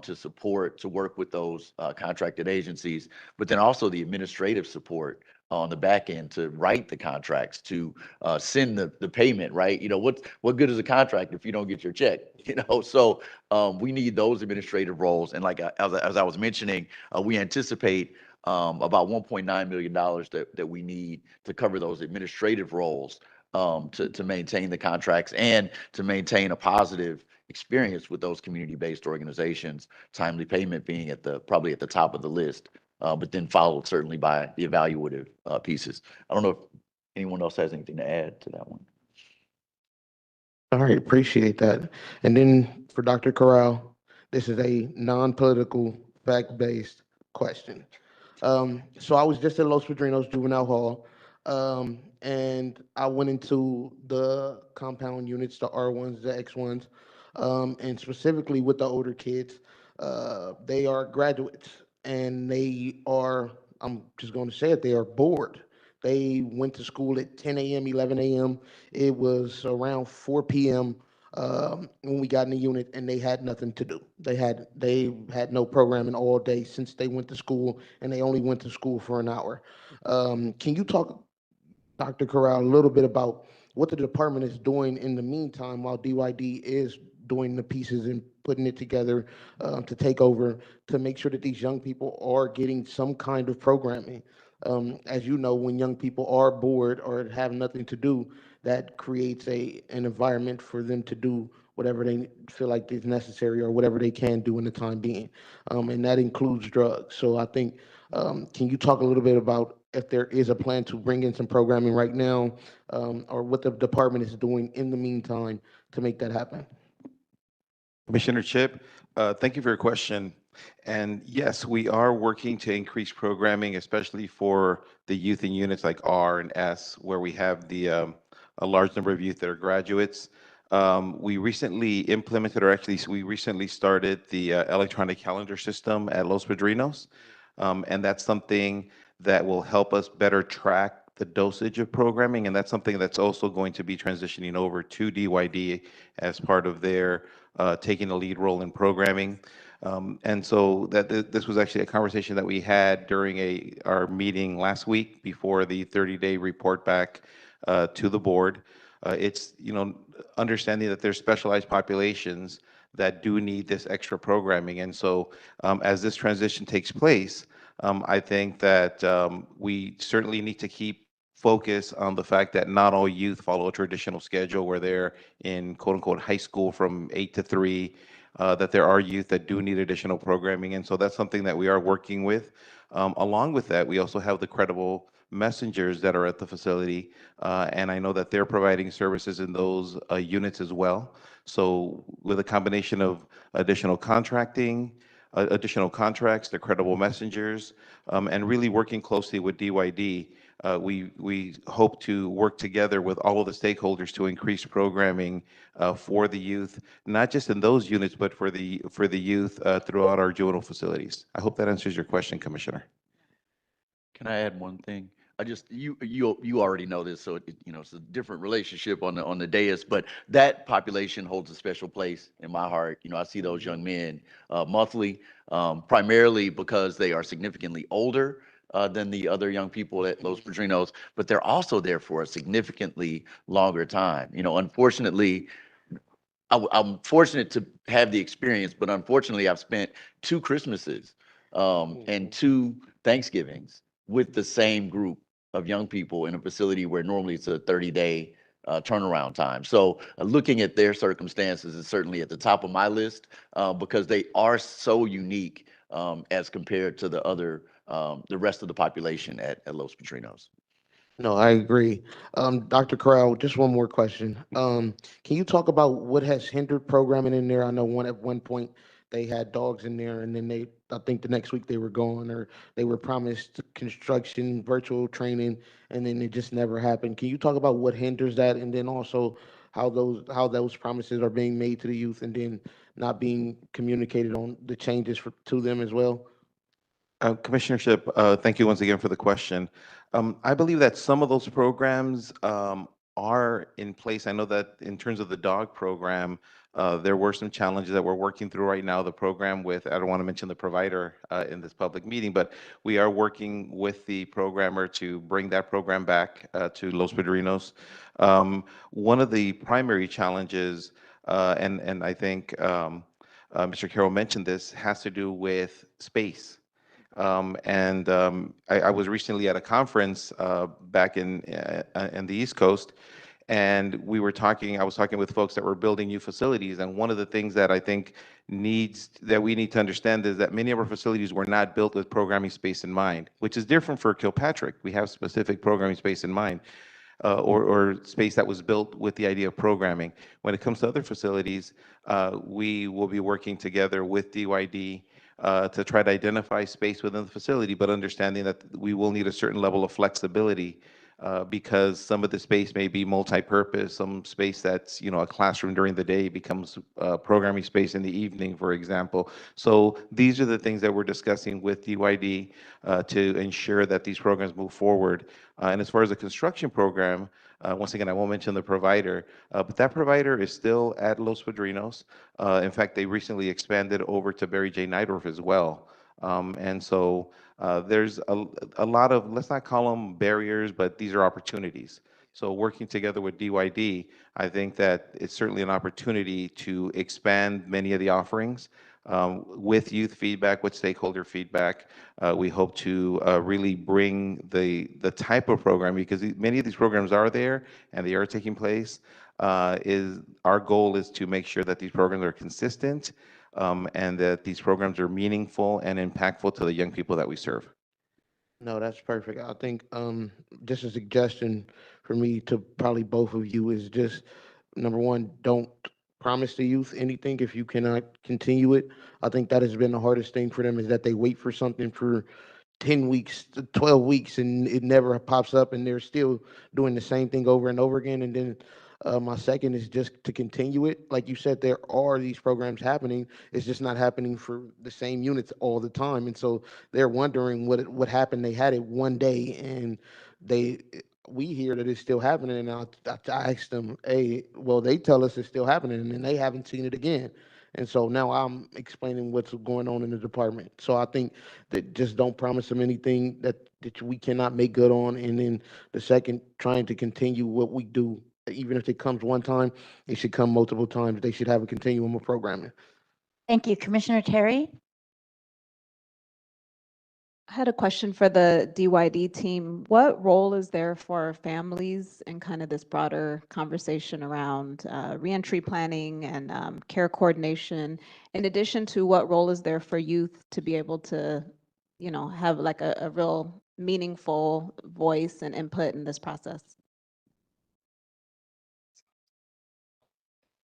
to support, to work with those contracted agencies, but then also the administrative support on the back end to write the contracts, to send the payment, right? You know, what good is a contract if you don't get your check? You know, so we need those administrative roles. And like as I was mentioning, we anticipate about $1.9 million that we need to cover those administrative roles, to maintain the contracts and to maintain a positive experience with those community-based organizations, timely payment being probably at the top of the list, but then followed certainly by the evaluative pieces. I don't know if anyone else has anything to add to that one. All right, appreciate that. And then for Dr. Corral, this is a non-political, fact-based question. So I was just at Los Padrinos Juvenile Hall, and I went into the compound units, the R1s, the X1s, and specifically with the older kids. They are graduates, and they are, I'm just going to say it, they are bored. They went to school at 10 a.m., 11 a.m. It was around 4 p.m. When we got in the unit, and they had nothing to do. They had no programming all day since they went to school, and they only went to school for an hour. Can you talk, Dr. Corral, a little bit about what the department is doing in the meantime while DYD is doing the pieces and putting it together to take over to make sure that these young people are getting some kind of programming. As you know, when young people are bored or have nothing to do, that creates an environment for them to do whatever they feel like is necessary or whatever they can do in the time being. And that includes drugs. So I think, can you talk a little bit about if there is a plan to bring in some programming right now, or what the department is doing in the meantime to make that happen? Commissioner Chip, thank you for your question. And yes, we are working to increase programming, especially for the youth in units like R and S, where we have a large number of youth that are graduates. We recently implemented, or actually, we recently started the electronic calendar system at Los Padrinos. And that's something that will help us better track the dosage of programming. And that's something that's also going to be transitioning over to DYD as part of their taking a lead role in programming. And so this was actually a conversation that we had during our meeting last week before the 30-day report back to the board. It's, understanding that there's specialized populations that do need this extra programming. And so as this transition takes place, I think that we certainly need to keep focus on the fact that not all youth follow a traditional schedule where they're in quote unquote high school from 8 to 3, that there are youth that do need additional programming. And so that's something that we are working with. Along with that, we also have the credible messengers that are at the facility. And I know that they're providing services in those units as well. So with a combination of additional contracting, additional contracts, the credible messengers, and really working closely with DYD, we hope to work together with all of the stakeholders to increase programming for the youth, not just in those units, but for the youth throughout our juvenile facilities. I hope that answers your question, Commissioner. Can I add one thing? You already know this, so it's a different relationship on the dais, but that population holds a special place in my heart. I see those young men monthly, primarily because they are significantly older than the other young people at Los Padrinos, but they're also there for a significantly longer time. Unfortunately, I'm fortunate to have the experience, but unfortunately, I've spent 2 Christmases and 2 Thanksgivings with the same group of young people in a facility where normally it's a 30-day turnaround time. So looking at their circumstances is certainly at the top of my list because they are so unique as compared to the rest of the population at Los Padrinos. No, I agree. Dr. Corral, just one more question. Can you talk about what has hindered programming in there? I know at one point they had dogs in there, and then I think the next week they were gone, or they were promised construction, virtual training, and then it just never happened. Can you talk about what hinders that, and then also how those promises are being made to the youth, and then not being communicated on the changes to them as well? Commissioner Ship, thank you once again for the question. I believe that some of those programs are in place. I know that in terms of the dog program, there were some challenges that we're working through right now. The program with, I don't want to mention the provider in this public meeting, but we are working with the programmer to bring that program back to Los Padrinos. One of the primary challenges, and I think Mr. Carroll mentioned this, has to do with space. I was recently at a conference back in the East Coast, and I was talking with folks that were building new facilities. And one of the things that I think that we need to understand is that many of our facilities were not built with programming space in mind, which is different for Kilpatrick. We have specific programming space in mind. Or space that was built with the idea of programming. When it comes to other facilities, we will be working together with DYD to try to identify space within the facility, but understanding that we will need a certain level of flexibility because some of the space may be multi-purpose, some space that's, a classroom during the day becomes programming space in the evening, for example. So these are the things that we're discussing with DYD to ensure that these programs move forward. And as far as the construction program, once again, I won't mention the provider, but that provider is still at Los Padrinos. In fact, they recently expanded over to Barry J. Neidorf as well. And so there's a lot of, let's not call them barriers, but these are opportunities. So working together with DYD, I think that it's certainly an opportunity to expand many of the offerings with youth feedback, with stakeholder feedback. We hope to really bring the type of program, because many of these programs are there and they are taking place. Our goal is to make sure that these programs are consistent and that these programs are meaningful and impactful to the young people that we serve. No, that's perfect. I think just a suggestion for me to probably both of you is just number one, don't promise the youth anything if you cannot continue it. I think that has been the hardest thing for them, is that they wait for something for 10 weeks to 12 weeks and it never pops up and they're still doing the same thing over and over again. And then my second is just to continue it. Like you said, there are these programs happening. It's just not happening for the same units all the time. And so they're wondering what happened. They had it one day and we hear that it's still happening. And I asked them, hey, well, they tell us it's still happening and then they haven't seen it again. And so now I'm explaining what's going on in the department. So I think that just don't promise them anything that we cannot make good on. And then the second, trying to continue what we do. Even if it comes one time, it should come multiple times. They should have a continuum of programming. Thank you. Commissioner Terry? I had a question for the DYD team. What role is there for families in kind of this broader conversation around reentry planning and care coordination? In addition to, what role is there for youth to be able to, have like a real meaningful voice and input in this process?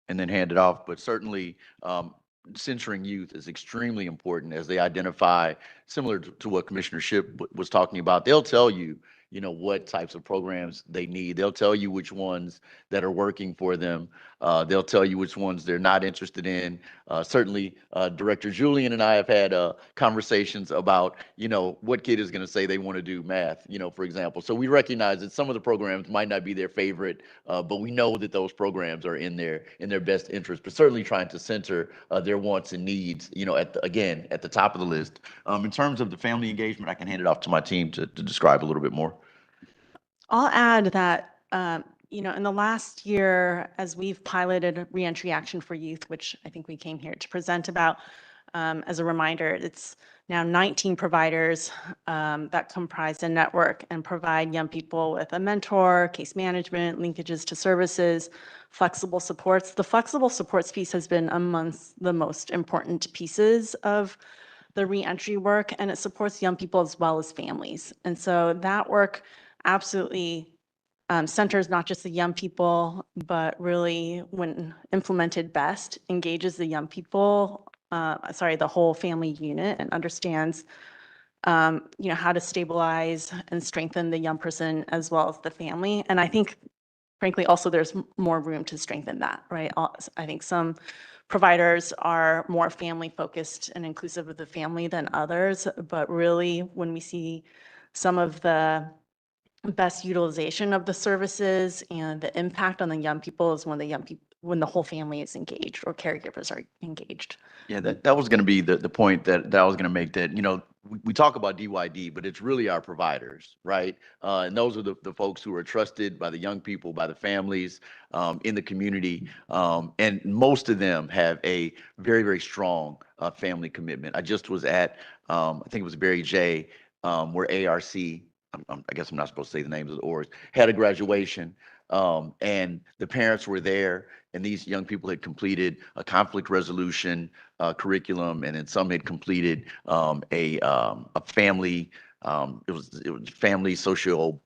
And then hand it off. But certainly, censoring youth is extremely important as they identify, similar to what Commissioner Shipp was talking about. They'll tell you, what types of programs they need. They'll tell you which ones that are working for them. They'll tell you which ones they're not interested in. Certainly, Director Julian and I have had conversations about, what kid is going to say they want to do math, for example. So we recognize that some of the programs might not be their favorite, but we know that those programs are in their best interest. But certainly trying to center their wants and needs, at the top of the list. In terms of the family engagement, I can hand it off to my team to describe a little bit more. I'll add that, in the last year, as we've piloted Reentry Action for Youth, which I think we came here to present about, as a reminder, it's now 19 providers that comprise a network and provide young people with a mentor, case management, linkages to services, flexible supports. The flexible supports piece has been amongst the most important pieces of the reentry work, and it supports young people as well as families. And so that work absolutely centers not just the young people, but really, when implemented best, engages the young people, the whole family unit, and understands, how to stabilize and strengthen the young person as well as the family. And I think, frankly, also there's more room to strengthen that, right? I think some providers are more family focused and inclusive of the family than others, but really, when we see some of the best utilization of the services and the impact on the young people is when the whole family is engaged or caregivers are engaged. Yeah, that was going to be the point that I was going to make, that, we talk about DYD, but it's really our providers, right? And those are the folks who are trusted by the young people, by the families in the community. And most of them have a very, very strong family commitment. I just was at, I think it was Barry J, where ARC, I guess I'm not supposed to say the names of the orgs, had a graduation, and the parents were there, and these young people had completed a conflict resolution curriculum, and then some had completed a family, it was family social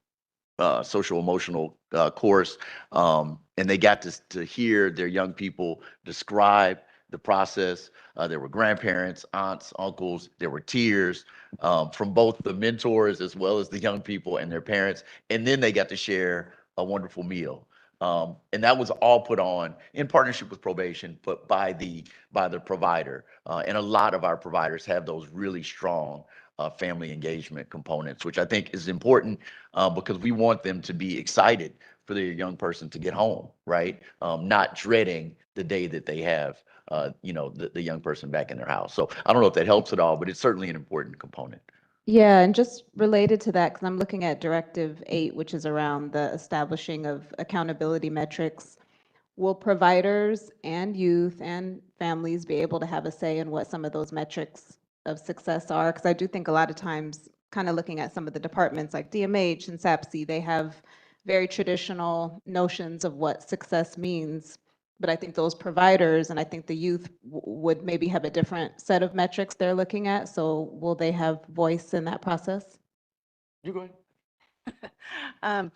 emotional course, and they got to hear their young people describe the process. There were grandparents, aunts, uncles, there were tears from both the mentors as well as the young people and their parents. And then they got to share a wonderful meal. And that was all put on in partnership with probation, but by the provider. And a lot of our providers have those really strong family engagement components, which I think is important because we want them to be excited for their young person to get home, right? Not dreading the day that they have, the young person back in their house. So I don't know if that helps at all, but it's certainly an important component. Yeah, and just related to that, because I'm looking at Directive 8, which is around the establishing of accountability metrics. Will providers and youth and families be able to have a say in what some of those metrics of success are? Because I do think a lot of times, kind of looking at some of the departments like DMH and SAPC, they have very traditional notions of what success means. But I think those providers and I think the youth would maybe have a different set of metrics they're looking at. So will they have voice in that process? You go ahead.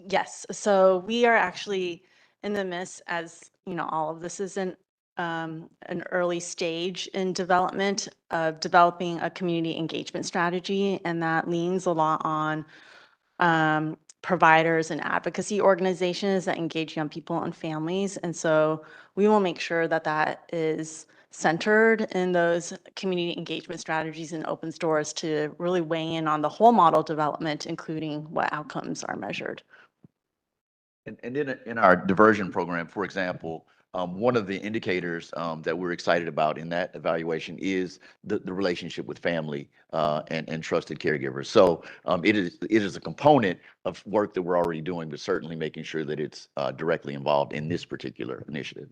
Yes, so we are actually in the midst, as you know, all of this is in an early stage in development of developing a community engagement strategy, and that leans a lot on providers and advocacy organizations that engage young people and families. And so we will make sure that that is centered in those community engagement strategies and opens doors to really weigh in on the whole model development, including what outcomes are measured. And in our diversion program, for example, one of the indicators that we're excited about in that evaluation is the relationship with family and trusted caregivers. So it is a component of work that we're already doing, but certainly making sure that it's directly involved in this particular initiative.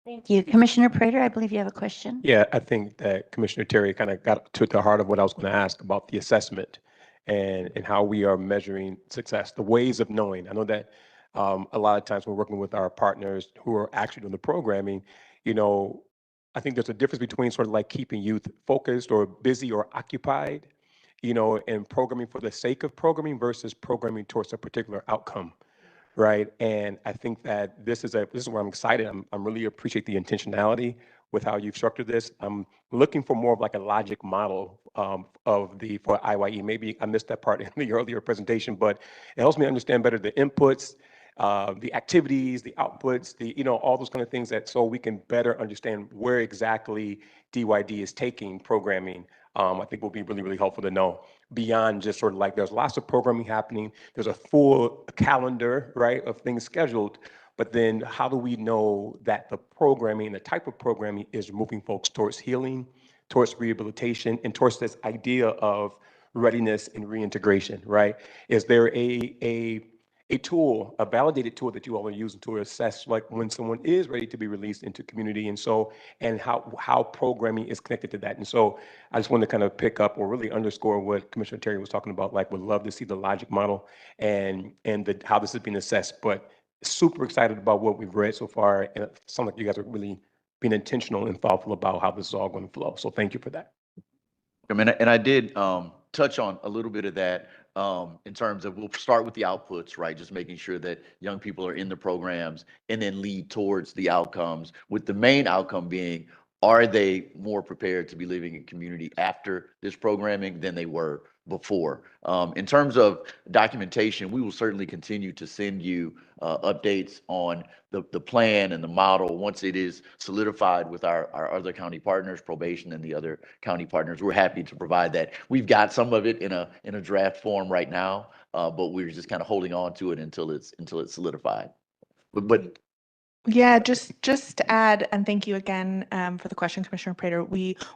Thank you. Commissioner Prater, I believe you have a question. Yeah, I think that Commissioner Terry kind of got to the heart of what I was going to ask about the assessment and how we are measuring success, the ways of knowing. I know that a lot of times we're working with our partners who are actually doing the programming, I think there's a difference between sort of like keeping youth focused or busy or occupied, and programming for the sake of programming versus programming towards a particular outcome. Right. And I think that this is where I'm excited. I'm really appreciate the intentionality with how you've structured this. I'm looking for more of like a logic model for IYE. Maybe I missed that part in the earlier presentation, but it helps me understand better the inputs, the activities, the outputs, all those kind of things so we can better understand where exactly DYD is taking programming. I think will be really, really helpful to know beyond just sort of like there's lots of programming happening. There's a full calendar, right, of things scheduled. But then how do we know that the programming, the type of programming is moving folks towards healing, towards rehabilitation, and towards this idea of readiness and reintegration, right? Is there a tool, a validated tool that you all are using to assess like when someone is ready to be released into community and how programming is connected to that? And so I just want to kind of pick up or really underscore what Commissioner Terry was talking about, like would love to see the logic model and how this is being assessed, but super excited about what we've read so far. And it sounds like you guys are really being intentional and thoughtful about how this is all going to flow. So thank you for that. I mean, and I did touch on a little bit of that in terms of we'll start with the outputs, right? Just making sure that young people are in the programs and then lead towards the outcomes, with the main outcome being, are they more prepared to be living in community after this programming than they were before? In terms of documentation, we will certainly continue to send you updates on the plan and the model once it is solidified with our other county partners, probation and the other county partners. We're happy to provide that. We've got some of it in a draft form right now, but we're just kind of holding on to it until it's solidified. But Yeah, just to add, and thank you again for the question, Commissioner Prater.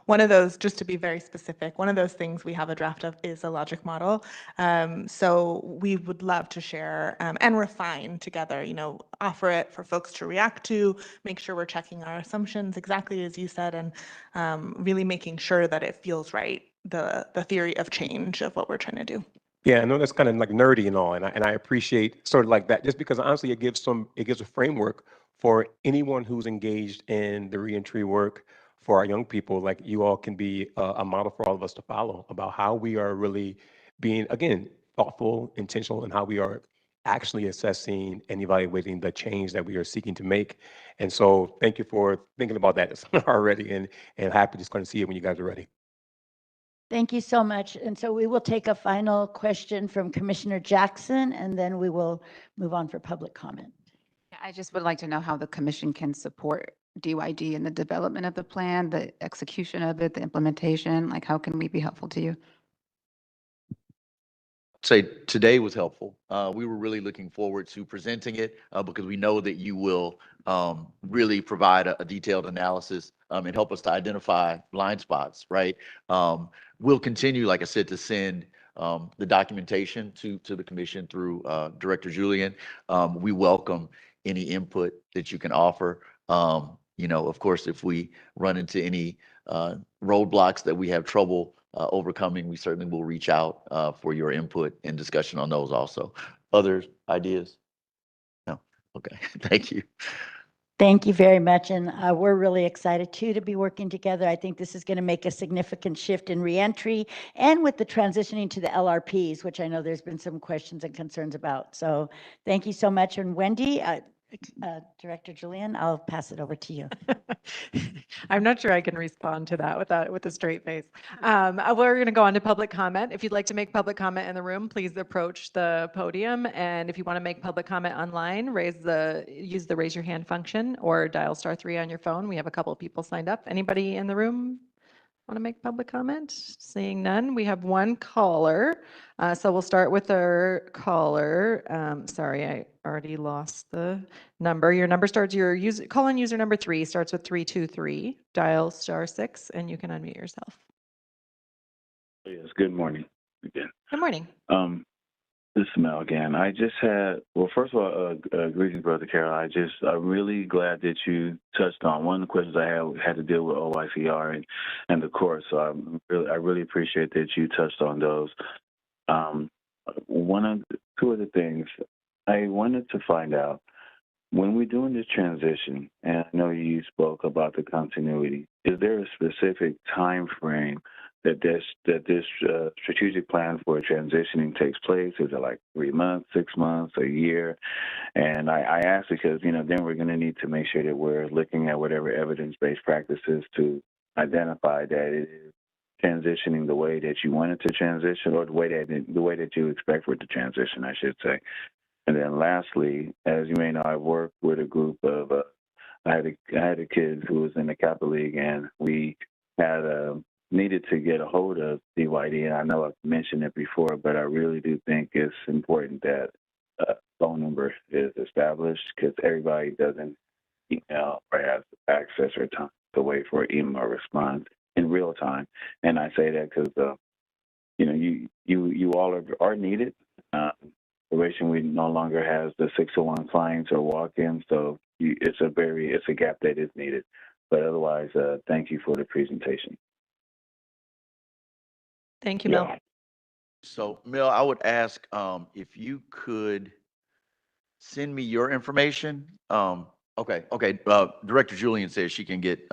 One of those, just to be very specific, one of those things we have a draft of is a logic model. So we would love to share and refine together, offer it for folks to react to, make sure we're checking our assumptions exactly as you said, and really making sure that it feels right, the theory of change of what we're trying to do. Yeah, I know that's kind of like nerdy and all, and I appreciate sort of like that, just because honestly it gives a framework for anyone who's engaged in the reentry work for our young people. Like you all can be a model for all of us to follow about how we are really being, again, thoughtful, intentional, and how we are actually assessing and evaluating the change that we are seeking to make. And so thank you for thinking about that already, and happy just going to see it when you guys are ready. Thank you so much. And so we will take a final question from Commissioner Jackson, and then we will move on for public comment. I just would like to know how the commission can support DYD in the development of the plan, the execution of it, the implementation. Like, how can we be helpful to you? Say today was helpful. We were really looking forward to presenting it because we know that you will really provide a detailed analysis and help us to identify blind spots, right? We'll continue, like I said, to send the documentation to the commission through Director Julian. We welcome any input that you can offer. Of course, if we run into any roadblocks that we have trouble overcoming, we certainly will reach out for your input and discussion on those also. Other ideas? No? Okay, thank you. Thank you very much. And we're really excited too to be working together. I think this is going to make a significant shift in reentry and with the transitioning to the LRPs, which I know there's been some questions and concerns about. So thank you so much. And Wendy, Director Julian, I'll pass it over to you. I'm not sure I can respond to that with a straight face. We're going to go on to public comment. If you'd like to make public comment in the room, please approach the podium. And if you want to make public comment online, use the raise your hand function or dial *3 on your phone. We have a couple of people signed up. Anybody in the room want to make public comment? Seeing none, we have one caller. So we'll start with our caller. Sorry, I already lost the number. Your number starts, call-in user number 3 starts with 323. Dial *6 and you can unmute yourself. Yes, good morning again. Good morning. This is Mel again. I just had, well, first of all, greetings, Brother Carol. I'm really glad that you touched on one of the questions I had to deal with OICR and the court. So I really appreciate that you touched on those. Two of the things I wanted to find out when we're doing this transition, and I know you spoke about the continuity, is there a specific time frame that this strategic plan for transitioning takes place? Is it like 3 months, 6 months, a year? And I ask because, then we're going to need to make sure that we're looking at whatever evidence-based practices to identify that it is transitioning the way that you want it to transition, or the way that you expect for it to transition, I should say. And then lastly, as you may know, I work with a group of, I had a kid who was in the Kappa League, and we had needed to get a hold of DYD, and I know I've mentioned it before, but I really do think it's important that a phone number is established because everybody doesn't email or has access or time to wait for an email response in real time. And I say that because you all are needed. Probation we no longer has the 601 clients or walk-ins, so it's a gap that is needed. But otherwise, thank you for the presentation. Thank you, Mel. So, Mel, I would ask if you could send me your information. Okay. Director Julian says she can get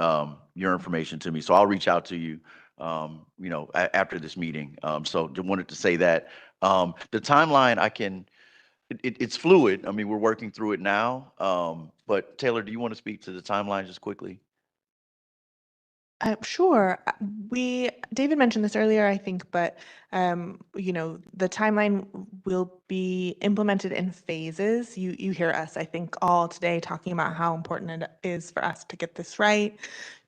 your information to me, so I'll reach out to you, after this meeting. So, just wanted to say that the timeline it's fluid. I mean, we're working through it now. But Taylor, do you want to speak to the timeline just quickly? Sure. David mentioned this earlier, I think, but the timeline will be implemented in phases. You hear us, I think, all today talking about how important it is for us to get this right,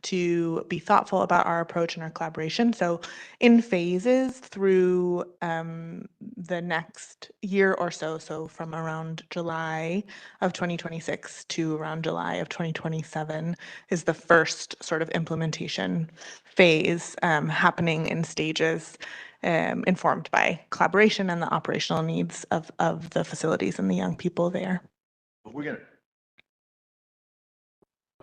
to be thoughtful about our approach and our collaboration. So in phases through the next year or so, so from around July of 2026 to around July of 2027 is the first sort of implementation phase, happening in stages, informed by collaboration and the operational needs of the facilities and the young people there. We're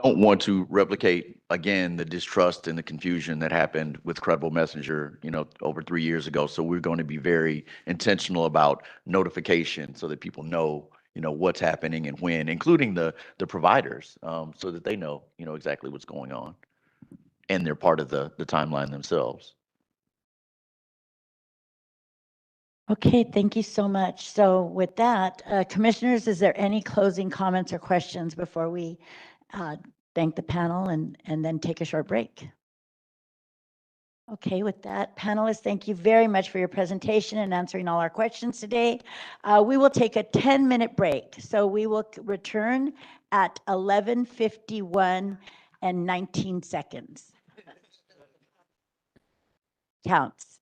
don't want to replicate again the distrust and the confusion that happened with Credible Messenger, over 3 years ago. So we're going to be very intentional about notification so that people know, what's happening and when, including the providers, so that they know, exactly what's going on, and they're part of the timeline themselves. Okay, thank you so much. So with that, commissioners, is there any closing comments or questions before we thank the panel and then take a short break? Okay, with that, panelists, thank you very much for your presentation and answering all our questions today. We will take a 10-minute break. So we will return at 11:51 and 19 seconds. Counts.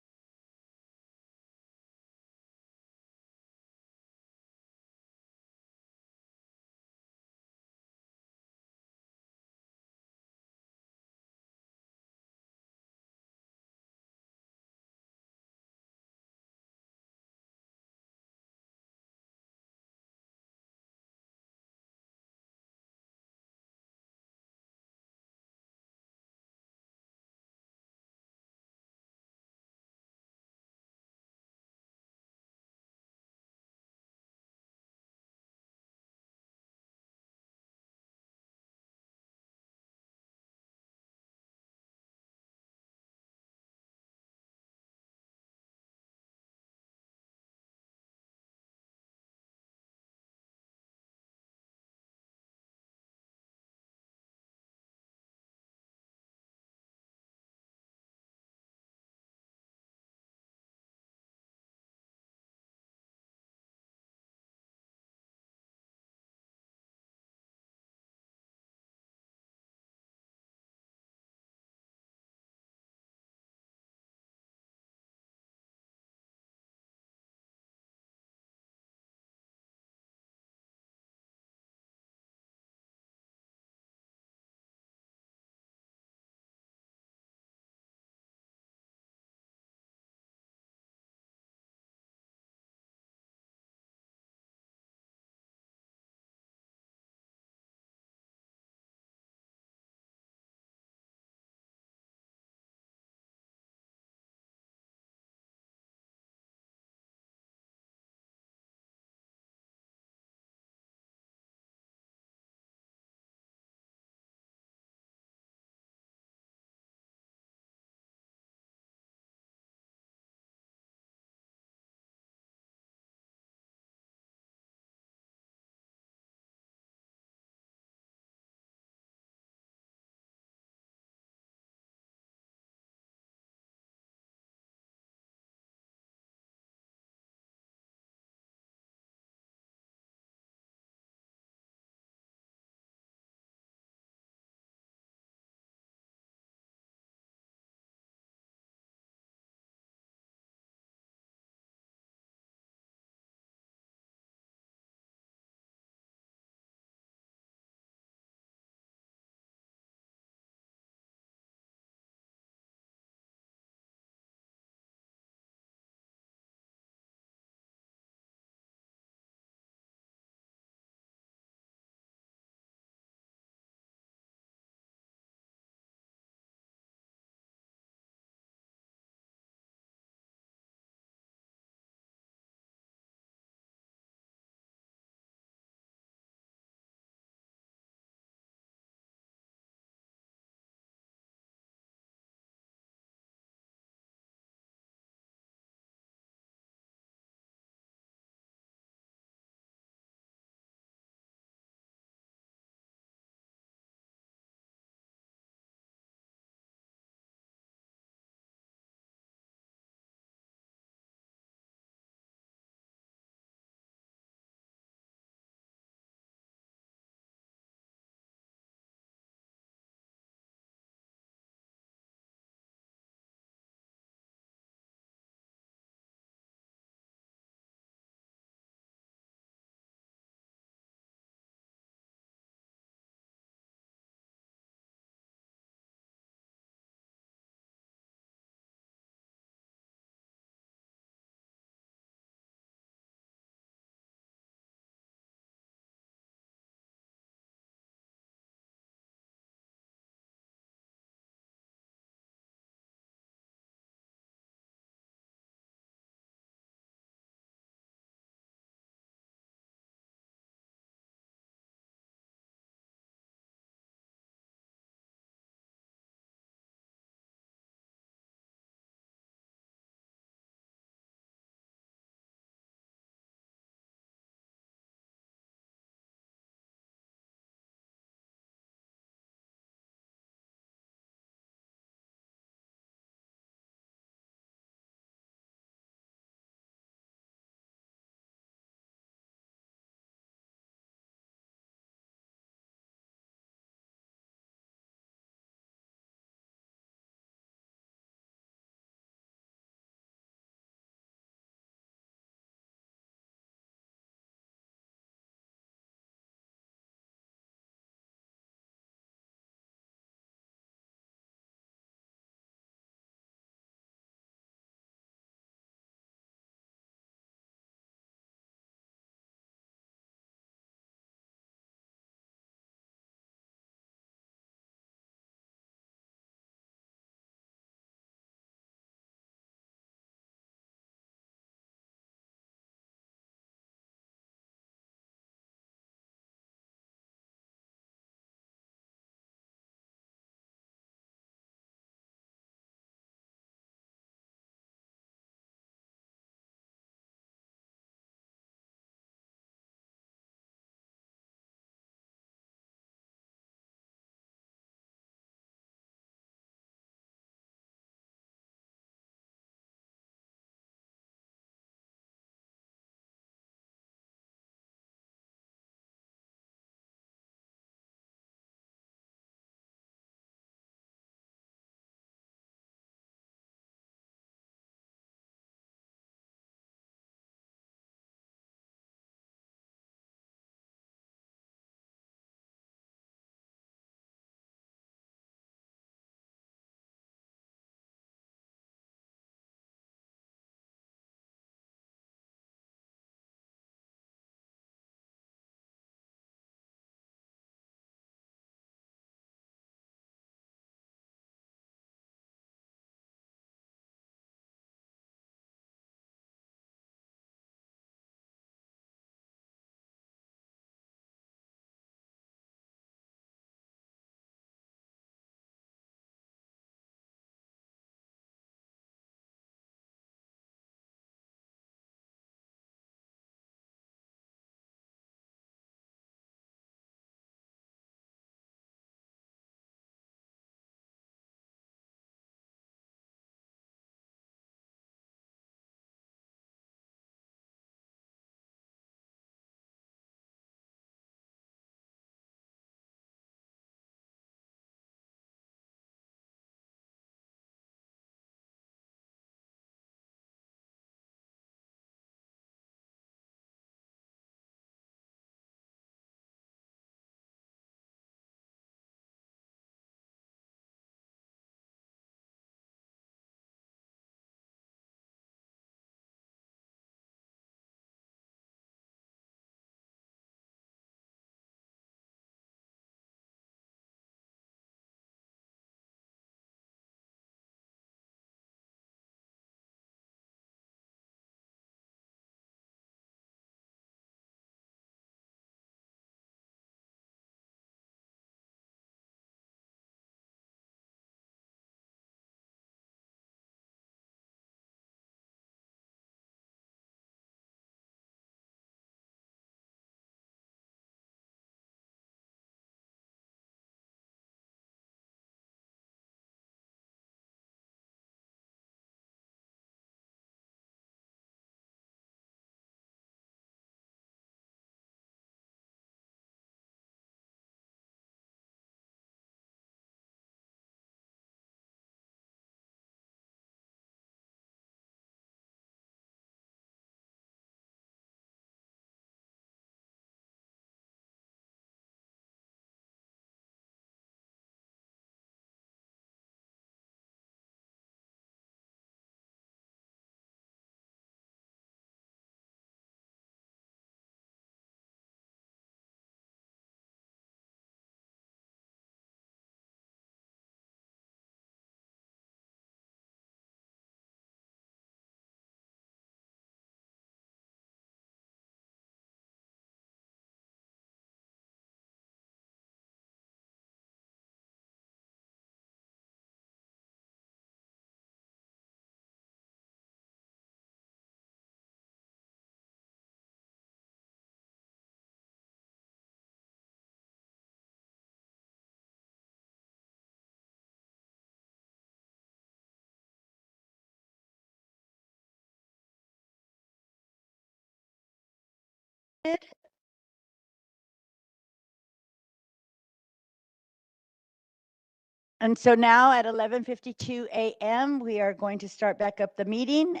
And so now at 11:52 a.m., we are going to start back up the meeting,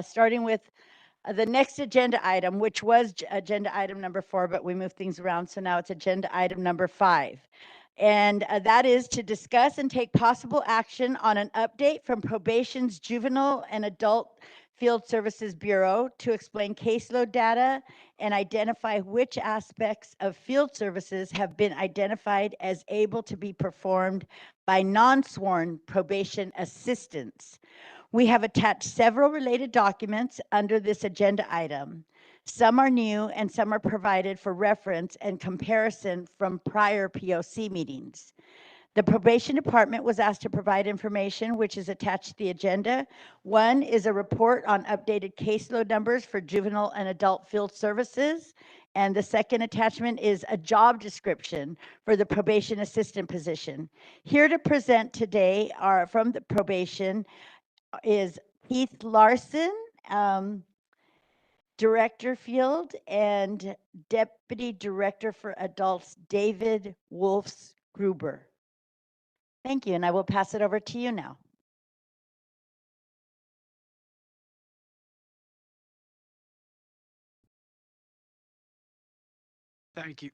starting with the next agenda item, which was agenda item number 4, but we moved things around. So now it's agenda item number 5. And that is to discuss and take possible action on an update from Probation's Juvenile and Adult Field Services Bureau to explain caseload data and identify which aspects of field services have been identified as able to be performed by non-sworn probation assistants. We have attached several related documents under this agenda item. Some are new and some are provided for reference and comparison from prior POC meetings. The Probation Department was asked to provide information which is attached to the agenda. One is a report on updated caseload numbers for juvenile and adult field services. And the second attachment is a job description for the probation assistant position. Here to present today are from the probation is Keith Larson, Director Field, and Deputy Director for Adults, David Wolfs-Gruber. Thank you, and I will pass it over to you now. Thank you.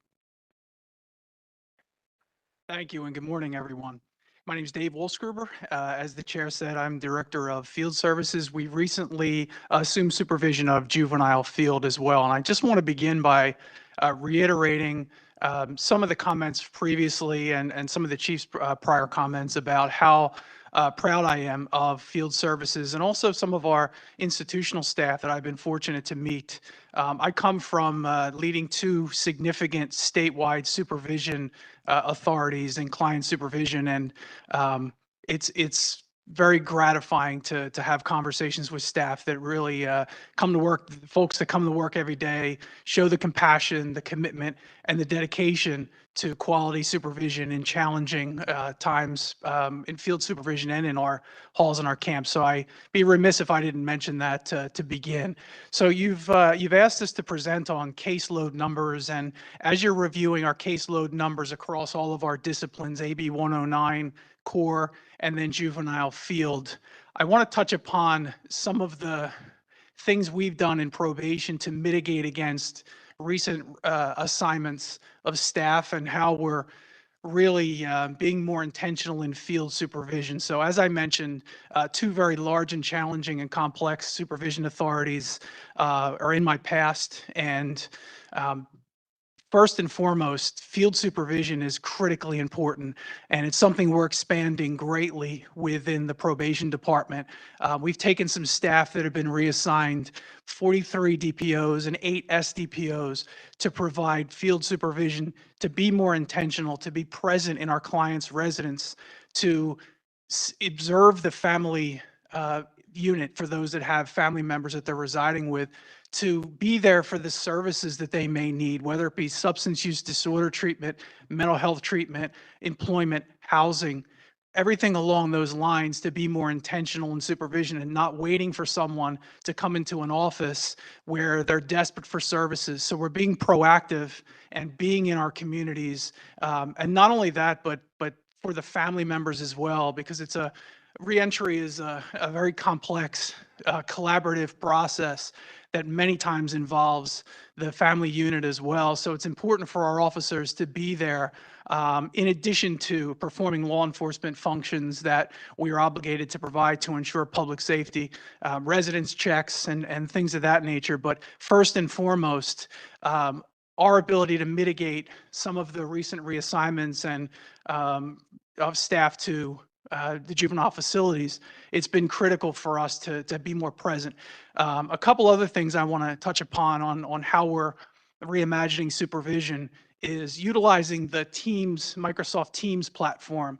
Thank you, and good morning, everyone. My name is Dave Wolfsgruber. As the chair said, I'm Director of Field Services. We recently assumed supervision of juvenile field as well. And I just want to begin by reiterating some of the comments previously and some of the chief's prior comments about how proud I am of field services and also some of our institutional staff that I've been fortunate to meet. I come from leading 2 significant statewide supervision authorities and client supervision, and it's very gratifying to have conversations with staff that really come to work, folks that come to work every day, show the compassion, the commitment, and the dedication to quality supervision in challenging times in field supervision and in our halls and our camps. So I'd be remiss if I didn't mention that to begin. So you've asked us to present on caseload numbers, and as you're reviewing our caseload numbers across all of our disciplines, AB 109, core, and then juvenile field, I want to touch upon some of the things we've done in probation to mitigate against recent assignments of staff and how we're really being more intentional in field supervision. So as I mentioned, 2 very large and challenging and complex supervision authorities are in my past, and first and foremost, field supervision is critically important, and it's something we're expanding greatly within the probation department. We've taken some staff that have been reassigned, 43 DPOs and 8 SDPOs, to provide field supervision, to be more intentional, to be present in our clients' residence, to observe the family unit for those that have family members that they're residing with, to be there for the services that they may need, whether it be substance use disorder treatment, mental health treatment, employment, housing, everything along those lines, to be more intentional in supervision and not waiting for someone to come into an office where they're desperate for services. So we're being proactive and being in our communities. And not only that, but for the family members as well, because it's reentry is a very complex, collaborative process that many times involves the family unit as well. So it's important for our officers to be there in addition to performing law enforcement functions that we are obligated to provide to ensure public safety, residence checks and things of that nature. But first and foremost, our ability to mitigate some of the recent reassignments and of staff to the juvenile facilities, it's been critical for us to be more present. A couple other things I want to touch upon on how we're reimagining supervision is utilizing the Teams, Microsoft Teams platform.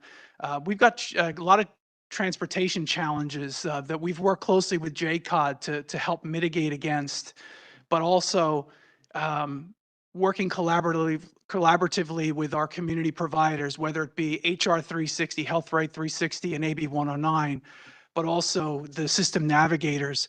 We've got a lot of transportation challenges that we've worked closely with JCOD to help mitigate against, but also working collaboratively with our community providers, whether it be HR 360, Health Right 360, and AB 109, but also the system navigators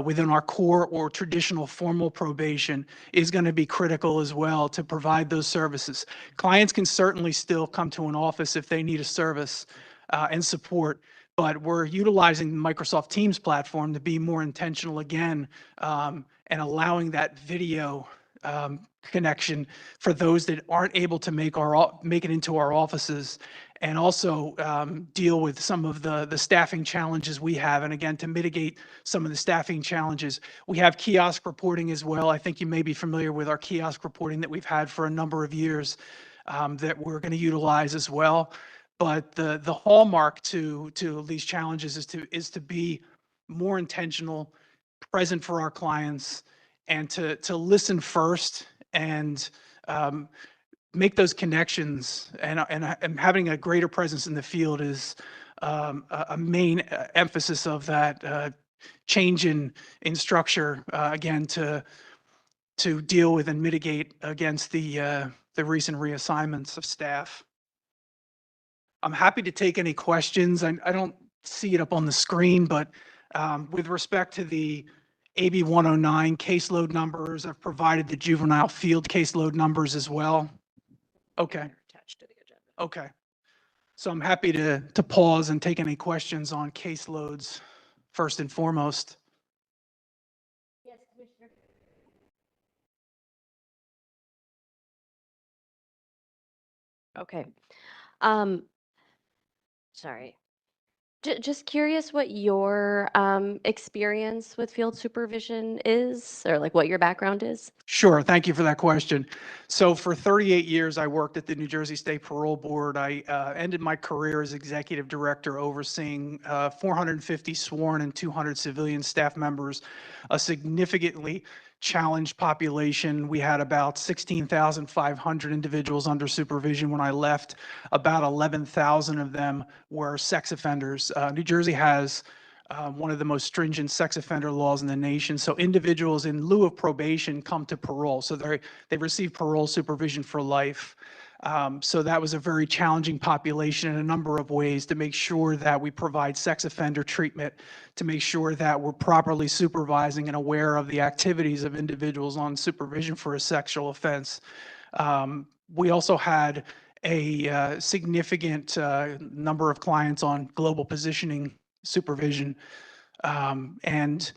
within our core or traditional formal probation is going to be critical as well to provide those services. Clients can certainly still come to an office if they need a service, and support. But we're utilizing the Microsoft Teams platform to be more intentional again, and allowing that video connection for those that aren't able to make it into our offices, and also deal with some of the staffing challenges we have. And again, to mitigate some of the staffing challenges, we have kiosk reporting as well. I think you may be familiar with our kiosk reporting that we've had for a number of years, that we're going to utilize as well. But the hallmark to these challenges is to be more intentional, present for our clients, and to listen first, and make those connections, and having a greater presence in the field is a main emphasis of that change in structure, again, to deal with and mitigate against the recent reassignments of staff. I'm happy to take any questions. I don't see it up on the screen, but with respect to the AB 109 caseload numbers, I've provided the juvenile field caseload numbers as well. Okay. Okay. So I'm happy to pause and take any questions on caseloads first and foremost. Yes, Commissioner. Okay. Sorry. Just curious what your experience with field supervision is, or like what your background is. Sure. Thank you for that question. So for 38 years, I worked at the New Jersey State Parole Board. I ended my career as executive director, overseeing 450 sworn and 200 civilian staff members, a significantly challenged population. We had about 16,500 individuals under supervision when I left. About 11,000 of them were sex offenders. New Jersey has one of the most stringent sex offender laws in the nation. So individuals in lieu of probation come to parole. So they receive parole supervision for life. So that was a very challenging population in a number of ways, to make sure that we provide sex offender treatment, to make sure that we're properly supervising and aware of the activities of individuals on supervision for a sexual offense. We also had a significant number of clients on global positioning supervision. And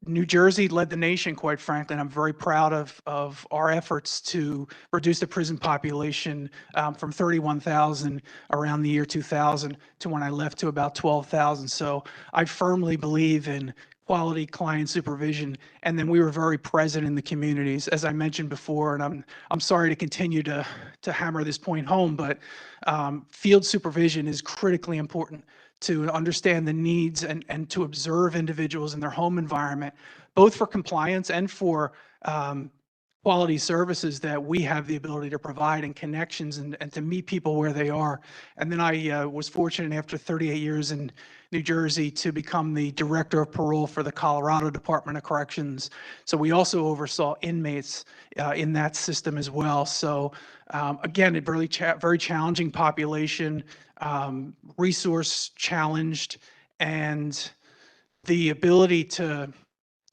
New Jersey led the nation, quite frankly, and I'm very proud of our efforts to reduce the prison population from 31,000 around the year 2000 to when I left to about 12,000. So I firmly believe in quality client supervision. And then we were very present in the communities, as I mentioned before, and I'm sorry to continue to hammer this point home, but field supervision is critically important to understand the needs and to observe individuals in their home environment, both for compliance and for quality services that we have the ability to provide, and connections, and to meet people where they are. And then I was fortunate, after 38 years in New Jersey, to become the director of parole for the Colorado Department of Corrections. So we also oversaw inmates in that system as well. So again, a very challenging population, resource challenged, and the ability to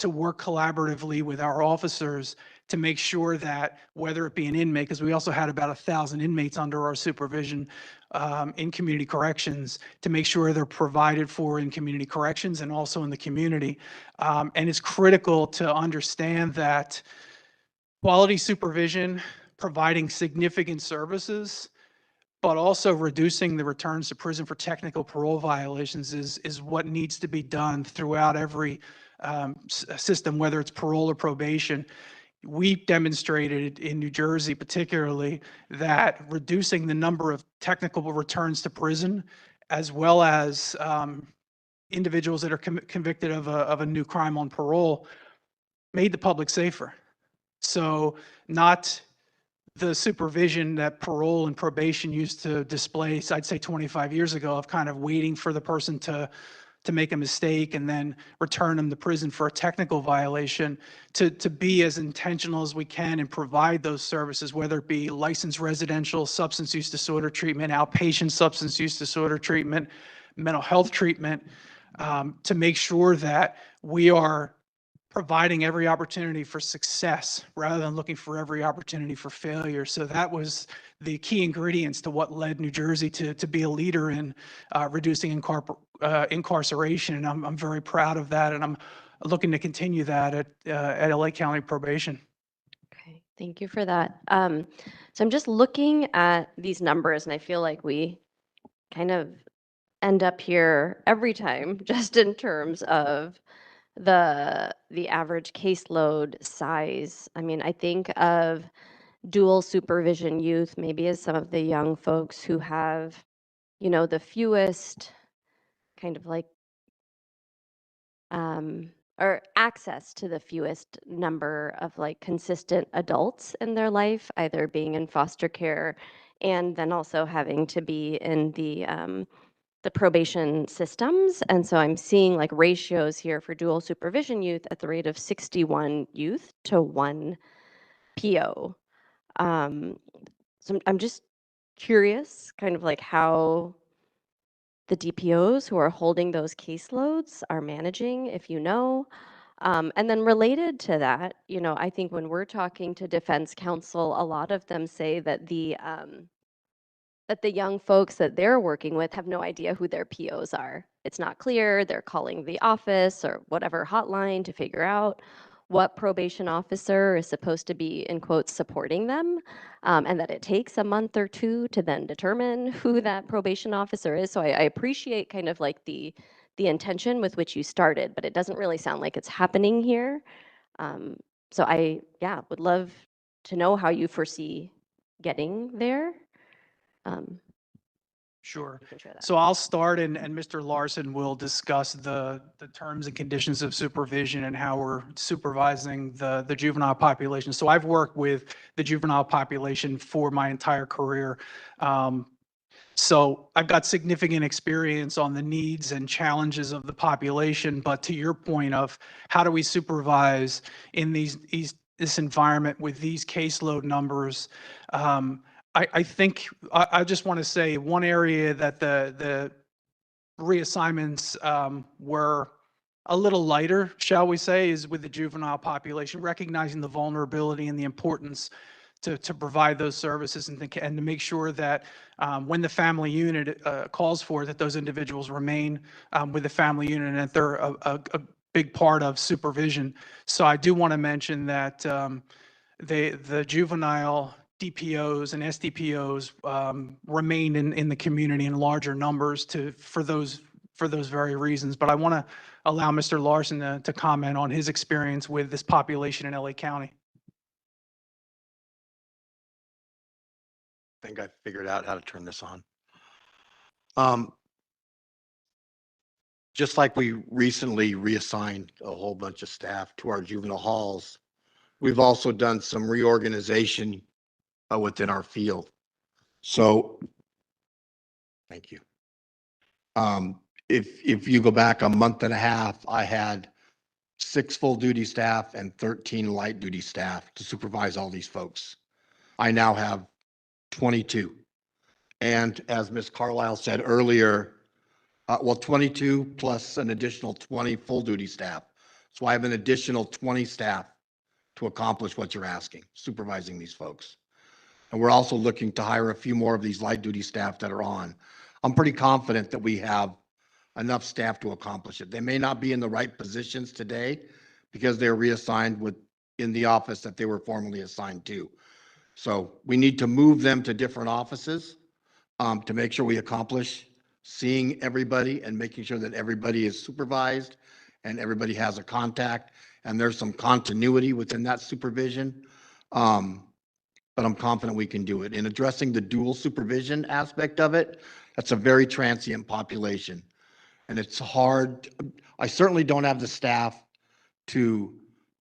work collaboratively with our officers to make sure that, whether it be an inmate, because we also had about 1,000 inmates under our supervision in community corrections, to make sure they're provided for in community corrections and also in the community. And it's critical to understand that quality supervision, providing significant services, but also reducing the returns to prison for technical parole violations is what needs to be done throughout every system, whether it's parole or probation. We demonstrated in New Jersey particularly that reducing the number of technical returns to prison, as well as individuals that are convicted of a new crime on parole, made the public safer. So not the supervision that parole and probation used to displace, I'd say 25 years ago, of kind of waiting for the person to make a mistake and then return them to prison for a technical violation, to be as intentional as we can and provide those services, whether it be licensed residential substance use disorder treatment, outpatient substance use disorder treatment, mental health treatment, to make sure that we are providing every opportunity for success rather than looking for every opportunity for failure. So that was the key ingredients to what led New Jersey to be a leader in reducing incarceration. And I'm very proud of that, and I'm looking to continue that at LA County Probation. Okay, thank you for that. So I'm just looking at these numbers, and I feel like we kind of end up here every time, just in terms of the average caseload size. I mean, I think of dual supervision youth maybe as some of the young folks who have, you know, the fewest kind of like or access to the fewest number of like consistent adults in their life, either being in foster care and then also having to be in the probation systems. And so I'm seeing like ratios here for dual supervision youth at the rate of 61 youth to 1 PO. So I'm just curious kind of like how the DPOs who are holding those caseloads are managing, if you know. And then related to that, you know, I think when we're talking to defense counsel, a lot of them say that the young folks that they're working with have no idea who their POs are. It's not clear. They're calling the office or whatever hotline to figure out what probation officer is supposed to be, in quotes, supporting them, and that it takes a month or two to then determine who that probation officer is. So I appreciate kind of like the intention with which you started, but it doesn't really sound like it's happening here. So I, yeah, would love to know how you foresee getting there. Sure. You can share that. So I'll start, and Mr. Larson will discuss the terms and conditions of supervision and how we're supervising the juvenile population. So I've worked with the juvenile population for my entire career. So I've got significant experience on the needs and challenges of the population. But to your point of how do we supervise in this environment with these caseload numbers, I think I just want to say one area that the reassignments were a little lighter, shall we say, is with the juvenile population, recognizing the vulnerability and the importance to provide those services and to make sure that when the family unit calls for it, that those individuals remain with the family unit and that they're a big part of supervision. So I do want to mention that the juvenile DPOs and SDPOs remain in the community in larger numbers for those very reasons. But I want to allow Mr. Larson to comment on his experience with this population in LA County. I think I figured out how to turn this on. Just like we recently reassigned a whole bunch of staff to our juvenile halls, we've also done some reorganization within our field. So, thank you. If you go back a month and a half, I had 6 full duty staff and 13 light duty staff to supervise all these folks. I now have 22. And as Ms. Carlisle said earlier, 22 plus an additional 20 full duty staff. So I have an additional 20 staff to accomplish what you're asking, supervising these folks. And we're also looking to hire a few more of these light duty staff that are on. I'm pretty confident that we have enough staff to accomplish it. They may not be in the right positions today because they're reassigned in the office that they were formerly assigned to. So we need to move them to different offices to make sure we accomplish seeing everybody and making sure that everybody is supervised and everybody has a contact and there's some continuity within that supervision. But I'm confident we can do it. In addressing the dual supervision aspect of it, that's a very transient population. And it's hard. I certainly don't have the staff to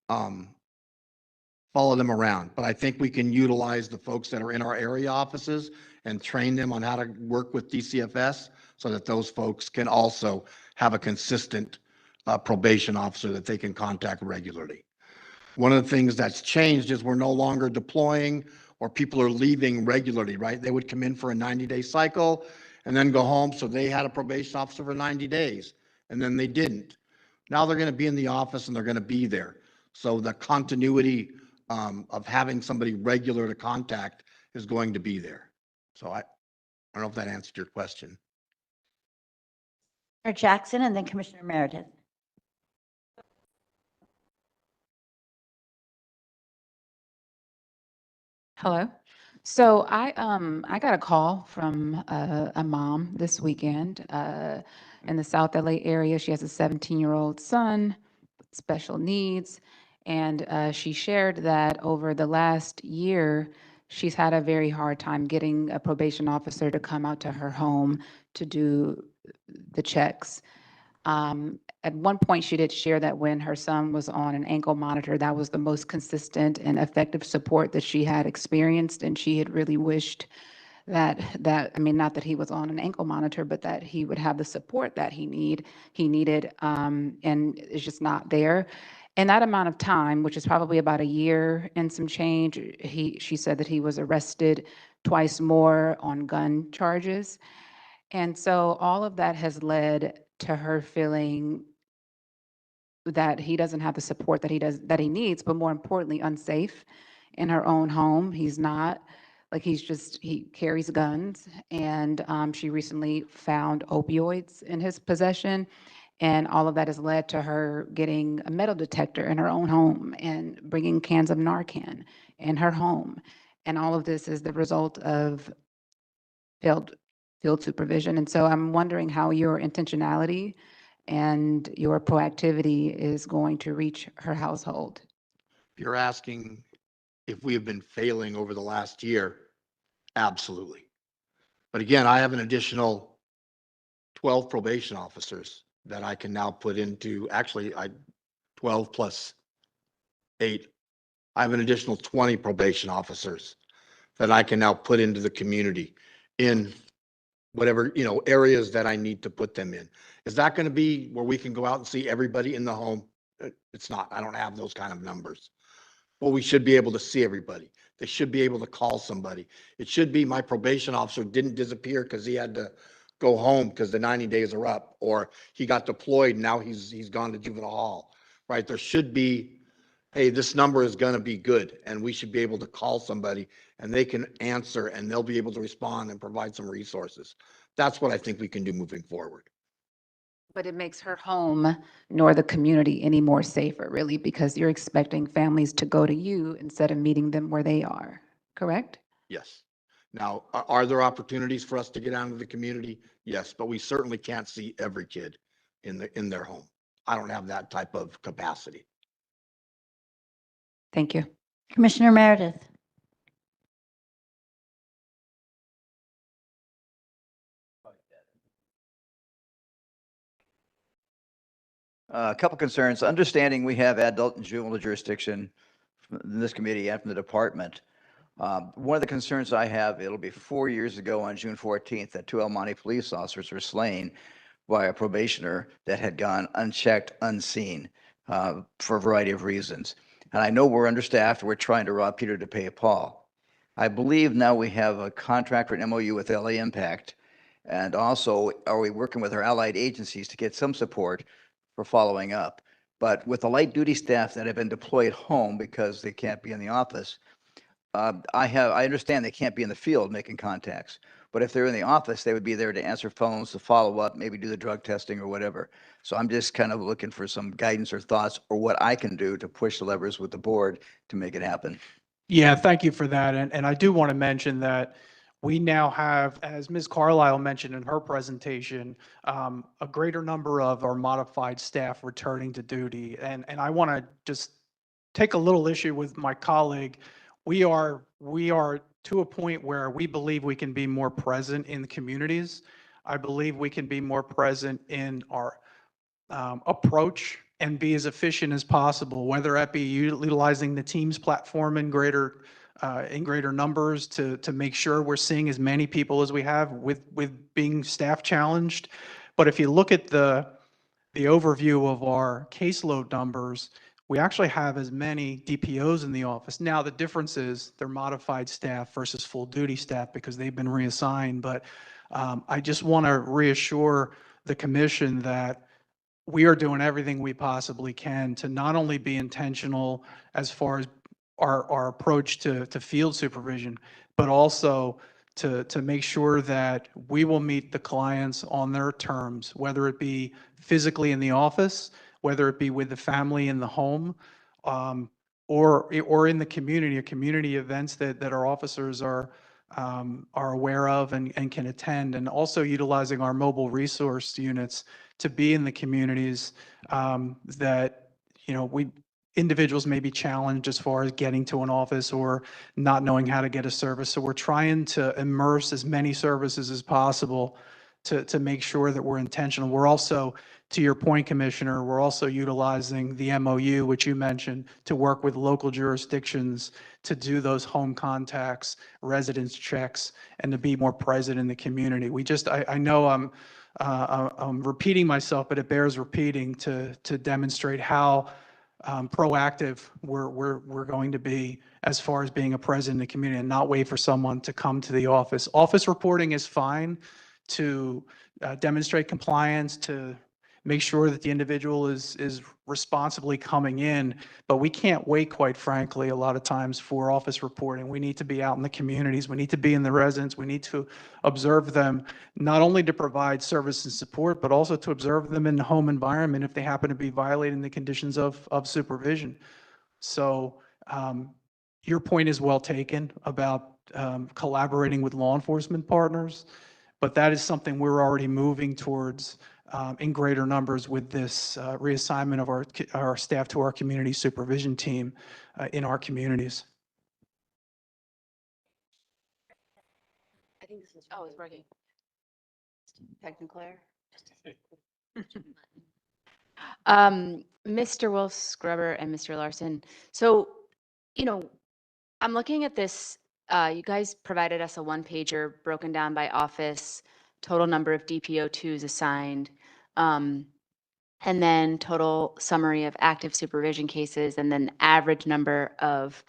follow them around, but I think we can utilize the folks that are in our area offices and train them on how to work with DCFS so that those folks can also have a consistent probation officer that they can contact regularly. One of the things that's changed is we're no longer deploying or people are leaving regularly, right? They would come in for a 90-day cycle and then go home. So they had a probation officer for 90 days and then they didn't. Now they're going to be in the office and they're going to be there. So the continuity of having somebody regular to contact is going to be there. So I don't know if that answered your question. Commissioner Jackson and then Commissioner Meredith. Hello. So I got a call from a mom this weekend in the South LA area. She has a 17-year-old son with special needs, and she shared that over the last year, she's had a very hard time getting a probation officer to come out to her home to do the checks. At one point, she did share that when her son was on an ankle monitor, that was the most consistent and effective support that she had experienced, and she had really wished I mean, not that he was on an ankle monitor, but that he would have the support that he needed, and it's just not there. In that amount of time, which is probably about a year and some change, she said that he was arrested twice more on gun charges. And so all of that has led to her feeling that he doesn't have the support that he needs, but more importantly, unsafe in her own home. He's not like he carries guns, and she recently found opioids in his possession, and all of that has led to her getting a metal detector in her own home and bringing cans of Narcan in her home, and all of this is the result of failed field supervision. And so I'm wondering how your intentionality and your proactivity is going to reach her household. If you're asking if we have been failing over the last year, absolutely. But again, I have an additional 12 probation officers that I can now put into, actually, 12 plus 8. I have an additional 20 probation officers that I can now put into the community in whatever, areas that I need to put them in. Is that going to be where we can go out and see everybody in the home? It's not. I don't have those kind of numbers. Well, we should be able to see everybody. They should be able to call somebody. It should be my probation officer didn't disappear because he had to go home because the 90 days are up, or he got deployed. Now he's gone to juvenile hall, right? There should be, hey, this number is going to be good, and we should be able to call somebody and they can answer and they'll be able to respond and provide some resources. That's what I think we can do moving forward. But it makes her home nor the community any more safer, really, because you're expecting families to go to you instead of meeting them where they are, correct? Yes. Now, are there opportunities for us to get out into the community? Yes, but we certainly can't see every kid in their home. I don't have that type of capacity. Thank you. Commissioner Meredith. A couple concerns. Understanding we have adult and juvenile jurisdiction in this committee and from the department. One of the concerns I have, it'll be 4 years ago on June 14th that 2 El Monte police officers were slain by a probationer that had gone unchecked, unseen, for a variety of reasons. And I know we're understaffed. We're trying to rob Peter to pay Paul. I believe now we have a contract for an MOU with LA Impact. And also, are we working with our allied agencies to get some support for following up? But with the light duty staff that have been deployed home because they can't be in the office, I understand they can't be in the field making contacts, but if they're in the office, they would be there to answer phones, to follow up, maybe do the drug testing or whatever. So I'm just kind of looking for some guidance or thoughts or what I can do to push the levers with the board to make it happen. Yeah, thank you for that. And I do want to mention that we now have, as Ms. Carlisle mentioned in her presentation, a greater number of our modified staff returning to duty. And I want to just take a little issue with my colleague. We are to a point where we believe we can be more present in the communities. I believe we can be more present in our approach and be as efficient as possible, whether that be utilizing the Teams platform in greater numbers to make sure we're seeing as many people as we have with being staff challenged. But if you look at the overview of our caseload numbers, we actually have as many DPOs in the office. Now, the difference is they're modified staff versus full duty staff because they've been reassigned. But I just want to reassure the commission that we are doing everything we possibly can to not only be intentional as far as our approach to field supervision, but also to make sure that we will meet the clients on their terms, whether it be physically in the office, whether it be with the family in the home, or in the community events that our officers are aware of and can attend, and also utilizing our mobile resource units to be in the communities that, individuals may be challenged as far as getting to an office or not knowing how to get a service. So we're trying to immerse as many services as possible to make sure that we're intentional. We're also, to your point, Commissioner, we're also utilizing the MOU, which you mentioned, to work with local jurisdictions to do those home contacts, residence checks, and to be more present in the community. I know I'm repeating myself, but it bears repeating to demonstrate how proactive we're going to be as far as being a present in the community and not wait for someone to come to the office. Office reporting is fine to demonstrate compliance, to make sure that the individual is responsibly coming in, but we can't wait, quite frankly, a lot of times for office reporting. We need to be out in the communities. We need to be in the residents. We need to observe them, not only to provide service and support, but also to observe them in the home environment if they happen to be violating the conditions of supervision. So your point is well taken about collaborating with law enforcement partners, but that is something we're already moving towards in greater numbers with this reassignment of our staff to our community supervision team in our communities. I think this is, oh, it's working. Technical error. Mr. Wolf Scrubber and Mr. Larson. So, I'm looking at this. You guys provided us a one-pager broken down by office, total number of DPO2s assigned, and then total summary of active supervision cases, and then average number of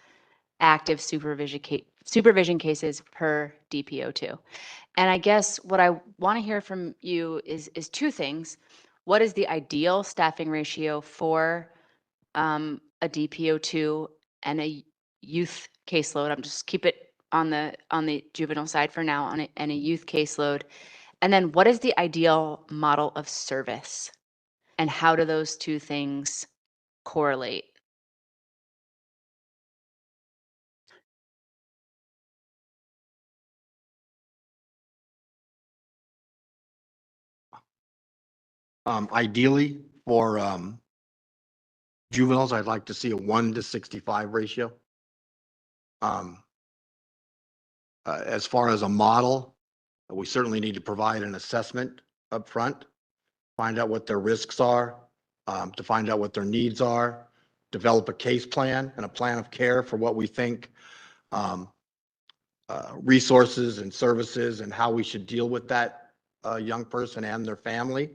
active supervision cases per DPO2. And I guess what I want to hear from you is two things. What is the ideal staffing ratio for a DPO2 and a youth caseload? I'm just keep it on the juvenile side for now, and a youth caseload. And then what is the ideal model of service? And how do those two things correlate? Ideally, for juveniles, I'd like to see a 1-65 ratio. As far as a model, we certainly need to provide an assessment up front, find out what their risks are, to find out what their needs are, develop a case plan and a plan of care for what we think resources and services and how we should deal with that young person and their family.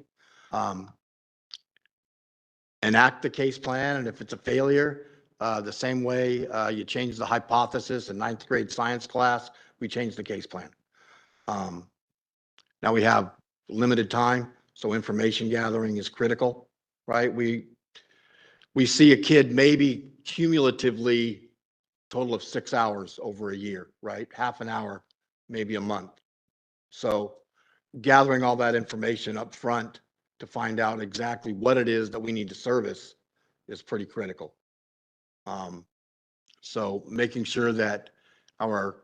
Enact the case plan, and if it's a failure, the same way you change the hypothesis in 9th grade science class, we change the case plan. Now we have limited time, so information gathering is critical, right? We see a kid maybe cumulatively total of 6 hours over a year, right? Half an hour, maybe a month. So gathering all that information up front to find out exactly what it is that we need to service is pretty critical. So making sure that our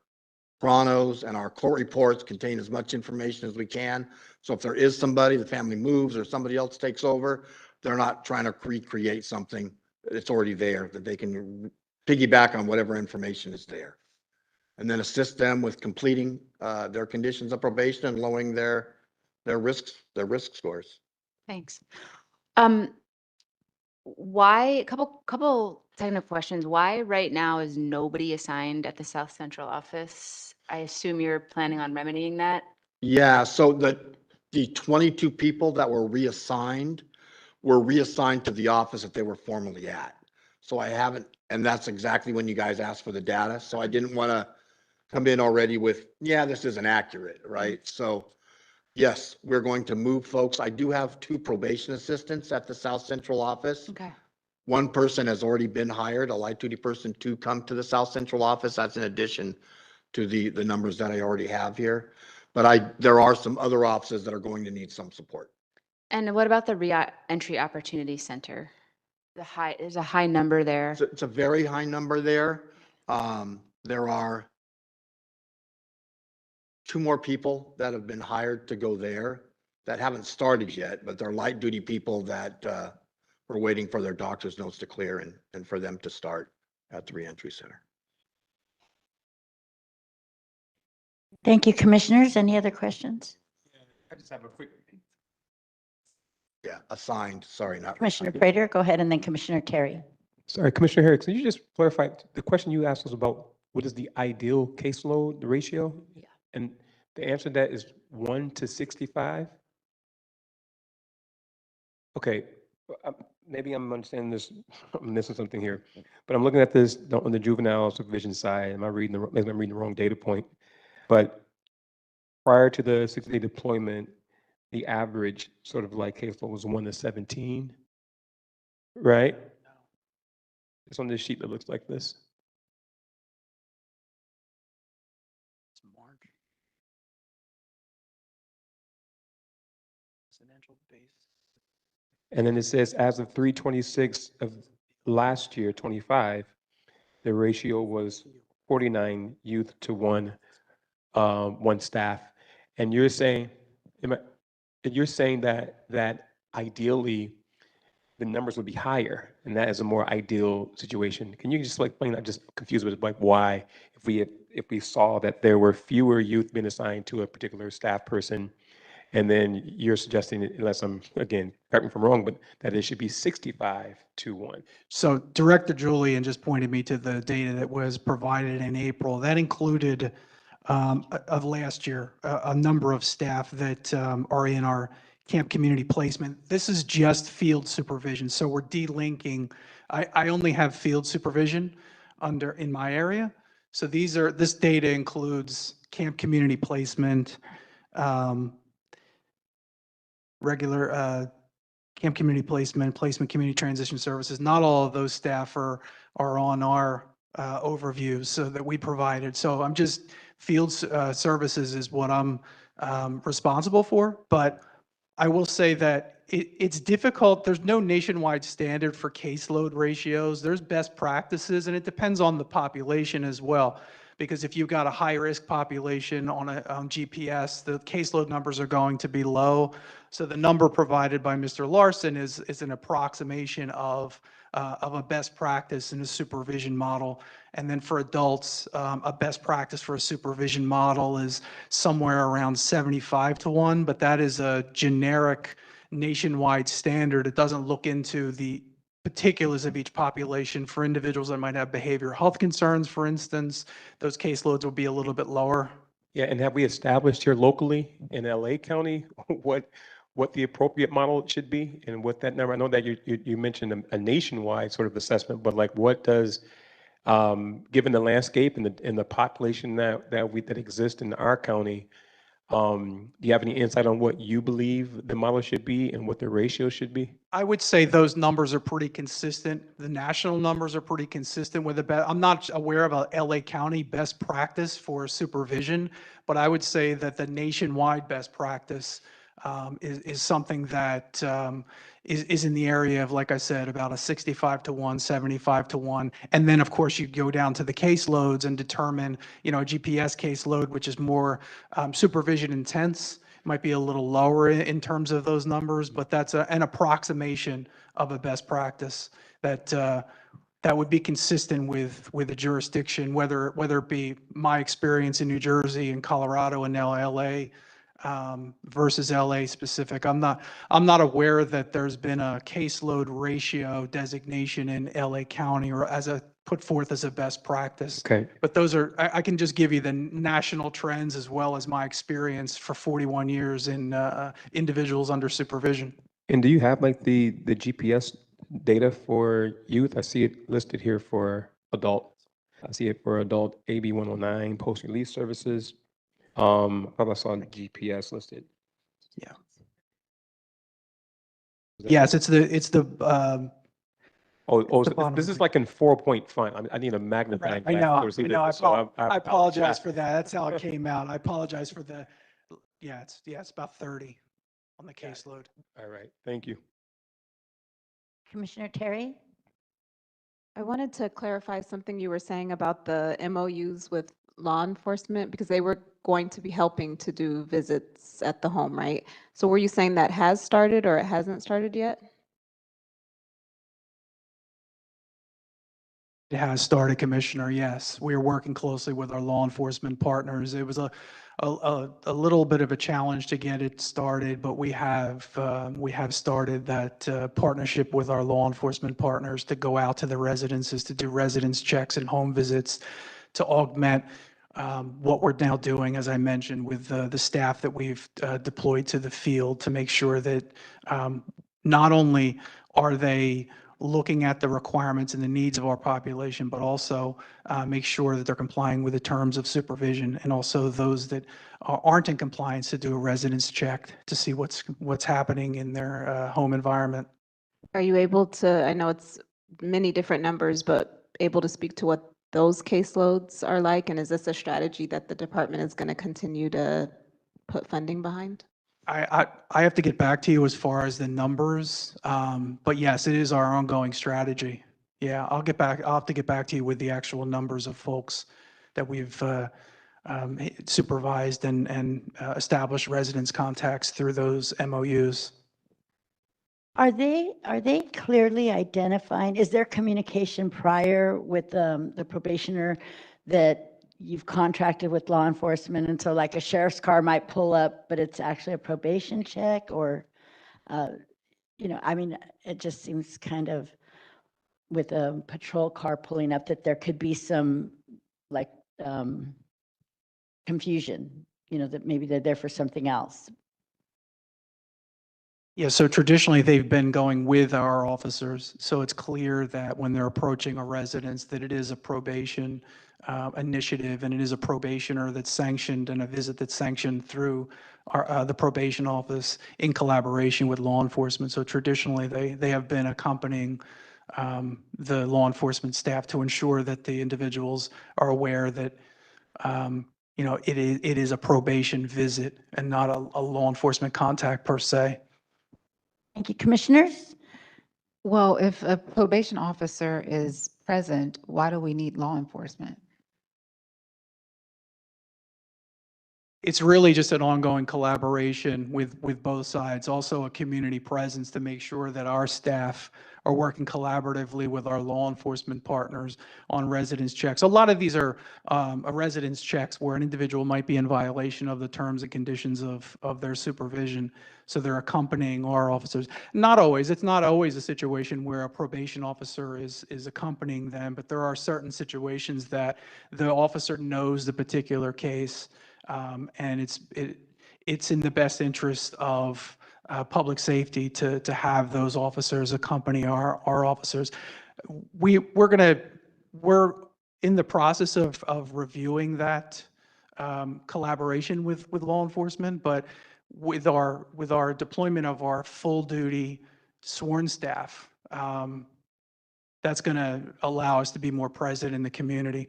chronos and our court reports contain as much information as we can. So if there is somebody, the family moves or somebody else takes over, they're not trying to recreate something that's already there, that they can piggyback on whatever information is there. And then assist them with completing their conditions of probation and lowering their risk scores. Thanks. Why, a couple technical questions. Why right now is nobody assigned at the South Central office? I assume you're planning on remedying that. Yeah, so the 22 people that were reassigned to the office that they were formerly at. So I haven't, and that's exactly when you guys asked for the data. So I didn't want to come in already with, yeah, this isn't accurate, right? So Yes, we're going to move folks. I do have 2 probation assistants at the South Central office. Okay. One person has already been hired, a light duty person, to come to the South Central office. That's in addition to the numbers that I already have here. But there are some other offices that are going to need some support. And what about the re-entry opportunity center? There's a high number there. It's a very high number there. There are 2 more people that have been hired to go there that haven't started yet, but they're light duty people that we're waiting for their doctor's notes to clear and for them to start at the reentry center. Thank you, commissioners. Any other questions? I just have a quick. Yeah, assigned, sorry, not. Commissioner Prater, go ahead, and then Commissioner Terry. Sorry, Commissioner Harris, can you just clarify, the question you asked was about what is the ideal caseload, the ratio? Yeah. And the answer to that is 1 to 65? Okay, maybe I'm understanding this, I'm missing something here, but I'm looking at this on the juvenile supervision side. Maybe I'm reading the wrong data point, but prior to the 60-day deployment, the average sort of like caseload was 1 to 17, right? It's on this sheet that looks like this. And then it says, as of 3/26 of last year, 25, the ratio was 49 youth to one staff. And you're saying, that ideally the numbers would be higher, and that is a more ideal situation. Can you just explain? I'm just confused with like why, if we saw that there were fewer youth being assigned to a particular staff person, and then you're suggesting, unless I'm, again, correct me if I'm wrong, but that it should be 65 to 1. So Director Julian just pointed me to the data that was provided in April. That included of last year, a number of staff that are in our camp community placement. This is just field supervision. So we're delinking. I only have field supervision in my area. So this data includes camp community placement, regular camp community placement, community transition services. Not all of those staff are on our overview so that we provided. So I'm just, field services is what I'm responsible for. But I will say that it's difficult. There's no nationwide standard for caseload ratios. There's best practices, and it depends on the population as well. Because if you've got a high-risk population on GPS, the caseload numbers are going to be low. So the number provided by Mr. Larson is an approximation of a best practice in a supervision model. And then for adults, a best practice for a supervision model is somewhere around 75 to 1, but that is a generic nationwide standard. It doesn't look into the particulars of each population. For individuals that might have behavioral health concerns, for instance, those caseloads will be a little bit lower. Yeah, and have we established here locally in LA County what the appropriate model should be and what that number? I know that you mentioned a nationwide sort of assessment, but like what does, given the landscape and the population that exists in our county, do you have any insight on what you believe the model should be and what the ratio should be? I would say those numbers are pretty consistent. The national numbers are pretty consistent with it. I'm not aware of a LA County best practice for supervision, but I would say that the nationwide best practice is something that is in the area of, like I said, about a 65 to 1, 75 to 1. And then, of course, you go down to the caseloads and determine, a GPS caseload, which is more supervision intense, might be a little lower in terms of those numbers, but that's an approximation of a best practice that would be consistent with a jurisdiction, whether it be my experience in New Jersey and Colorado and now LA versus LA specific. I'm not aware that there's been a caseload ratio designation in LA County or put forth as a best practice. Okay. But I can just give you the national trends as well as my experience for 41 years in individuals under supervision. And do you have like the GPS data for youth? I see it listed here for adult. I see it for adult AB 109, post-release services. I thought I saw the GPS listed. Yes, it's the Oh, the so bottom this is right. like in 4-point font. I need a magnifying I glass know, to see I know. this. So I apologize for apologize. that. That's how it came out. I apologize for the, it's about 30 on the caseload. All right, thank you. Commissioner Terry? I wanted to clarify something you were saying about the MOUs with law enforcement, because they were going to be helping to do visits at the home, right? So were you saying that has started or it hasn't started yet? It has started, Commissioner, yes. We are working closely with our law enforcement partners. It was a little bit of a challenge to get it started, but we have started that partnership with our law enforcement partners to go out to the residences, to do residence checks and home visits, to augment what we're now doing, as I mentioned, with the staff that we've deployed to the field to make sure that not only are they looking at the requirements and the needs of our population, but also make sure that they're complying with the terms of supervision, and also those that aren't in compliance to do a residence check to see what's happening in their home environment. Are you able to, I know it's many different numbers, but able to speak to what those caseloads are like? And is this a strategy that the department is going to continue to put funding behind? I have to get back to you as far as the numbers, but yes, it is our ongoing strategy. Yeah, I'll have to get back to you with the actual numbers of folks that we've supervised and established residence contacts through those MOUs. Are they clearly identifying, is there communication prior with the probationer that you've contracted with law enforcement? And so like a sheriff's car might pull up, but it's actually a probation check, or, I mean, it just seems kind of with a patrol car pulling up that there could be some like confusion, that maybe they're there for something else. Yeah, so traditionally they've been going with our officers, so it's clear that when they're approaching a residence that it is a probation initiative, and it is a probationer that's sanctioned and a visit that's sanctioned through the probation office in collaboration with law enforcement. So traditionally they have been accompanying the law enforcement staff to ensure that the individuals are aware that it is a probation visit and not a law enforcement contact per se. Thank you, commissioners. Well, if a probation officer is present, why do we need law enforcement? It's really just an ongoing collaboration with both sides, also a community presence to make sure that our staff are working collaboratively with our law enforcement partners on residence checks. A lot of these are residence checks where an individual might be in violation of the terms and conditions of their supervision. So they're accompanying our officers. Not always. It's not always a situation where a probation officer is accompanying them, but there are certain situations that the officer knows the particular case. And it's in the best interest of public safety to have those officers accompany our officers. We're in the process of reviewing that collaboration with law enforcement, but with our deployment of our full duty sworn staff, that's going to allow us to be more present in the community.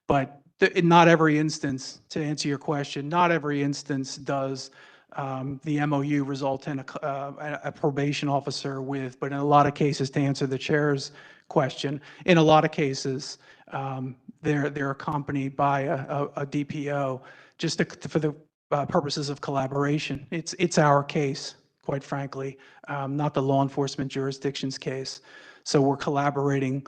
But in not every instance, to answer your question, not every instance does the MOU result in a probation officer with, but in a lot of cases, to answer the chair's question, in a lot of cases, they're accompanied by a DPO just for the purposes of collaboration. It's our case, quite frankly, not the law enforcement jurisdiction's case. So we're collaborating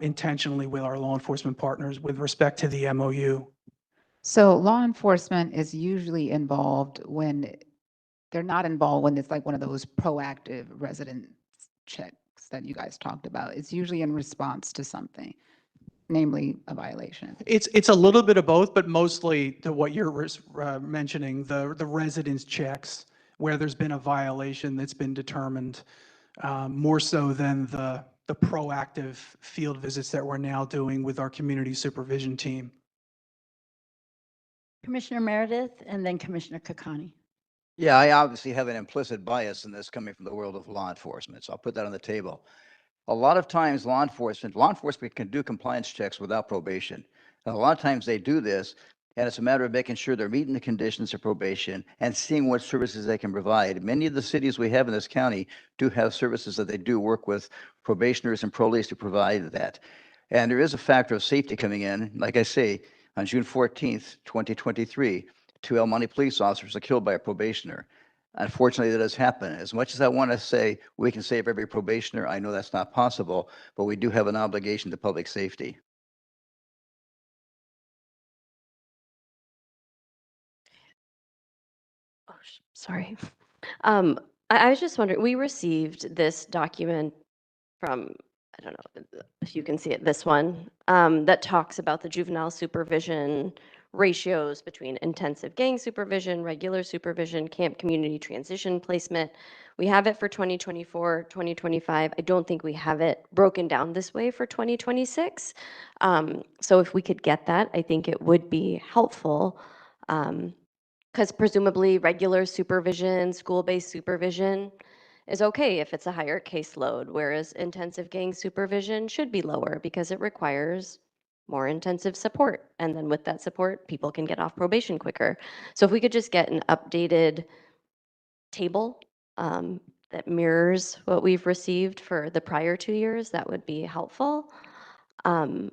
intentionally with our law enforcement partners with respect to the MOU. So law enforcement is usually involved when they're not involved when it's like one of those proactive residence checks that you guys talked about. It's usually in response to something, namely a violation. It's a little bit of both, but mostly to what you're mentioning, the residence checks where there's been a violation that's been determined, more so than the proactive field visits that we're now doing with our community supervision team. Commissioner Meredith and then Commissioner Kakani. Yeah, I obviously have an implicit bias in this coming from the world of law enforcement, so I'll put that on the table. A lot of times law enforcement can do compliance checks without probation. And a lot of times they do this, and it's a matter of making sure they're meeting the conditions of probation and seeing what services they can provide. Many of the cities we have in this county do have services that they do work with probationers and parolees to provide that. And there is a factor of safety coming in. Like I say, on June 14th, 2023, 2 El Monte police officers are killed by a probationer. Unfortunately, that does happen. As much as I want to say we can save every probationer, I know that's not possible, but we do have an obligation to public safety. Oh, sorry. I was just wondering, we received this document from, I don't know if you can see it, this one, that talks about the juvenile supervision ratios between intensive gang supervision, regular supervision, camp community transition placement. We have it for 2024, 2025. I don't think we have it broken down this way for 2026. So if we could get that, I think it would be helpful. Because presumably regular supervision, school-based supervision is okay if it's a higher caseload, whereas intensive gang supervision should be lower because it requires more intensive support. And then with that support, people can get off probation quicker. So if we could just get an updated table that mirrors what we've received for the prior 2 years, that would be helpful. And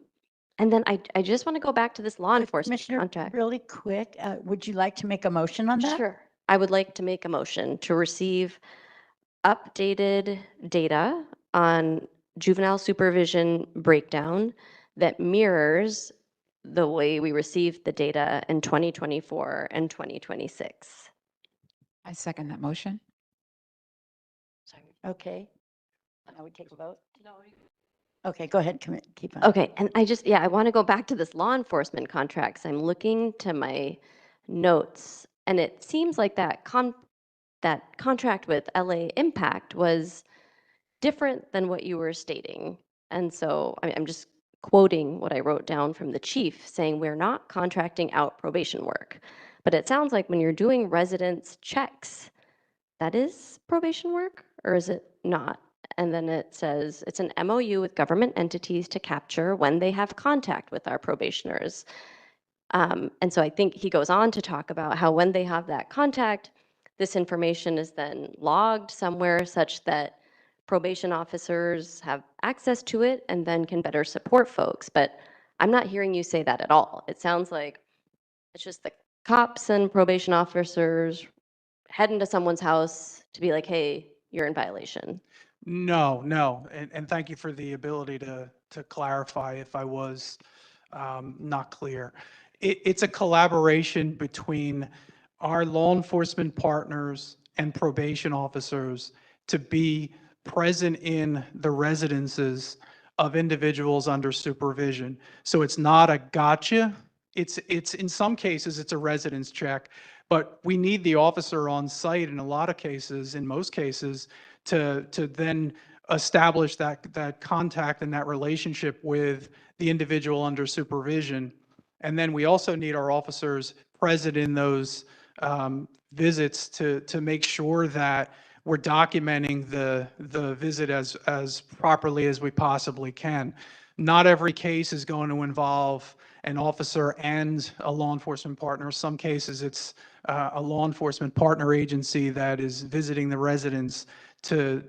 then I just want to go back to this law enforcement Commissioner, contract. really quick, would you like to make a motion on that? Sure. I would like to make a motion to receive updated data on juvenile supervision breakdown that mirrors the way we received the data in 2024 and 2026. I second that motion. Okay. Now we take a vote? No. Okay, go ahead, keep on. Okay, and I want to go back to this law enforcement contracts. I'm looking to my notes, and it seems like that contract with LA Impact was different than what you were stating. And so I'm just quoting what I wrote down from the chief saying we're not contracting out probation work. But it sounds like when you're doing residence checks, that is probation work, or is it not? And then it says it's an MOU with government entities to capture when they have contact with our probationers. And so I think he goes on to talk about how when they have that contact, this information is then logged somewhere such that probation officers have access to it and then can better support folks. But I'm not hearing you say that at all. It sounds like it's just the cops and probation officers heading to someone's house to be like, hey, you're in violation. No, and thank you for the ability to clarify if I was not clear. It's a collaboration between our law enforcement partners and probation officers to be present in the residences of individuals under supervision. So it's not a gotcha. It's in some cases, it's a residence check, but we need the officer on site in a lot of cases, in most cases, to then establish that contact and that relationship with the individual under supervision. And then we also need our officers present in those visits to make sure that we're documenting the visit as properly as we possibly can. Not every case is going to involve an officer and a law enforcement partner. Some cases it's a law enforcement partner agency that is visiting the residents to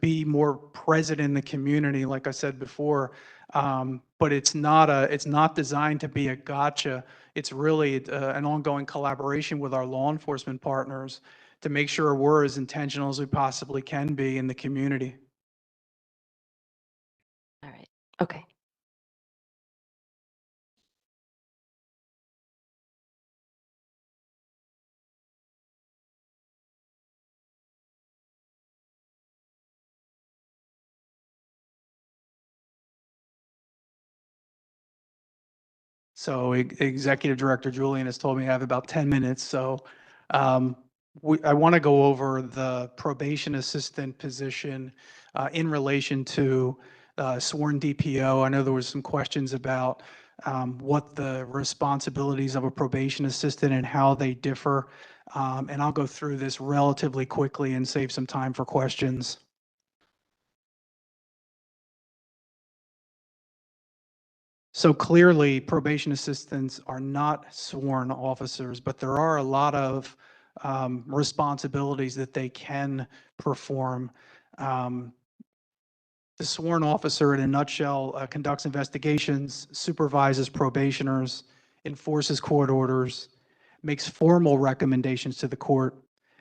be more present in the community, like I said before. But it's not designed to be a gotcha. It's really an ongoing collaboration with our law enforcement partners to make sure we're as intentional as we possibly can be in the community. All right. Okay. So Executive Director Julian has told me I have about 10 minutes. So I want to go over the probation assistant position in relation to sworn DPO. I know there was some questions about what the responsibilities of a probation assistant and how they differ. And I'll go through this relatively quickly and save some time for questions. So clearly, probation assistants are not sworn officers, but there are a lot of responsibilities that they can perform. The sworn officer, in a nutshell, conducts investigations, supervises probationers, enforces court orders, makes formal recommendations to the court,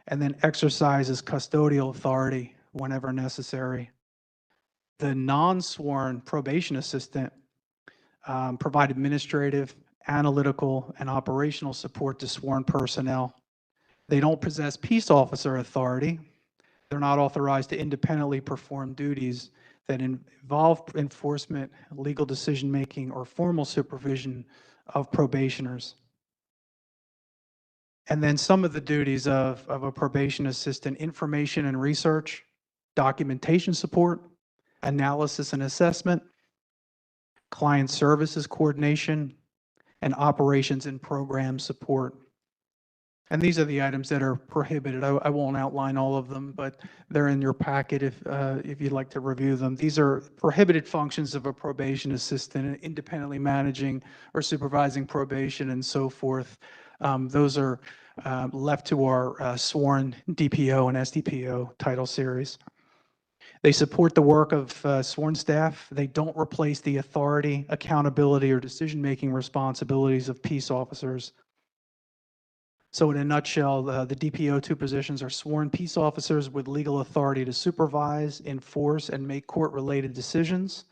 and then exercises custodial authority whenever necessary. The non-sworn probation assistant provide administrative, analytical, and operational support to sworn personnel. They don't possess peace officer authority. They're not authorized to independently perform duties that involve enforcement, legal decision-making, or formal supervision of probationers. And then some of the duties of a probation assistant: information and research, documentation support, analysis and assessment, client services coordination, and operations and program support. And these are the items that are prohibited. I won't outline all of them, but they're in your packet if you'd like to review them. These are prohibited functions of a probation assistant: independently managing or supervising probation and so forth. Those are left to our sworn DPO and SDPO title series. They support the work of sworn staff. They don't replace the authority, accountability, or decision-making responsibilities of peace officers. So in a nutshell, the DPO2 positions are sworn peace officers with legal authority to supervise, enforce, and make court-related decisions.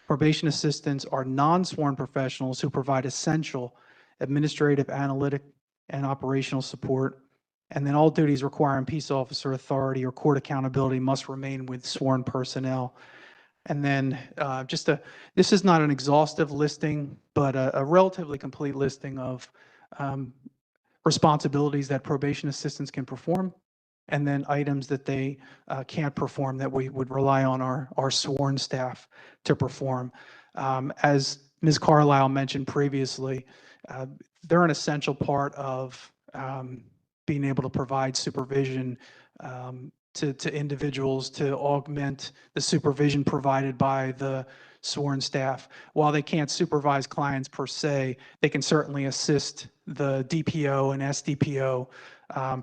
Probation assistants are non-sworn professionals who provide essential administrative, analytic, and operational support. And then all duties requiring peace officer authority or court accountability must remain with sworn personnel. And then this is not an exhaustive listing, but a relatively complete listing of responsibilities that probation assistants can perform, and then items that they can't perform that we would rely on our sworn staff to perform. As Ms. Carlisle mentioned previously, they're an essential part of being able to provide supervision to individuals to augment the supervision provided by the sworn staff. While they can't supervise clients per se, they can certainly assist the DPO and SDPO,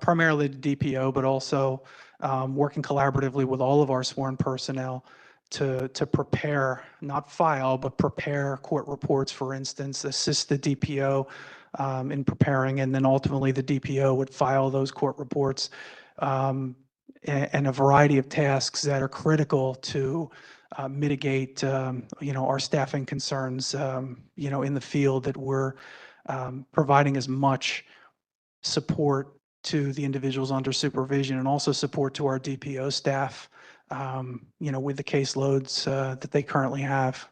primarily the DPO, but also working collaboratively with all of our sworn personnel to prepare, not file, but prepare court reports, for instance, assist the DPO in preparing, and then ultimately the DPO would file those court reports, and a variety of tasks that are critical to mitigate, our staffing concerns, in the field, that we're providing as much support to the individuals under supervision and also support to our DPO staff, with the caseloads that they currently have.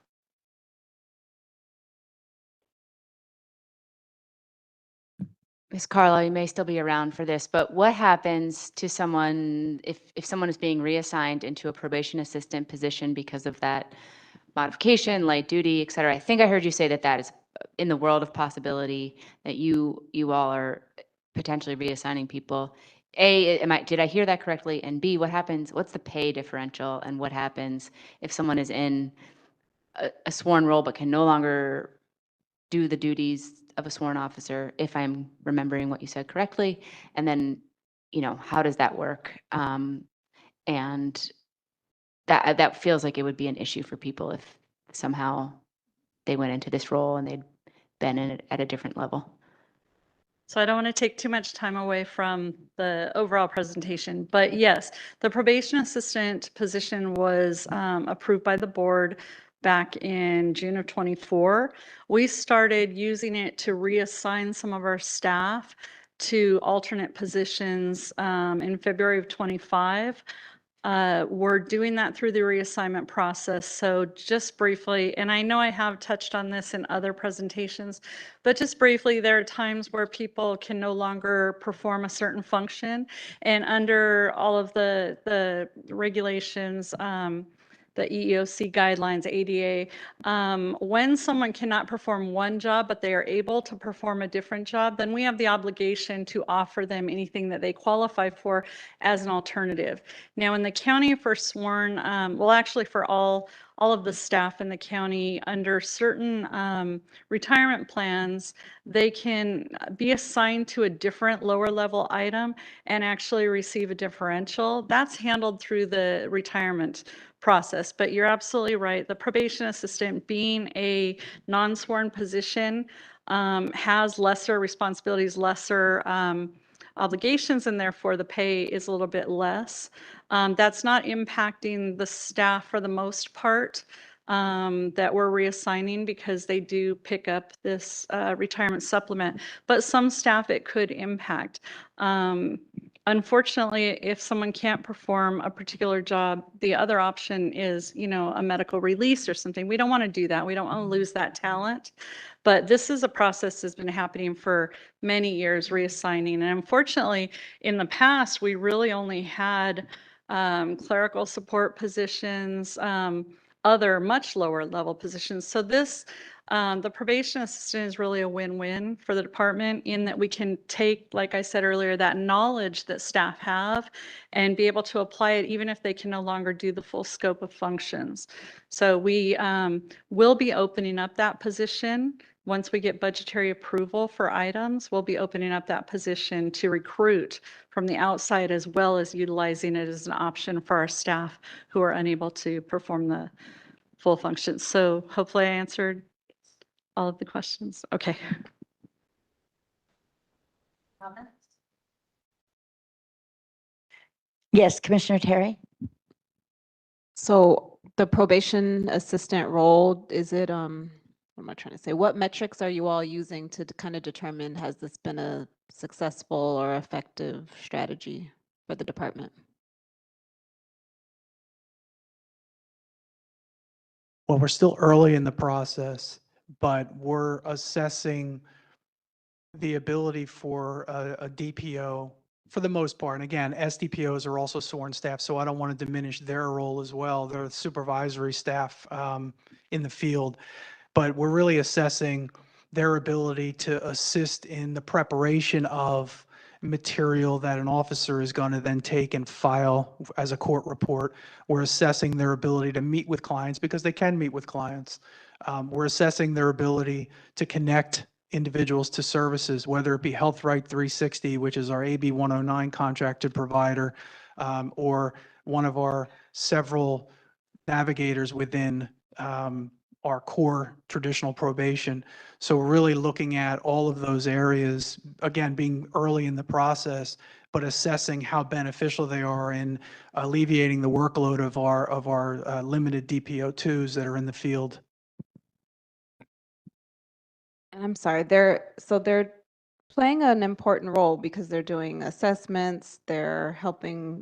Ms. Carlisle, you may still be around for this, but what happens to someone if someone is being reassigned into a probation assistant position because of that modification, light duty, et cetera? I think I heard you say that is in the world of possibility, that you all are potentially reassigning people. A, did I hear that correctly? And B, what's the pay differential, and what happens if someone is in a sworn role but can no longer do the duties of a sworn officer, if I'm remembering what you said correctly? And then, how does that work? And that feels like it would be an issue for people if somehow they went into this role and they'd been in it at a different level. So I don't want to take too much time away from the overall presentation, but yes, the probation assistant position was approved by the board back in June of 24. We started using it to reassign some of our staff to alternate positions in February of 25. We're doing that through the reassignment process. So just briefly, and I know I have touched on this in other presentations, but just briefly, there are times where people can no longer perform a certain function, and under all of the regulations, the EEOC guidelines, ADA. When someone cannot perform one job, but they are able to perform a different job, then we have the obligation to offer them anything that they qualify for as an alternative. Now, in the county for sworn, well, actually for all of the staff in the county, under certain retirement plans, they can be assigned to a different lower level item and actually receive a differential. That's handled through the retirement process. But you're absolutely right. The probation assistant, being a non-sworn position, has lesser responsibilities, lesser obligations, and therefore the pay is a little bit less. That's not impacting the staff for the most part that we're reassigning, because they do pick up this retirement supplement. But some staff it could impact. Unfortunately, if someone can't perform a particular job, the other option is, a medical release or something. We don't want to do that. We don't want to lose that talent. But this is a process that's been happening for many years, reassigning. And unfortunately, in the past, we really only had clerical support positions, other much lower level positions. So this, the probation assistant is really a win-win for the department, in that we can take, like I said earlier, that knowledge that staff have and be able to apply it even if they can no longer do the full scope of functions. So we will be opening up that position. Once we get budgetary approval for items, we'll be opening up that position to recruit from the outside, as well as utilizing it as an option for our staff who are unable to perform the full functions. So hopefully I answered all of the questions. Okay. Yes, Commissioner Terry? So the probation assistant role, is it, what am I trying to say? What metrics are you all using to kind of determine, has this been a successful or effective strategy for the department? Well, we're still early in the process, but we're assessing the ability for a DPO for the most part. And again, SDPOs are also sworn staff, so I don't want to diminish their role as well. They're supervisory staff in the field, but we're really assessing their ability to assist in the preparation of material that an officer is going to then take and file as a court report. We're assessing their ability to meet with clients, because they can meet with clients. We're assessing their ability to connect individuals to services, whether it be Health Right 360, which is our AB 109 contracted provider, or one of our several navigators within our core traditional probation. So we're really looking at all of those areas, again, being early in the process, but assessing how beneficial they are in alleviating the workload of our limited DPO2s that are in the field. And I'm sorry, they're playing an important role because they're doing assessments, they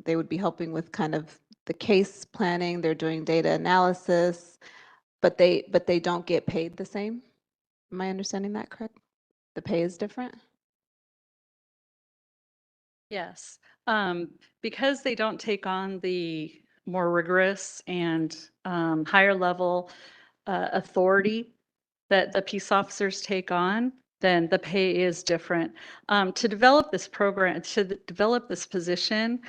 would be helping with kind of the case planning, they're doing data analysis, but they don't get paid the same. Am I understanding that correct? The pay is different? Yes, because they don't take on the more rigorous and higher level authority that the peace officers take on, then the pay is different. To develop this program, to develop this position,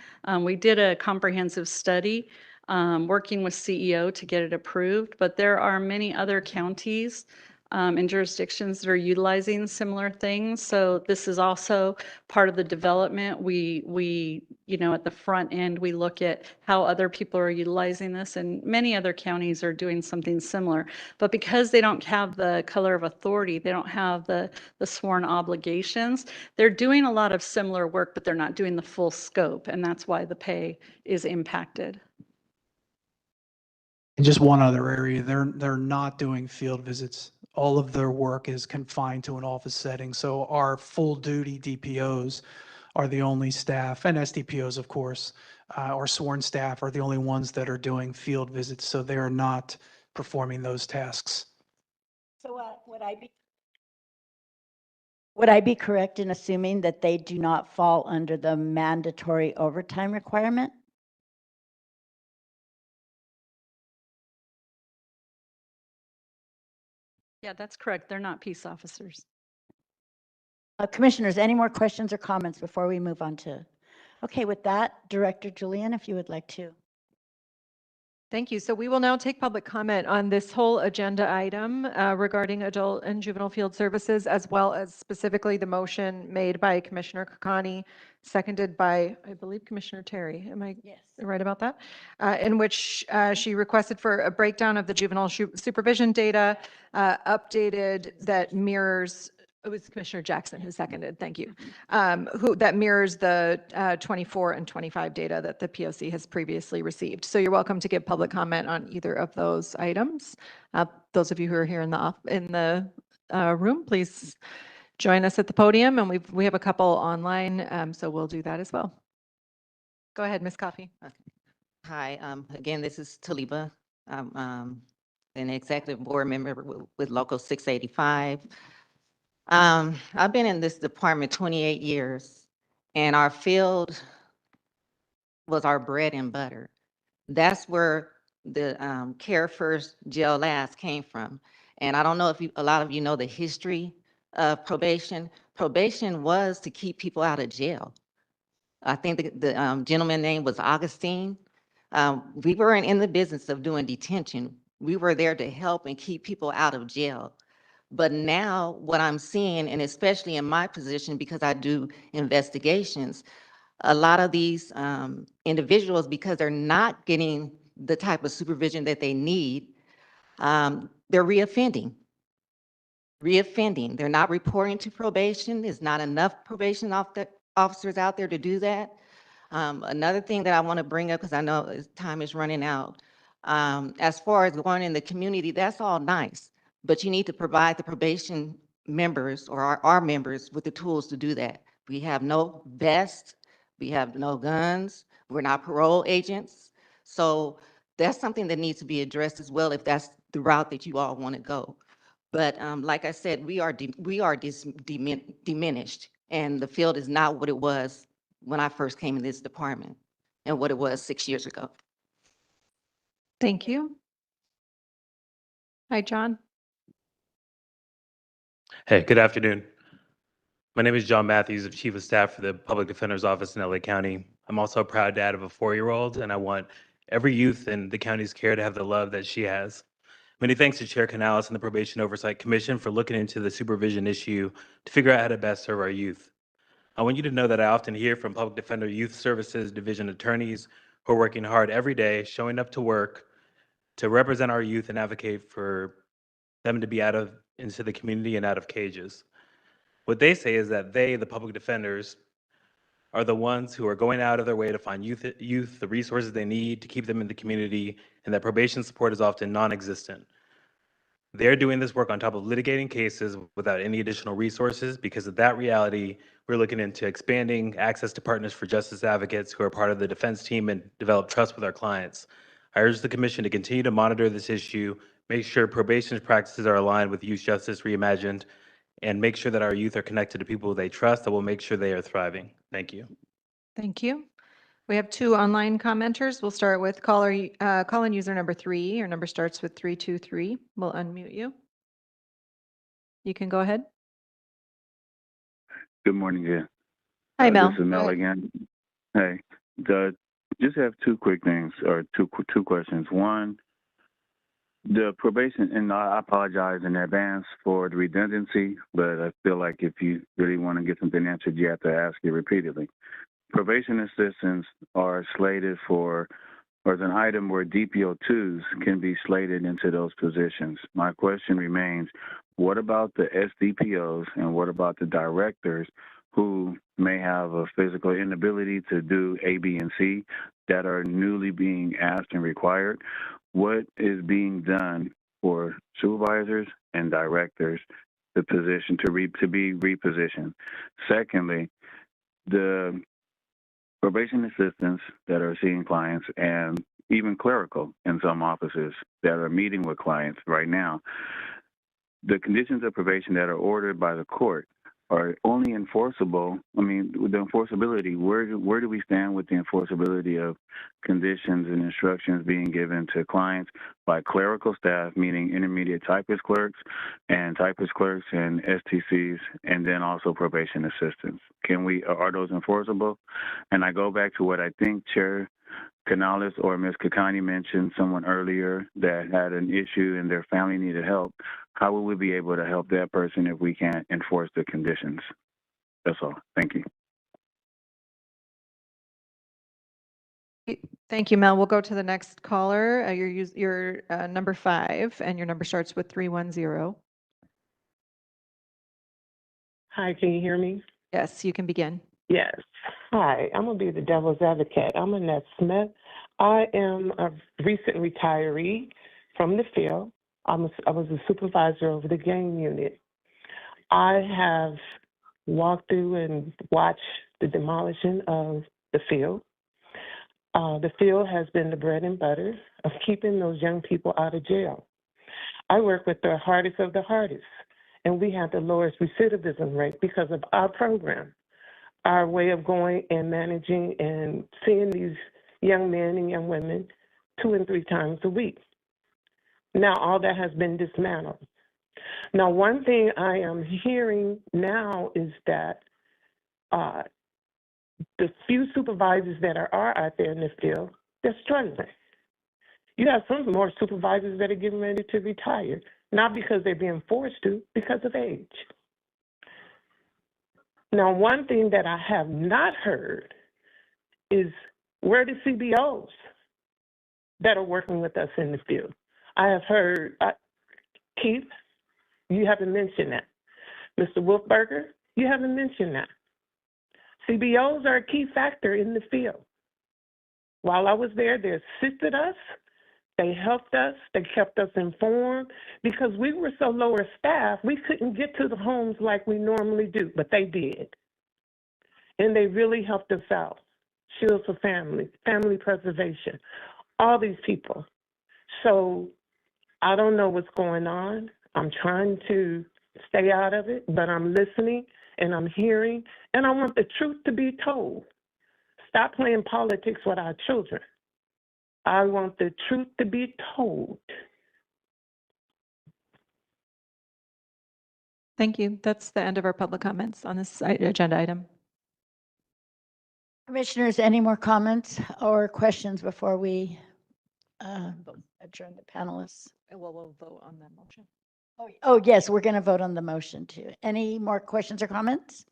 we did a comprehensive study working with CEO to get it approved, but there are many other counties and jurisdictions that are utilizing similar things. So this is also part of the development. We at the front end, we look at how other people are utilizing this, and many other counties are doing something similar. But because they don't have the color of authority, they don't have the sworn obligations, they're doing a lot of similar work, but they're not doing the full scope, and that's why the pay is impacted. And just one other area, they're not doing field visits. All of their work is confined to an office setting. So our full duty DPOs are the only staff, and SDPOs, of course, or sworn staff are the only ones that are doing field visits. So they are not performing those tasks. So would I be correct in assuming that they do not fall under the mandatory overtime requirement? Yeah, that's correct. They're not peace officers. Commissioners, any more questions or comments before we move on to? Okay, with that, Director Julian, if you would like to. Thank you. So we will now take public comment on this whole agenda item regarding adult and juvenile field services, as well as specifically the motion made by Commissioner Kakani, seconded by, I believe, Commissioner Terry. Am I right about that? In which she requested for a breakdown of the juvenile supervision data, updated that mirrors. It was Commissioner Jackson who seconded, thank you, that mirrors the 24 and 25 data that the POC has previously received. So you're welcome to give public comment on either of those items. Those of you who are here in the room, please join us at the podium, and we have a couple online, so we'll do that as well. Go ahead, Ms. Coffey. Hi, again, this is Taliba. I'm an executive board member with Local 685. I've been in this department 28 years, and our field was our bread and butter. That's where the Care First, Jail Last came from. And I don't know if a lot of you know the history of probation. Probation was to keep people out of jail. I think the gentleman's name was Augustine. We weren't in the business of doing detention. We were there to help and keep people out of jail. But now what I'm seeing, and especially in my position, because I do investigations, a lot of these individuals, because they're not getting the type of supervision that they need, they're reoffending. They're not reporting to probation. There's not enough probation officers out there to do that. Another thing that I want to bring up, because I know time is running out, as far as going in the community, that's all nice, but you need to provide the probation members or our members with the tools to do that. We have no vest, we have no guns, we're not parole agents. So that's something that needs to be addressed as well if that's the route that you all want to go. But like I said, we are diminished, and the field is not what it was when I first came in this department and what it was 6 years ago. Thank you. Hi, John. Hey, good afternoon. My name is John Matthews, the Chief of Staff for the Public Defender's Office in LA County. I'm also a proud dad of a 4-year-old, and I want every youth in the county's care to have the love that she has. Many thanks to Chair Canales and the Probation Oversight Commission for looking into the supervision issue to figure out how to best serve our youth. I want you to know that I often hear from Public Defender Youth Services Division attorneys who are working hard every day, showing up to work to represent our youth and advocate for them to be into the community and out of cages. What they say is that they, the public defenders, are the ones who are going out of their way to find youth the resources they need to keep them in the community, and that probation support is often non-existent. They're doing this work on top of litigating cases without any additional resources. Because of that reality, we're looking into expanding access to Partners for Justice advocates who are part of the defense team and develop trust with our clients. I urge the Commission to continue to monitor this issue, make sure probation practices are aligned with Youth Justice Reimagined, and make sure that our youth are connected to people they trust that will make sure they are thriving. Thank you. Thank you. We have 2 online commenters. We'll start with call-in user number 3. Your number starts with 323. We'll unmute you. You can go ahead. Good morning, again. Hi, Mel. This is Mel again. Hey, just have 2 quick things, or two questions. One, the probation, and I apologize in advance for the redundancy, but I feel like if you really want to get something answered, you have to ask it repeatedly. Probation assistants are slated for, or as an item where DPO2s can be slated into those positions. My question remains, what about the SDPOs and what about the directors who may have a physical inability to do A, B, and C that are newly being asked and required? What is being done for supervisors and directors to be repositioned? Secondly, the probation assistants that are seeing clients, and even clerical in some offices that are meeting with clients right now, the conditions of probation that are ordered by the court are only enforceable. I mean, with the enforceability, where do we stand with the enforceability of conditions and instructions being given to clients by clerical staff, meaning intermediate typist clerks and STCs, and then also probation assistants? Are those enforceable? And I go back to what I think Chair Canales or Ms. Kakani mentioned, someone earlier that had an issue and their family needed help. How will we be able to help that person if we can't enforce the conditions? That's all. Thank you. Thank you, Mel. We'll go to the next caller. You're number 5, and your number starts with 310. Hi, can you hear me? Yes, you can begin. Yes. Hi, I'm going to be the devil's advocate. I'm Annette Smith. I am a recent retiree from the field. I was a supervisor over the gang unit. I have walked through and watched the demolition of the field. The field has been the bread and butter of keeping those young people out of jail. I work with the hardest of the hardest, and we have the lowest recidivism rate because of our program, our way of going and managing and seeing these young men and young women 2 and 3 times a week. Now, all that has been dismantled. Now, one thing I am hearing now is that the few supervisors that are out there in the field, they're struggling. You have some more supervisors that are getting ready to retire, not because they're being forced to, because of age. Now, one thing that I have not heard is where the CBOs that are working with us in the field. I have heard, Keith, you haven't mentioned that. Mr. Wolfberger, you haven't mentioned that. CBOs are a key factor in the field. While I was there, they assisted us, they helped us, they kept us informed, because we were so lower staff, we couldn't get to the homes like we normally do, but they did. And they really helped us out. Shields for Family, Family Preservation, all these people. So I don't know what's going on. I'm trying to stay out of it, but I'm listening and I'm hearing, and I want the truth to be told. Stop playing politics with our children. I want the truth to be told. Thank you. That's the end of our public comments on this agenda item. Commissioners, any more comments or questions before we adjourn the panelists? Well, we'll vote on the motion. Oh, yes, we're going to vote on the motion too. Any more questions or comments?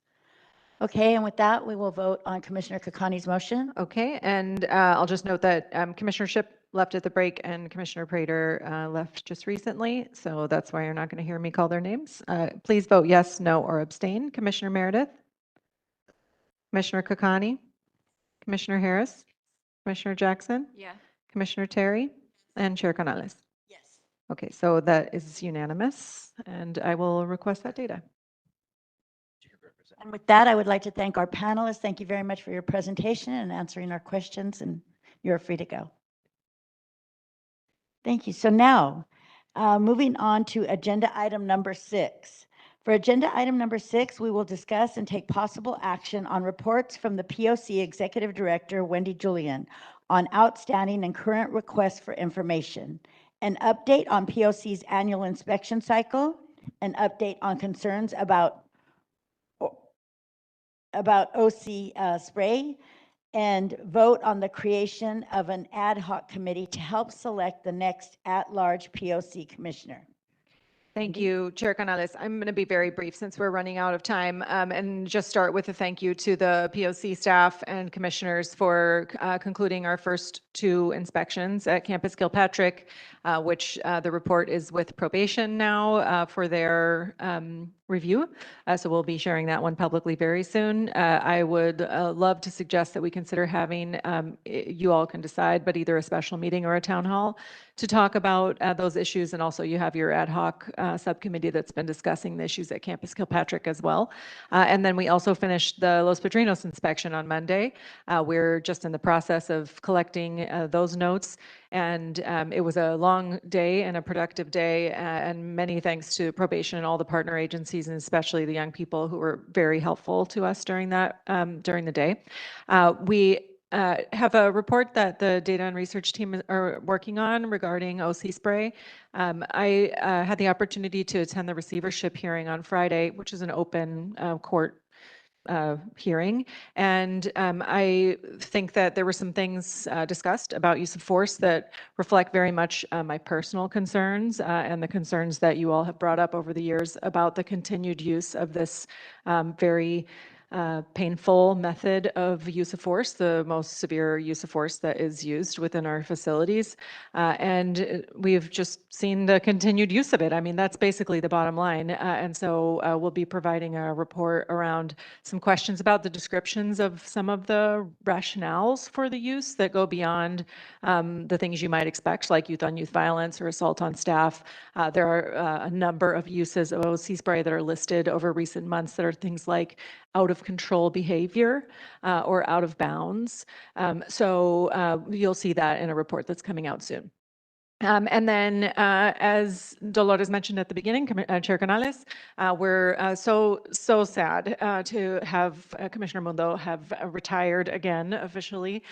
Okay, and with that, we will vote on Commissioner Kakani's motion. Okay, and I'll just note that Commissioner Shipp left at the break and Commissioner Prater left just recently, so that's why you're not going to hear me call their names. Please vote yes, no, or abstain. Commissioner Meredith? Commissioner Kakani? Commissioner Harris? Commissioner Jackson? Yeah. Commissioner Terry? And Chair Canales? Yes. Okay, so that is unanimous, and I will request that data. And with that, I would like to thank our panelists. Thank you very much for your presentation and answering our questions, and you're free to go. Thank you. So now, moving on to agenda item number 6. For agenda item number 6, we will discuss and take possible action on reports from the POC Executive Director, Wendy Julian, on outstanding and current requests for information, an update on POC's annual inspection cycle, an update on concerns about OC spray, and vote on the creation of an ad hoc committee to help select the next at-large POC commissioner. Thank you, Chair Canales. I'm going to be very brief since we're running out of time, and just start with a thank you to the POC staff and commissioners for concluding our first 2 inspections at Campus Kilpatrick, which the report is with probation now for their review. So we'll be sharing that one publicly very soon. I would love to suggest that we consider having, you all can decide, but either a special meeting or a town hall to talk about those issues. And also you have your ad hoc subcommittee that's been discussing the issues at Campus Kilpatrick as well. And then we also finished the Los Padrinos inspection on Monday. We're just in the process of collecting those notes. And it was a long day and a productive day, and many thanks to probation and all the partner agencies agencies, and especially the young people who were very helpful to us during that during the day. We have a report that the data and research team are working on regarding OC spray. I had the opportunity to attend the receivership hearing on Friday, which is an open court hearing. And I think that there were some things discussed about use of force that reflect very much my personal concerns and the concerns that you all have brought up over the years about the continued use of this very painful method of use of force, the most severe use of force that is used within our facilities. And we've just seen the continued use of it. I mean, that's basically the bottom line. And so we'll be providing a report around some questions about the descriptions of some of the rationales for the use that go beyond the things you might expect, like youth on youth violence or assault on staff. There are a number of uses of OC spray that are listed over recent months that are things like out of control behavior or out of bounds. So you'll see that in a report that's coming out soon. And then, as Dolores mentioned at the beginning, Chair Canales, we're so sad to have Commissioner Mundo have retired again officially,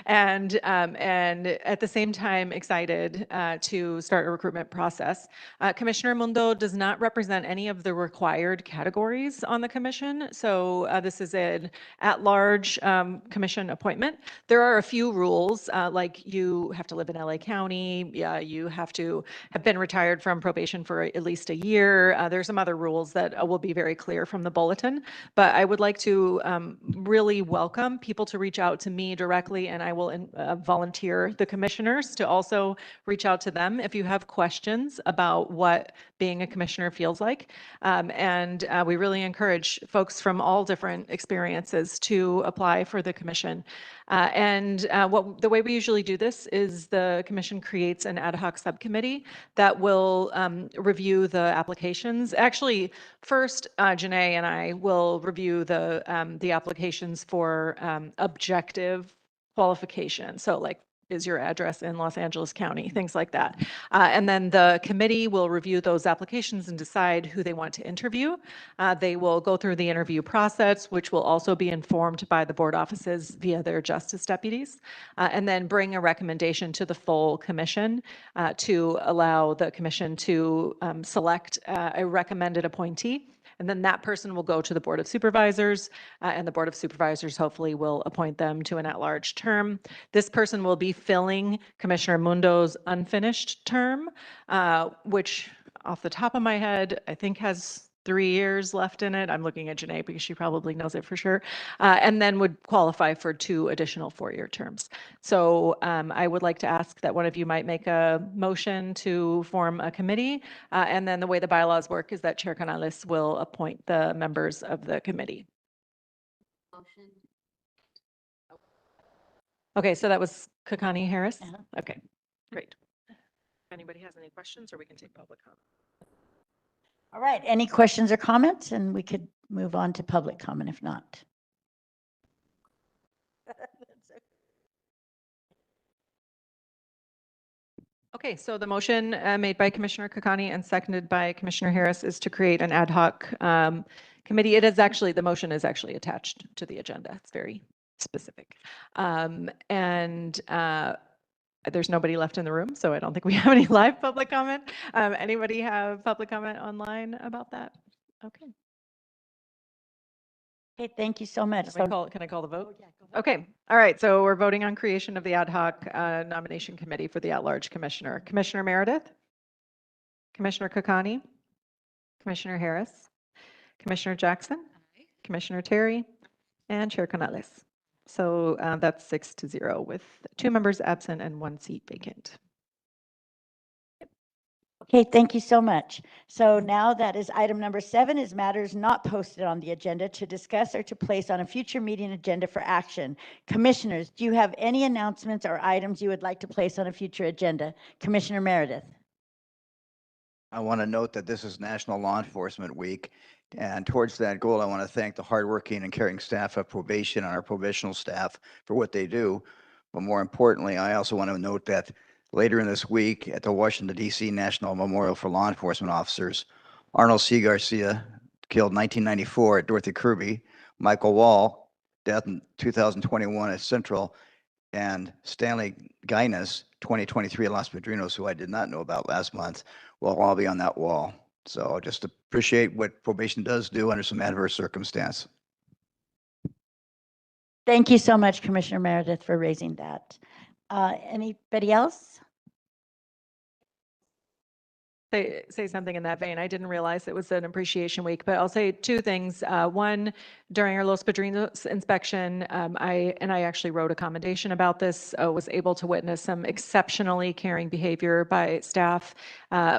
and at the same time excited to start a recruitment process. Commissioner Mundo does not represent any of the required categories on the commission, so this is an at-large commission appointment. There are a few rules, like you have to live in LA County, you have to have been retired from probation for at least a year. There's some other rules that will be very clear from the bulletin, but I would like to really welcome people to reach out to me directly, and I will volunteer the commissioners to also reach out to them if you have questions about what being a commissioner feels like. And we really encourage folks from all different experiences to apply for the commission. The way we usually do this is the commission creates an ad hoc subcommittee that will review the applications. Actually, first, Janae and I will review the applications for objective qualification. So like, is your address in Los Angeles County, things like that. And then the committee will review those applications and decide who they want to interview. They will go through the interview process, which will also be informed by the board offices via their justice deputies, and then bring a recommendation to the full commission to allow the commission to select a recommended appointee. And then that person will go to the Board of Supervisors, and the Board of Supervisors hopefully will appoint them to an at-large term. This person will be filling Commissioner Mundo's unfinished term, which off the top of my head, I think has 3 years left in it. I'm looking at Janae because she probably knows it for sure, and then would qualify for 2 additional 4-year terms. So I would like to ask that one of you might make a motion to form a committee, and then the way the bylaws work is that Chair Canales will appoint the members of the committee. Motion. Okay, so that was Kakani Harris? Uh-huh. Okay, great. If anybody has any questions, or we can take public comment. All right, any questions or comments? And we could move on to public comment if not. Okay, so the motion made by Commissioner Kakani and seconded by Commissioner Harris is to create an ad hoc committee. It is actually, the motion is actually attached to the agenda. It's very specific. There's nobody left in the room, so I don't think we have any live public comment. Anybody have public comment online about that? Okay. Okay, thank you so much. Can I call the vote? Yeah, go ahead. Okay, all right, so we're voting on creation of the ad hoc nomination committee for the at-large commissioner. Commissioner Meredith? Commissioner Kakani? Commissioner Harris? Commissioner Jackson? Commissioner Terry? And Chair Canales. So that's 6-0 with 2 members absent and 1 seat vacant. Okay, thank you so much. So now that is item number 7 is matters not posted on the agenda to discuss or to place on a future meeting agenda for action. Commissioners, do you have any announcements or items you would like to place on a future agenda? Commissioner Meredith. I want to note that this is National Law Enforcement Week, and towards that goal, I want to thank the hardworking and caring staff of probation and our probational staff for what they do. But more importantly, I also want to note that later in this week at the Washington, D.C. National Memorial for Law Enforcement Officers, Arnold C. Garcia, killed 1994 at Dorothy Kirby. Michael Wall, death in 2021 at Central. And Stanley Guinness, 2023 at Los Padrinos, who I did not know about last month, will all be on that wall. So just appreciate what probation does do under some adverse circumstance. Thank you so much, Commissioner Meredith, for raising that. Anybody else? Say something in that vein. I didn't realize it was an appreciation week, but I'll say two things. One, during our Los Padrinos inspection, I actually wrote a commendation about this, was able to witness some exceptionally caring behavior by staff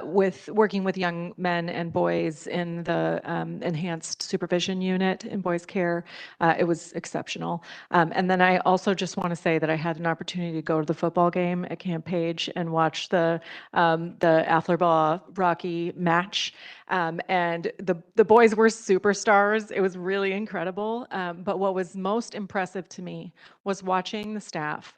with working with young men and boys in the enhanced supervision unit in boys care. It was exceptional. And then I also just want to say that I had an opportunity to go to the football game at Camp Page and watch the Athleboro Rocky match. And the boys were superstars. It was really incredible. But what was most impressive to me was watching the staff.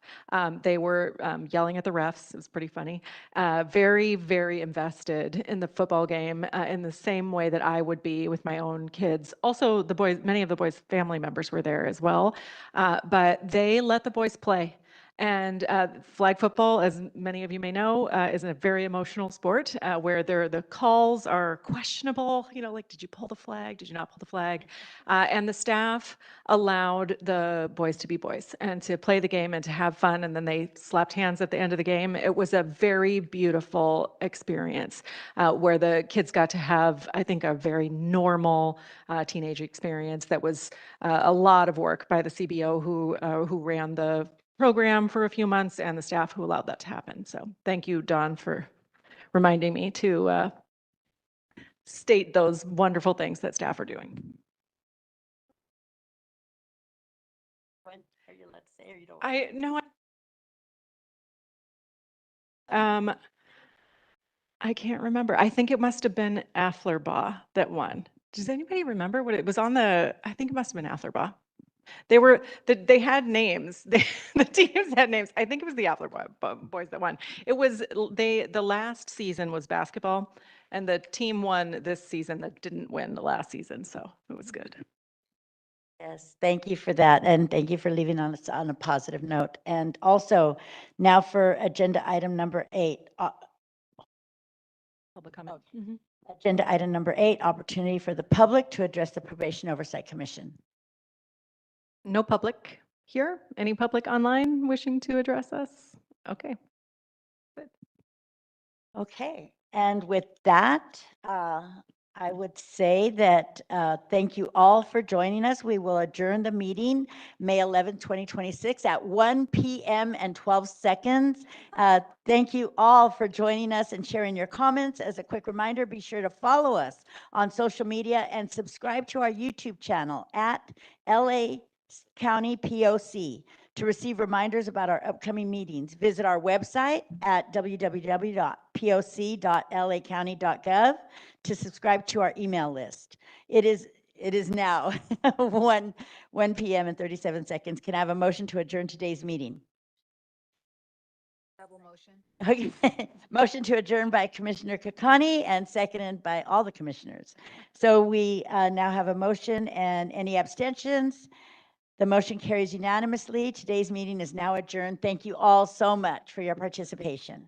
They were yelling at the refs. It was pretty funny. Very, very invested in the football game in the same way that I would be with my own kids. Also, the boys, many of the boys' family members were there as well. But they let the boys play. And flag football, as many of you may know, is a very emotional sport where the calls are questionable. You know, like, did you pull the flag? Did you not pull the flag? And the staff allowed the boys to be boys and to play the game and to have fun. And then they slapped hands at the end of the game. It was a very beautiful experience where the kids got to have, I think, a very normal teenage experience that was a lot of work by the CBO who ran the program for a few months and the staff who allowed that to happen. So thank you, Dawn, for reminding me to state those wonderful things that staff are doing. I can't remember. I think it must have been Athlerbaugh that won. Does anybody remember what it was on the? I think it must have been Athlerbaugh. They had names. The teams had names. I think it was the Athler boys that won. It was the last season was basketball, and the team won this season that didn't win the last season. So it was good. Yes, thank you for that, and thank you for leaving us on a positive note. And also, now for agenda item number 8. Public comment. Agenda item number 8: opportunity for the public to address the Probation Oversight Commission. No public here? Any public online wishing to address us? Okay. Good. Okay, and with that, I would say that thank you all for joining us. We will adjourn the meeting May 11, 2026 at 1 p.m. and 12 seconds. Thank you all for joining us and sharing your comments. As a quick reminder, be sure to follow us on social media and subscribe to our YouTube channel at LA County POC. To receive reminders about our upcoming meetings, visit our website at www.poc.lacounty.gov to subscribe to our email list. It is now 1 p.m. and 37 seconds. Can I have a motion to adjourn today's meeting? Double motion. Okay. Motion to adjourn by Commissioner Kakani and seconded by all the commissioners. So we now have a motion, and any abstentions? The motion carries unanimously. Today's meeting is now adjourned. Thank you all so much for your participation.